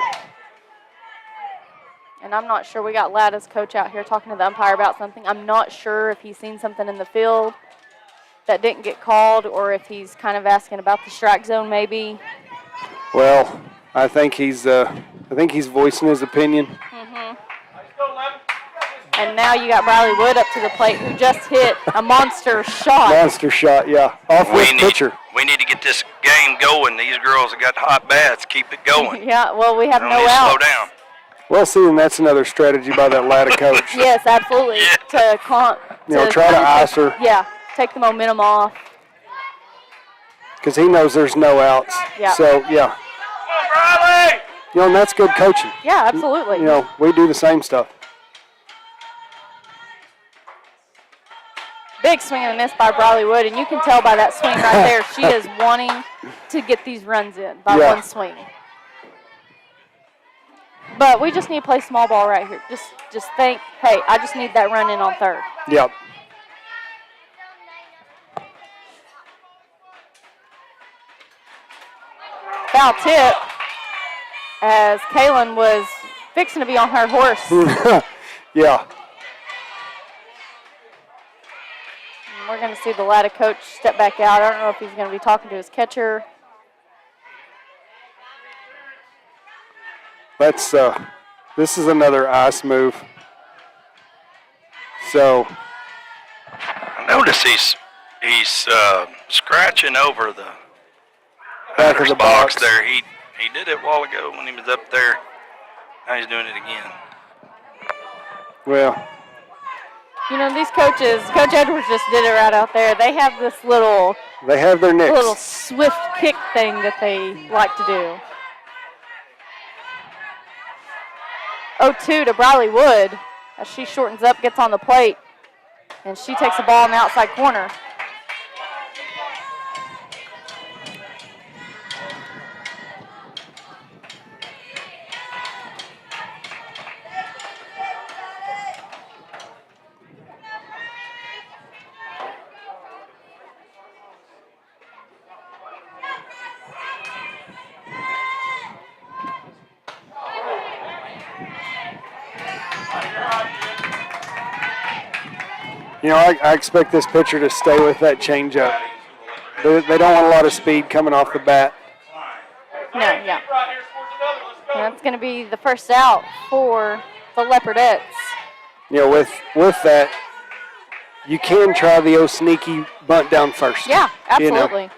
And I'm not sure. We got Latta's coach out here talking to the umpire about something. I'm not sure if he's seen something in the field that didn't get called, or if he's kind of asking about the strike zone maybe. Well, I think he's voicing his opinion. Mm-hmm. And now you got Briley Wood up to the plate, who just hit a monster shot. Monster shot, yeah. Off with pitcher. We need to get this game going. These girls have got hot bats. Keep it going. Yeah, well, we have Don't no need to outs. slow down. Well, see, and that's another strategy by that Latta coach. Yes, absolutely. Yeah. Try to ice her. Yeah, take the momentum off. Because he knows there's no outs. Yeah. So, yeah. Come on, Riley! And that's good coaching. Yeah, absolutely. We do the same stuff. Big swing and a miss by Briley Wood, and you can tell by that swing right there, she is wanting to get these runs in by 1 swing. But we just need to play small ball right here. Just think, hey, I just need that run in on third. Yep. Foul tip as Kaylin was fixing to be on her horse. Yeah. And we're going to see the Latta coach step back out. I don't know if he's going to be talking to his catcher. Let's, this is another ice move. So. I notice he's scratching over the Back of the box box. there. He did it a while ago when he was up there. Now he's doing it again. Well. You know, these coaches, Coach Edwards just did it right out there. They have this little, They have their nicks. little swift kick thing that they like to do. 0-2 to Briley Wood as she shortens up, gets on the plate, and she takes the ball in the outside corner. You know, I expect this pitcher to stay with that changeup. They don't want a lot of speed coming off the bat. No, yeah. And that's going to be the first out for the Leopardettes. You know, with that, you can try the old sneaky bunt down first. Yeah, absolutely. You know?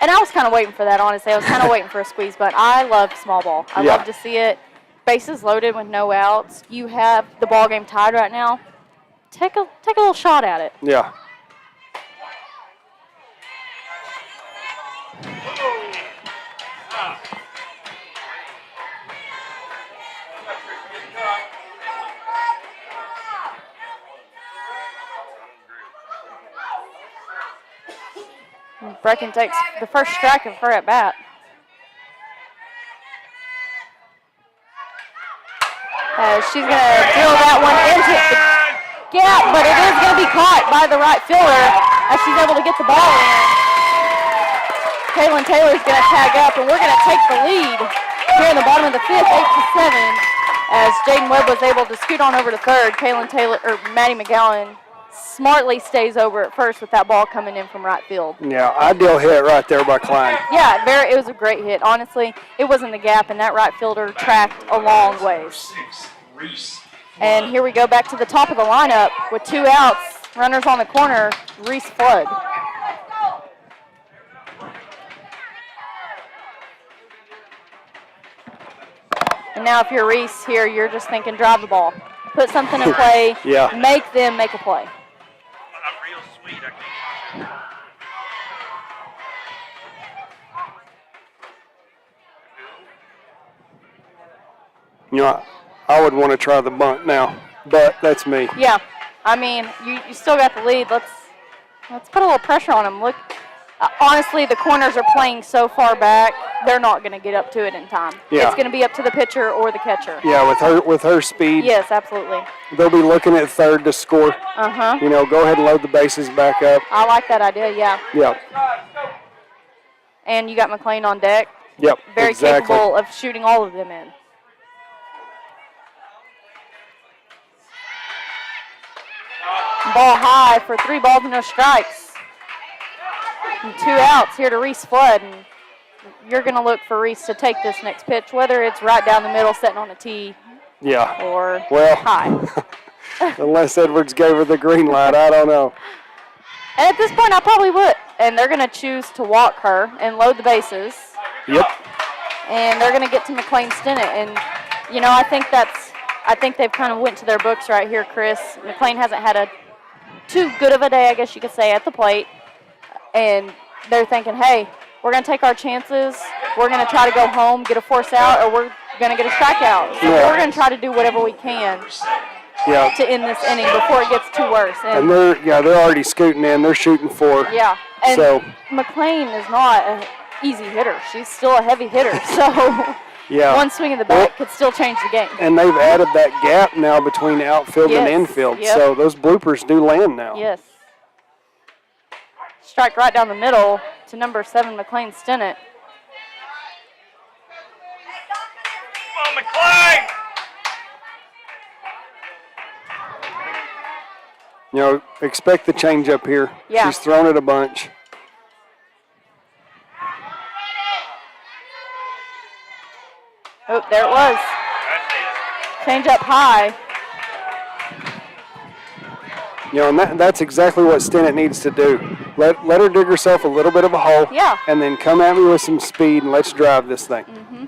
And I was kind of waiting for that, honestly. I was kind of waiting for a squeeze bunt. I love small ball. I love to see it. Bases loaded with no outs. You have the ball game tied right now. Take a little shot at it. Yeah. Brecken takes the first strike of her at bat. She's going to drill that one into the gap, but it is going to be caught by the right fielder as she's able to get the ball in. Kaylin Taylor's going to tag up, and we're going to take the lead here in the bottom of the fifth, 8-7, as Jaden Webb was able to scoot on over to third. Kaylin Taylor, or Maddie McGowan, smartly stays over at first with that ball coming in from right field. Yeah, ideal hit right there by Klein. Yeah, it was a great hit. Honestly, it was in the gap, and that right fielder tracked a long ways. And here we go back to the top of the lineup with 2 outs, runners on the corner, Reese Flood. And now if you're Reese here, you're just thinking drive the ball. Put something in play, Yeah. Make them make a play. I'm real sweet. I can't. You know, I would want to try the bunt now, but that's me. Yeah, I mean, you still got the lead. Let's put a little pressure on them. Look, honestly, the corners are playing so far back, they're not going to get up to it in time. Yeah. It's going to be up to the pitcher or the catcher. Yeah, with her speed. Yes, absolutely. They'll be looking at third to score. Uh-huh. You know, go ahead and load the bases back up. I like that idea, yeah. Yep. And you got McLean on deck. Yep. Very exactly. capable of shooting all of them in. Ball high for 3 balls and no strikes. And 2 outs here to Reese Flood. And you're going to look for Reese to take this next pitch, whether it's right down the middle, sitting on a tee, Yeah. or Well, high. unless Edwards gave her the green light, I don't know. And at this point, I probably would. And they're going to choose to walk her and load the bases. Yep. And they're going to get to McLean Stinnett. And, you know, I think they've kind of went to their books right here, Chris. McLean hasn't had a too good of a day, I guess you could say, at the plate. And they're thinking, hey, we're going to take our chances. We're going to try to go home, get a force out, or we're going to get a strikeout. So Yeah. we're going to try to do whatever we can Yeah. to end this inning before it gets too worse. And they're already scooting in. They're shooting 4. Yeah, and So- McLean is not an easy hitter. She's still a heavy hitter. So Yeah. One swing in the bat could still change the game. And they've added that gap now between outfield and infield. Yep. So those bloopers do land now. Yes. Strike right down the middle to number 7, McLean Stennett. Come on, McLean! You know, expect the change up here. Yeah. She's thrown it a bunch. Oh, there it was. Change up high. You know, and that's exactly what Stennett needs to do. Let her dig herself a little bit of a hole. Yeah. And then come at me with some speed and let's drive this thing. Mm-hmm.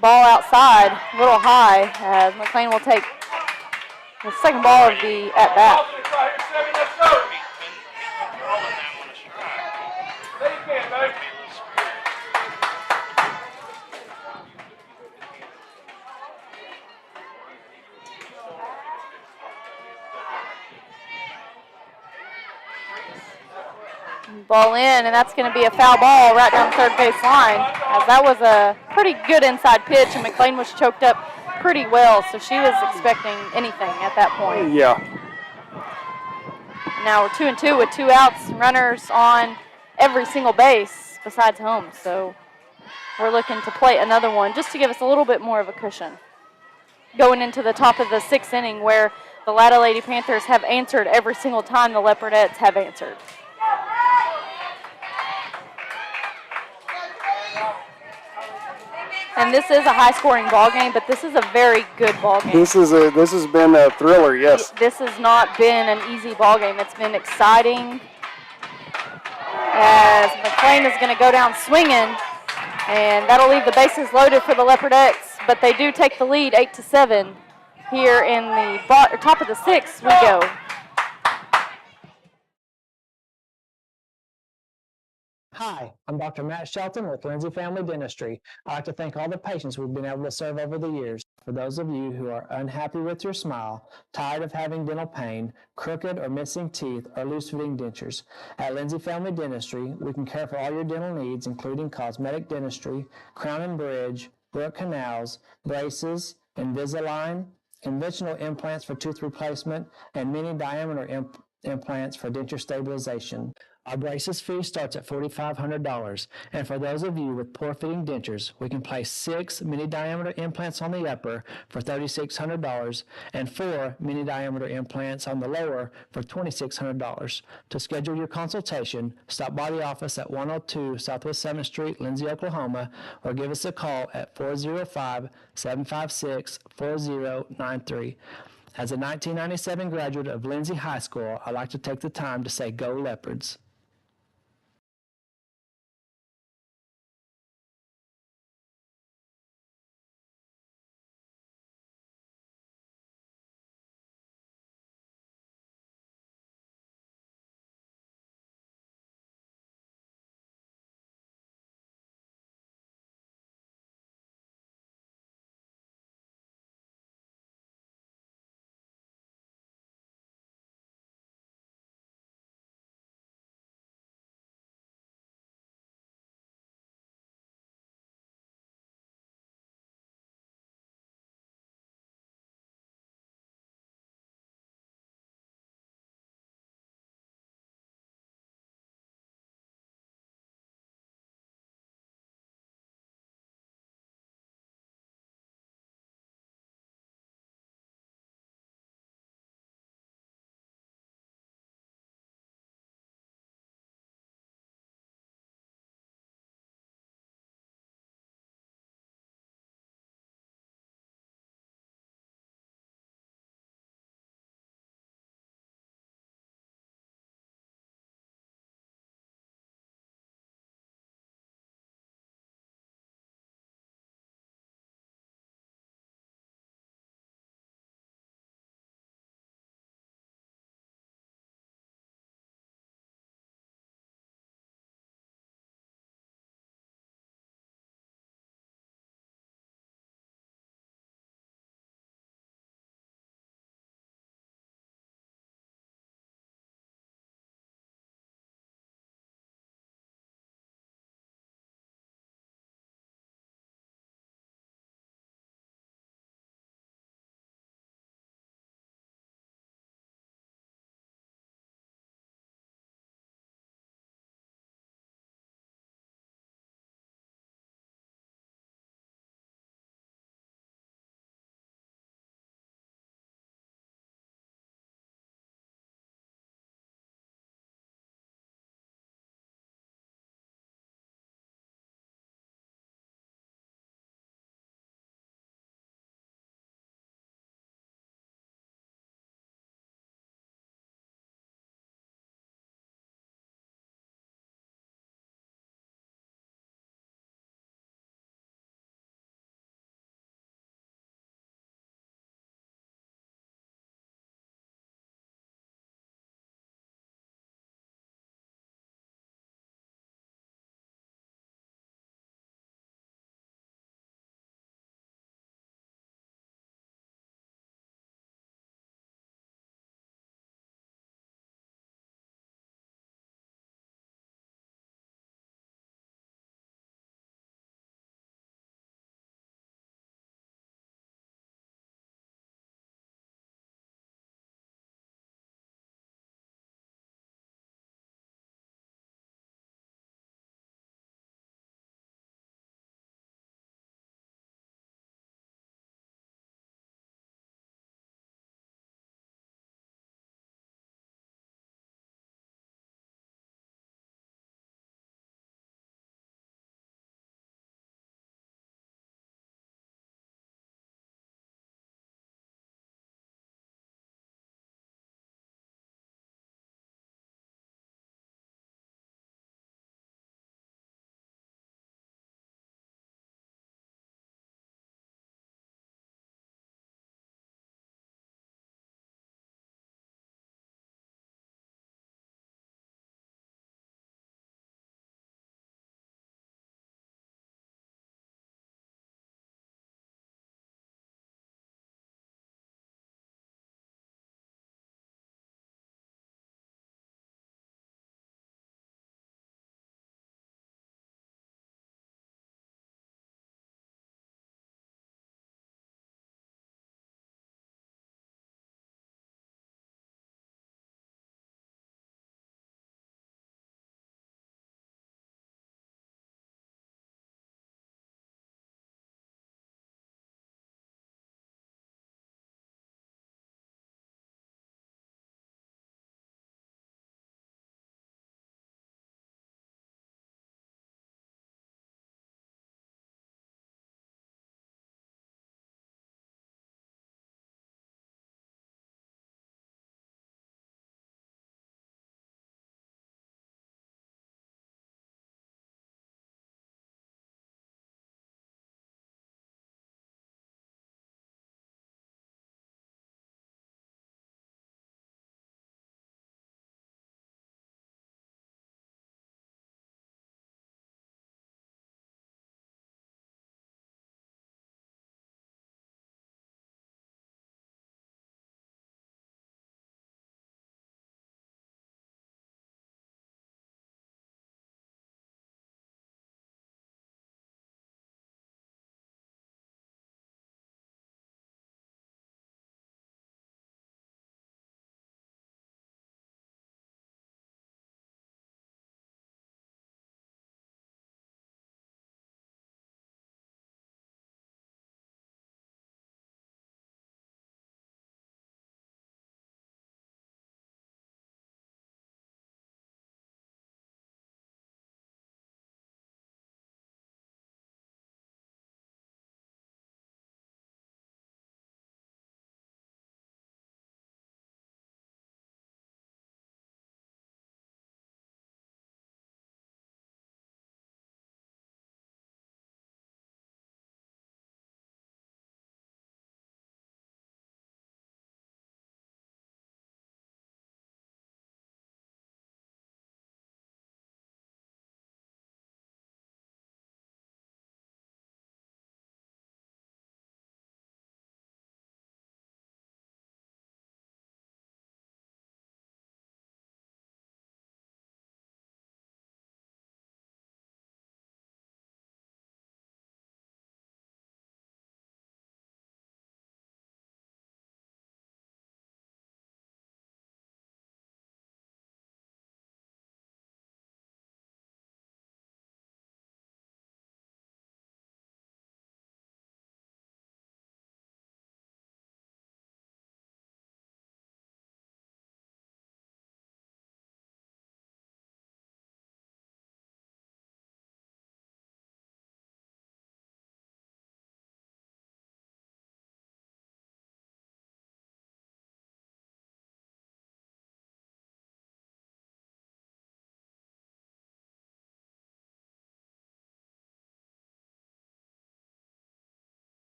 Ball outside, a little high, as McLean will take the second ball of the at-bat. Ball in, and that's going to be a foul ball right down the third base line, as that was a pretty good inside pitch, and McLean was choked up pretty well, so she was expecting anything at that point. Yeah. Now we're 2-2 with 2 outs, runners on every single base besides home, so we're looking to play another one just to give us a little bit more of a cushion. Going into the top of the 6th inning, where the Latta Lady Panthers have answered every single time the Leopardettes have answered. And this is a high-scoring ball game, but this is a very good ball game. This has been a thriller, yes. This has not been an easy ball game. It's been exciting. As McLean is going to go down swinging, and that'll leave the bases loaded for the Leopardettes. But they do take the lead, 8-7. Here in the top of the 6th, we go. Hi, I'm Dr. Matt Shelton with Lindsay Family Dentistry. I'd like to thank all the patients we've been able to serve over the years. For those of you who are unhappy with your smile, tired of having dental pain, crooked or missing teeth, or loose-fitting dentures, at Lindsay Family Dentistry, we can care for all your dental needs, including cosmetic dentistry, crown and bridge, root canals, braces, Invisalign, conventional implants for tooth replacement, and mini diameter implants for denture stabilization. Our braces fee starts at $4,500, and for those of you with poor-fitting dentures, we can place 6 mini-diameter implants on the upper for $3,600 and 4 mini-diameter implants on the lower for $2,600. To schedule your consultation, stop by the office at 102 Southwest 7th Street, Lindsay, Oklahoma, or give us a call at 405-756-4093. As a 1997 graduate of Lindsay High School, I'd like to take the time to say go Leopards.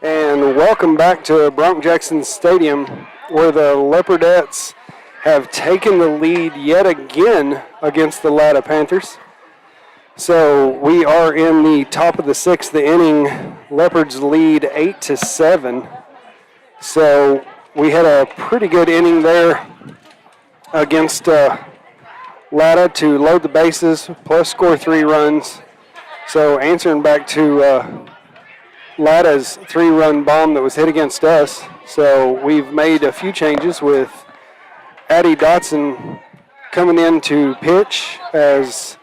And welcome back to Bronk Jackson Stadium, where the Leopardettes have taken the lead yet again against the Lady Panthers. So we are in the top of the 6th inning. Leopards lead 8-7. So we had a pretty good inning there against Latta to load the bases plus score 3 runs. So answering back to Latta's 3-run bomb that was hit against us. So we've made a few changes with Addie Dotson coming in to pitch as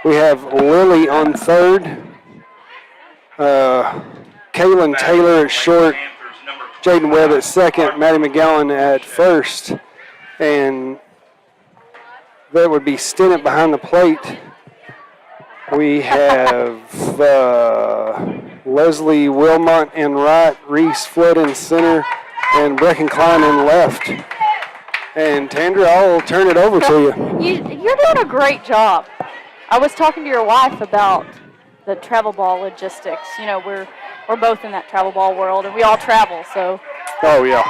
we have Lily on third, Kaylin Taylor at short, Jaden Webb at second, Maddie McGowan at first, and that would be Stennett behind the plate. We have Leslie Wilmot in right, Reese Flood in center, and Brecken Klein in left. And Tandra, I'll turn it over to you. You're doing a great job. I was talking to your wife about the travel ball logistics. You know, we're both in that travel ball world, and we all travel, so. Oh, yeah.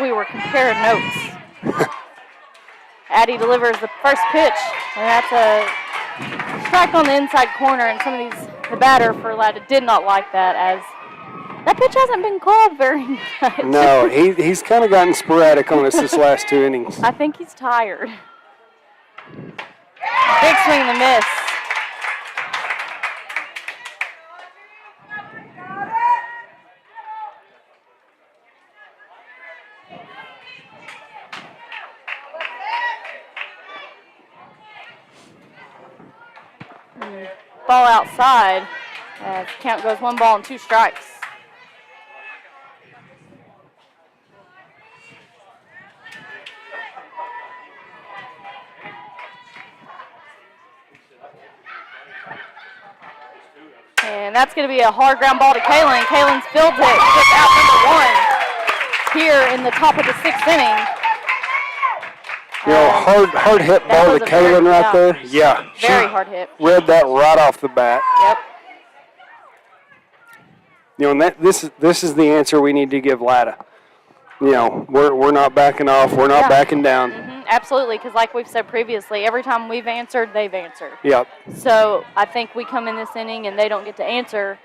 We were comparing notes. Addie delivers the first pitch, and that's a strike on the inside corner, and some of the batter for Latta did not like that, as that pitch hasn't been called very much. No, he's kind of gotten sporadic on us this last 2 innings. I think he's tired. Big swing and a miss. Ball outside as count goes 1 ball and 2 strikes. And that's going to be a hard ground ball to Kaylin. Kaylin fields it, gets out number 1 here in the top of the 6th inning. You know, hard hit ball to Kaylin right there. Yeah. Very hard hit. Read that right off the bat. Yep. You know, and this is the answer we need to give Latta. You know, we're not backing off. We're not backing down. Mm-hmm, absolutely, because like we've said previously, every time we've answered, they've answered. Yep. So I think we come in this inning and they don't get to answer.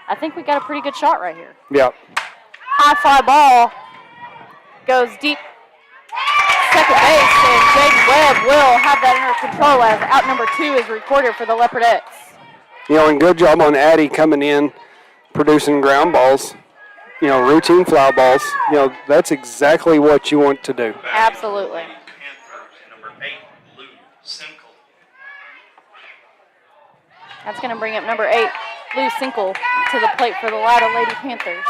I think we got a pretty good shot right here. Yep. High fly ball goes deep second base, and Jaden Webb will have that under control as out number 2 is recorded for the Leopardettes. You know, and good job on Addie coming in, producing ground balls. You know, routine fly balls. You know, that's exactly what you want to do. Absolutely. Number 8, Lou Sinkle. That's going to bring up number 8, Lou Sinkle, to the plate for the Latta Lady Panthers.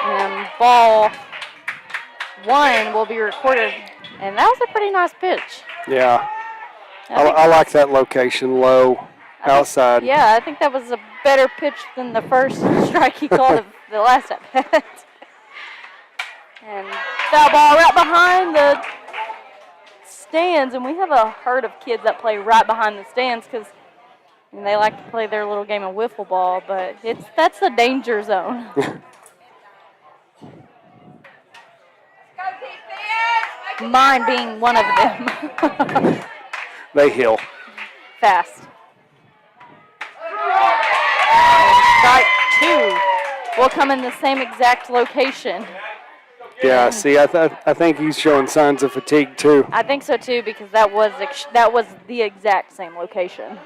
And ball 1 will be recorded, and that was a pretty nice pitch. Yeah. I like that location, low, outside. Yeah, I think that was a better pitch than the first strike he called the last at bat. And foul ball right behind the stands, and we have a herd of kids that play right behind the stands because they like to play their little game of wiffle ball, but that's a danger zone. Mine being one of them. They hill. Fast. And strike 2 will come in the same exact location. Yeah, see, I think he's showing signs of fatigue too. I think so too, because that was the exact same location.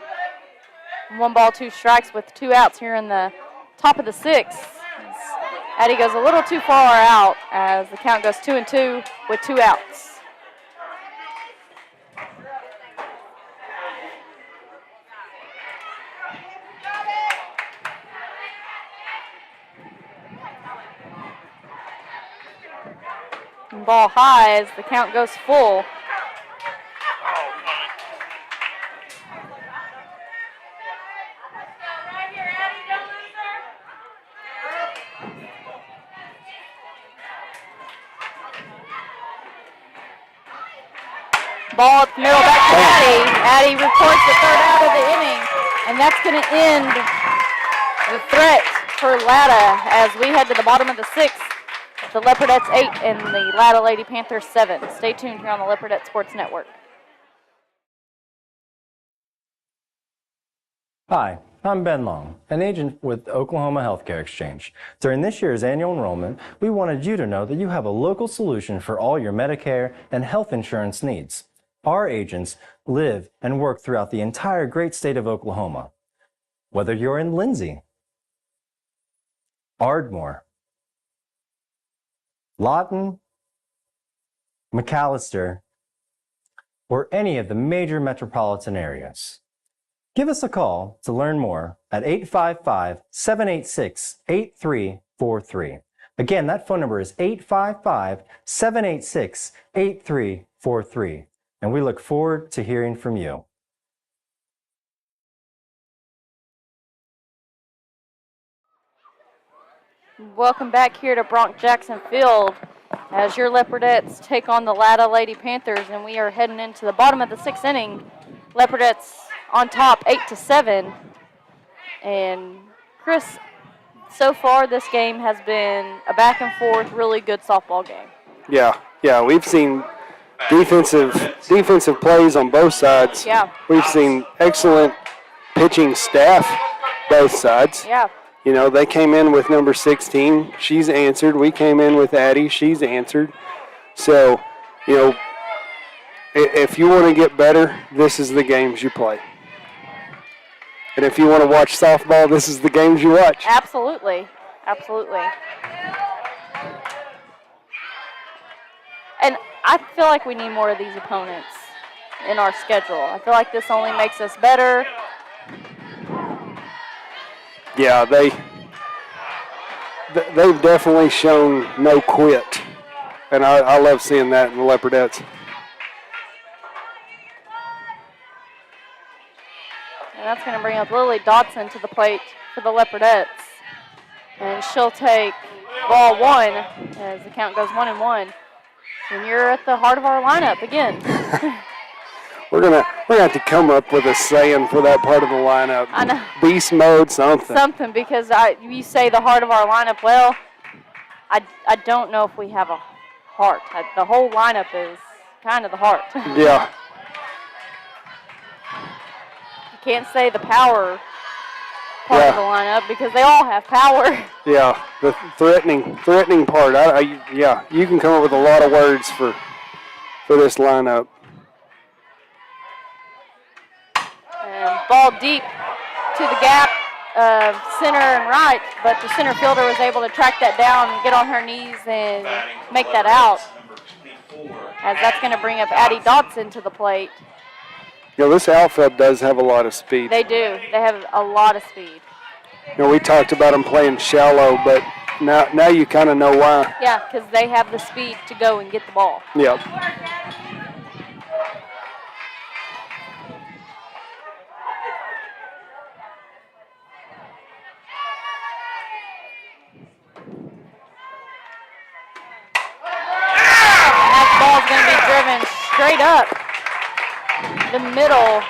1 ball, 2 strikes with 2 outs here in the top of the 6th. Addie goes a little too far out as the count goes 2-2 with 2 outs. And ball high as the count goes full. Ball up the middle, back to Addie. Addie records the third out of the inning, and that's going to end the threat for Latta as we head to the bottom of the sixth. The Leopardettes 8 and the Latta Lady Panthers 7. Stay tuned here on the Leopardette Sports Network. Hi, I'm Ben Long, an agent with Oklahoma Healthcare Exchange. During this year's annual enrollment, we wanted you to know that you have a local solution for all your Medicare and health insurance needs. Our agents live and work throughout the entire great state of Oklahoma. Whether you're in Lindsay, Ardmore, Lawton, McAllister, or any of the major metropolitan areas. Give us a call to learn more at 855-786-8343. Again, that phone number is 855-786-8343. And we look forward to hearing from you. Welcome back here to Bronx Jackson Field as your Leopardettes take on the Latta Lady Panthers, and we are heading into the bottom of the sixth inning. Leopardettes on top 8-7. And Chris, so far this game has been a back and forth, really good softball game. Yeah, we've seen defensive plays on both sides. Yeah. We've seen excellent pitching staff both sides. Yeah. You know, they came in with number 16. She's answered. We came in with Addie. She's answered. So, you know, if you want to get better, this is the games you play. And if you want to watch softball, this is the games you watch. Absolutely. Absolutely. And I feel like we need more of these opponents in our schedule. I feel like this only makes us better. Yeah, they've definitely shown no quit. And I love seeing that in the Leopardettes. And that's going to bring up Lily Dodson to the plate for the Leopardettes. And she'll take ball one as the count goes 1-1. And you're at the heart of our lineup again. We're gonna have to come up with a saying for that part of the lineup. I know. Beast mode, something. Something, because you say the heart of our lineup. Well, I don't know if we have a heart. The whole lineup is kind of the heart. Yeah. You can't say the power part of the lineup because they all have power. Yeah, the threatening part. Yeah, you can come up with a lot of words for this lineup. And ball deep to the gap of center and right, but the center fielder was able to track that down and get on her knees and make that out. As that's going to bring up Addie Dodson to the plate. You know, this outfield does have a lot of speed. They do. They have a lot of speed. You know, we talked about them playing shallow, but now you kind of know why. Yeah, because they have the speed to go and get the ball. Yep. Ball's going to be driven straight up the middle.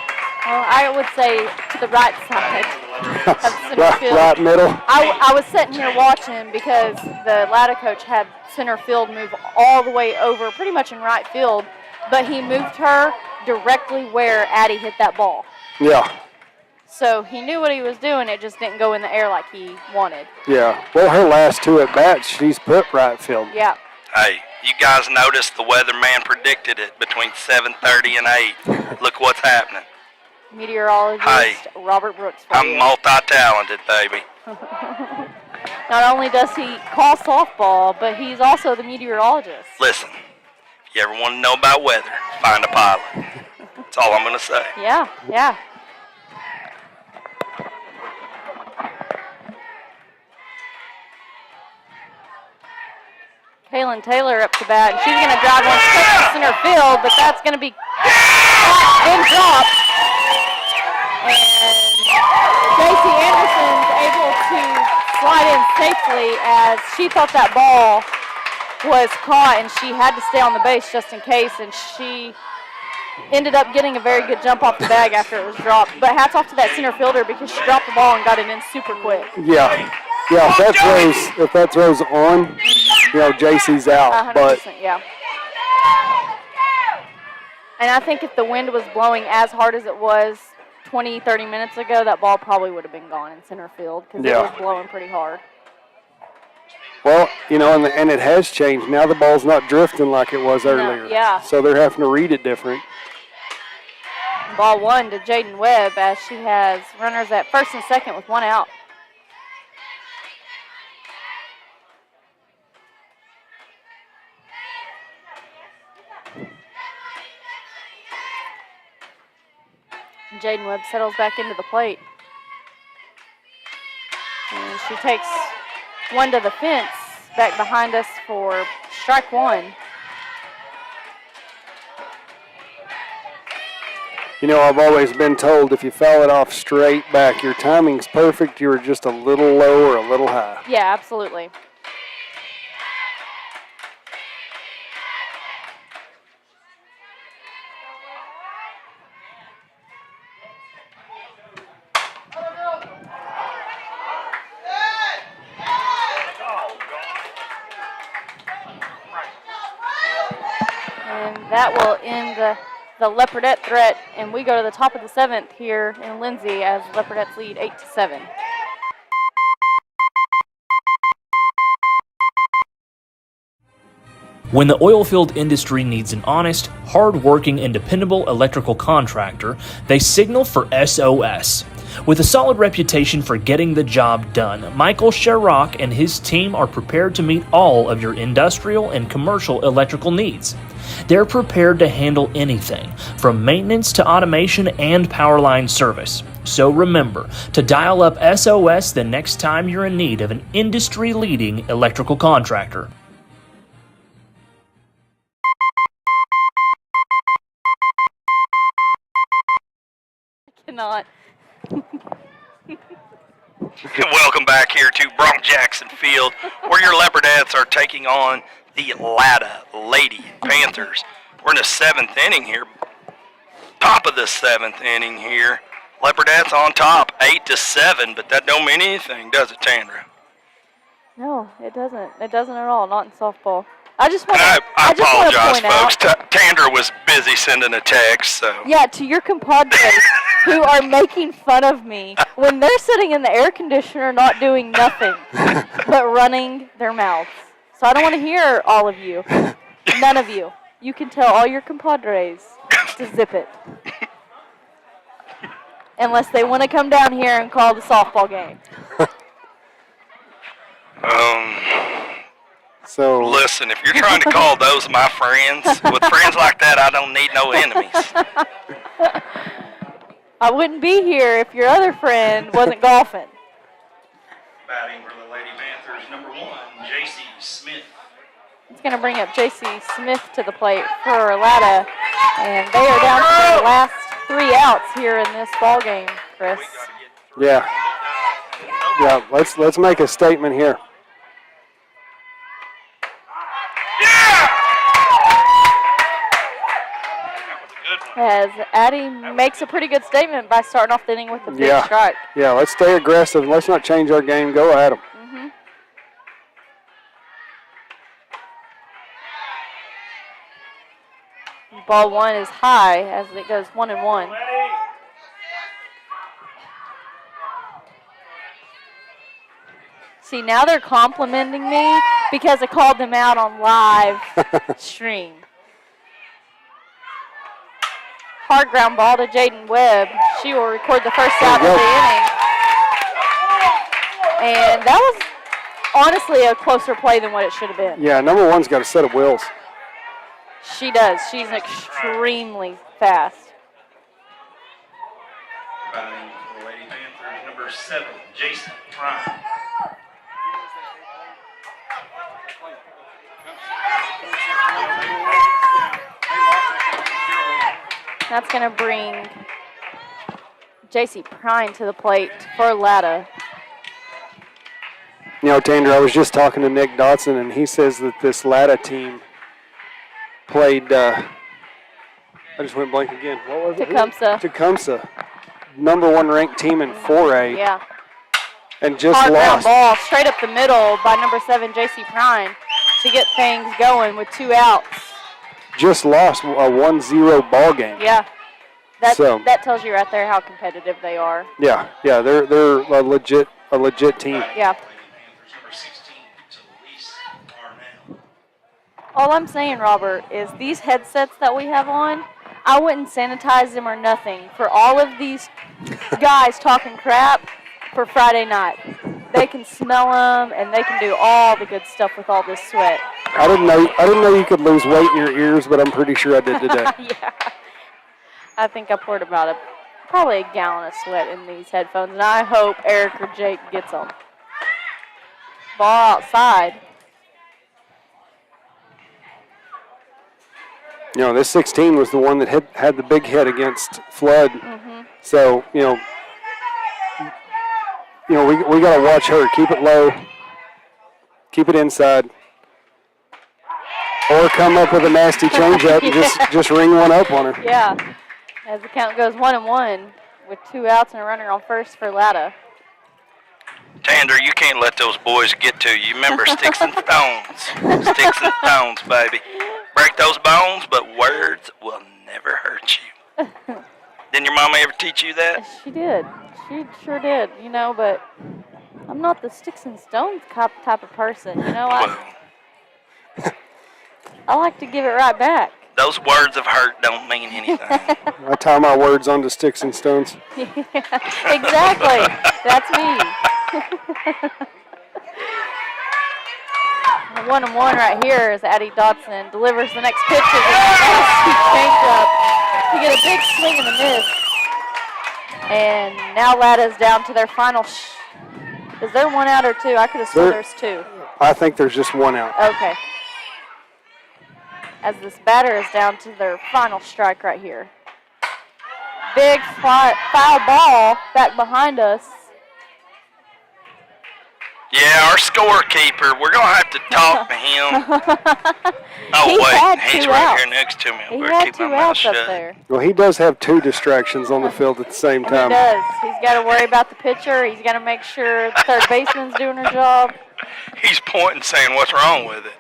Well, I would say to the right side of center field. Right middle. I was sitting here watching because the Latta coach had center field move all the way over pretty much in right field, but he moved her directly where Addie hit that ball. Yeah. So he knew what he was doing. It just didn't go in the air like he wanted. Yeah. Well, her last two at bats, she's put right field. Yeah. Hey, you guys noticed the weatherman predicted it between 7:30 and 8. Look what's happening. Meteorologist Robert Brooks. I'm multi-talented, baby. Not only does he call softball, but he's also the meteorologist. Listen, if you ever want to know about weather, find a pilot. That's all I'm going to say. Yeah, yeah. Kaylin Taylor up to bat. She's going to drive one straight to center field, but that's going to be and dropped. And Casey Anderson's able to slide in safely as she thought that ball was caught and she had to stay on the base just in case, and she ended up getting a very good jump off the bag after it was dropped. But hats off to that center fielder because she dropped the ball and got it in super quick. Yeah. Yeah, if that throws on, JC's out. 100%, But yeah. And I think if the wind was blowing as hard as it was 20, 30 minutes ago, that ball probably would have been gone in center field because it was blowing pretty hard. Well, and it has changed. Now the ball's not drifting like it was earlier. Yeah. So they're having to read it different. Ball 1 to Jaden Webb as she has runners at first and second with 1 out. Jaden Webb settles back into the plate. And she takes 1 to the fence back behind us for strike 1. I've always been told if you foul it off straight back, your timing's perfect. You're just a little low or a little high. Yeah, absolutely. And that will end the Leopardette threat, and we go to the top of the 7th here in Lindsay as Leopardettes lead 8-7. When the oilfield industry needs an honest, hard-working, and dependable electrical contractor, they signal for SOS. With a solid reputation for getting the job done, Michael Sherrock and his team are prepared to meet all of your industrial and commercial electrical needs. They're prepared to handle anything, from maintenance to automation and power line service. So remember to dial up SOS the next time you're in need of an industry-leading electrical contractor. Cannot. Welcome back here to Bronx Jackson Field, where your Leopardettes are taking on the Latta Lady Panthers. We're in the 7th inning here. Top of the 7th inning here. Leopardettes on top, 8-7, but that don't mean anything, does it, Tandra? No, it doesn't. It doesn't at all. Not in softball. I apologize, folks. Tandra was busy sending a text, so. Yeah, to your compadres who are making fun of me when they're sitting in the air conditioner not doing nothing but running their mouths. So I don't want to hear all of you. None of you. You can tell all your compadres to zip it. Unless they want to come down here and call the softball game. So listen, if you're trying to call those my friends, with friends like that, I don't need no enemies. I wouldn't be here if your other friend wasn't golfing. Batting for the Lady Panthers, number 1, J.C. Smith. It's going to bring up J.C. Smith to the plate for Latta, and they are down to their last 3 outs here in this ball game, Chris. Yeah. Yeah, let's make a statement here. As Addie makes a pretty good statement by starting off the inning with a big strike. Yeah, let's stay aggressive. Let's not change our game. Go at them. Ball 1 is high as it goes 1-1. See, now they're complimenting me because I called them out on live stream. Hard ground ball to Jaden Webb. She will record the first out of the inning. And that was honestly a closer play than what it should have been. Yeah, number 1's got a set of wheels. She does. She's extremely fast. Batting for the Lady Panthers, number 7, Jason Prime. That's going to bring J.C. Prine to the plate for Latta. Tandra, I was just talking to Nick Dotson, and he says that this Latta team played I just went blank again. What was it? Tecumseh. Tecumseh, number 1 ranked team in 4A. Yeah. And just Hard ground lost. ball straight up the middle by number 7, J.C. Prine, to get things going with 2 outs. Just lost a 1-0 ball game. Yeah. That tells you right there how competitive they are. Yeah, they're a legit team. Yeah. All I'm saying, Robert, is these headsets that we have on, I wouldn't sanitize them or nothing for all of these guys talking crap for Friday night. They can smell them, and they can do all the good stuff with all this sweat. I didn't know you could lose weight in your ears, but I'm pretty sure I did today. Yeah. I think I poured about probably a gallon of sweat in these headphones, and I hope Eric or Jake gets them. Ball outside. You know, this 16 was the one that had the big hit against Flood. Mm-hmm. So, we got to watch her. Keep it low. Keep it inside. Or come up with a nasty changeup and just ring one up on her. Yeah. As the count goes 1-1 with 2 outs and a runner on first for Latta. Tander, you can't let those boys get to you. Remember, sticks and stones. Sticks and stones, baby. Break those bones, but words will never hurt you. Didn't your mama ever teach you that? She did. She sure did, but I'm not the sticks and stones type of person. I like to give it right back. Those words of hurt don't mean anything. I tie my words onto sticks and stones. Yeah, exactly. That's me. 1-1 right here as Addie Dotson delivers the next pitch as a nasty changeup to get a big swing and a miss. And now Latta's down to their final. Is there 1 out or 2? I could have sworn there's 2. I think there's just 1 out. Okay. As this batter is down to their final strike right here. Big foul ball back behind us. Yeah, our scorekeeper, we're going to have to talk to him. Oh, wait, he's right here next to me. He Better had keep 2 my mouth outs shut. up there. Well, he does have 2 distractions on the field at the same time. He does. He's got to worry about the pitcher. He's got to make sure the third baseman's doing her job. He's pointing, saying, what's wrong with it?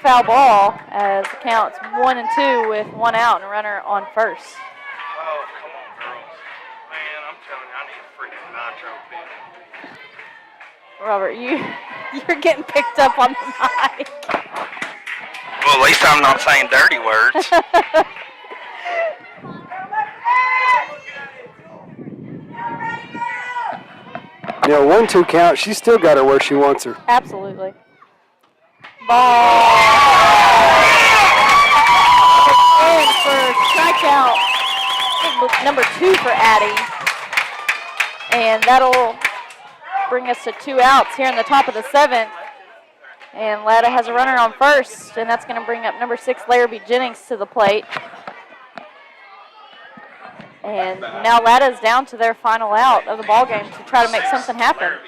Foul ball as the count's 1-2 with 1 out and a runner on first. Oh, come on, girls. Man, I'm telling you, I need a freaking nitro pin. Robert, you're getting picked up on the mic. Well, at least I'm not saying dirty words. You know, 1-2 count, she's still got her where she wants her. Absolutely. Ball. And for strikeout number 2 for Addie. And that'll bring us to 2 outs here in the top of the 7th. And Latta has a runner on first, and that's going to bring up number 6, Larrabee Jennings, to the plate. And now Latta's down to their final out of the ball game to try to make something happen.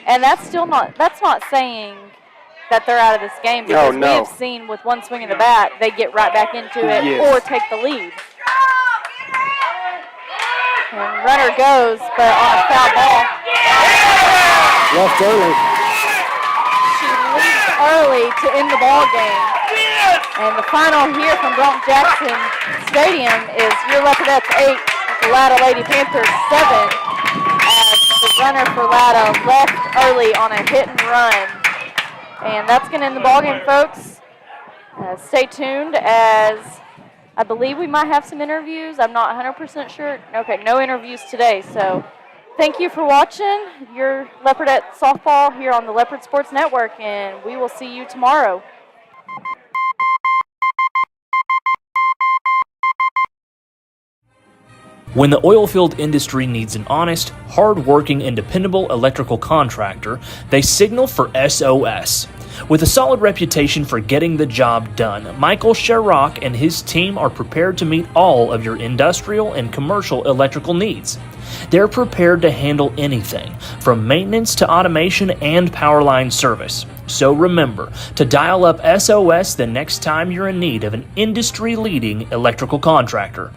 And that's not saying that they're out of this game, because we have seen with 1 swing of the bat, they get right back into it or take the lead. And runner goes, but on a foul ball. Left early. She leaves early to end the ball game. And the final here from Bronx Jackson Stadium is your Leopardettes 8, Latta Lady Panthers 7. As the runner for Latta left early on a hit and run. And that's going to end the ball game, folks. Stay tuned, as I believe we might have some interviews. I'm not 100% sure. Okay, no interviews today. So thank you for watching your Leopardette softball here on the Leopard Sports Network, and we will see you tomorrow. When the oilfield industry needs an honest, hard-working, and dependable electrical contractor, they signal for SOS. With a solid reputation for getting the job done, Michael Sherrock and his team are prepared to meet all of your industrial and commercial electrical needs. They're prepared to handle anything, from maintenance to automation and power line service. So remember to dial up SOS the next time you're in need of an industry-leading electrical contractor.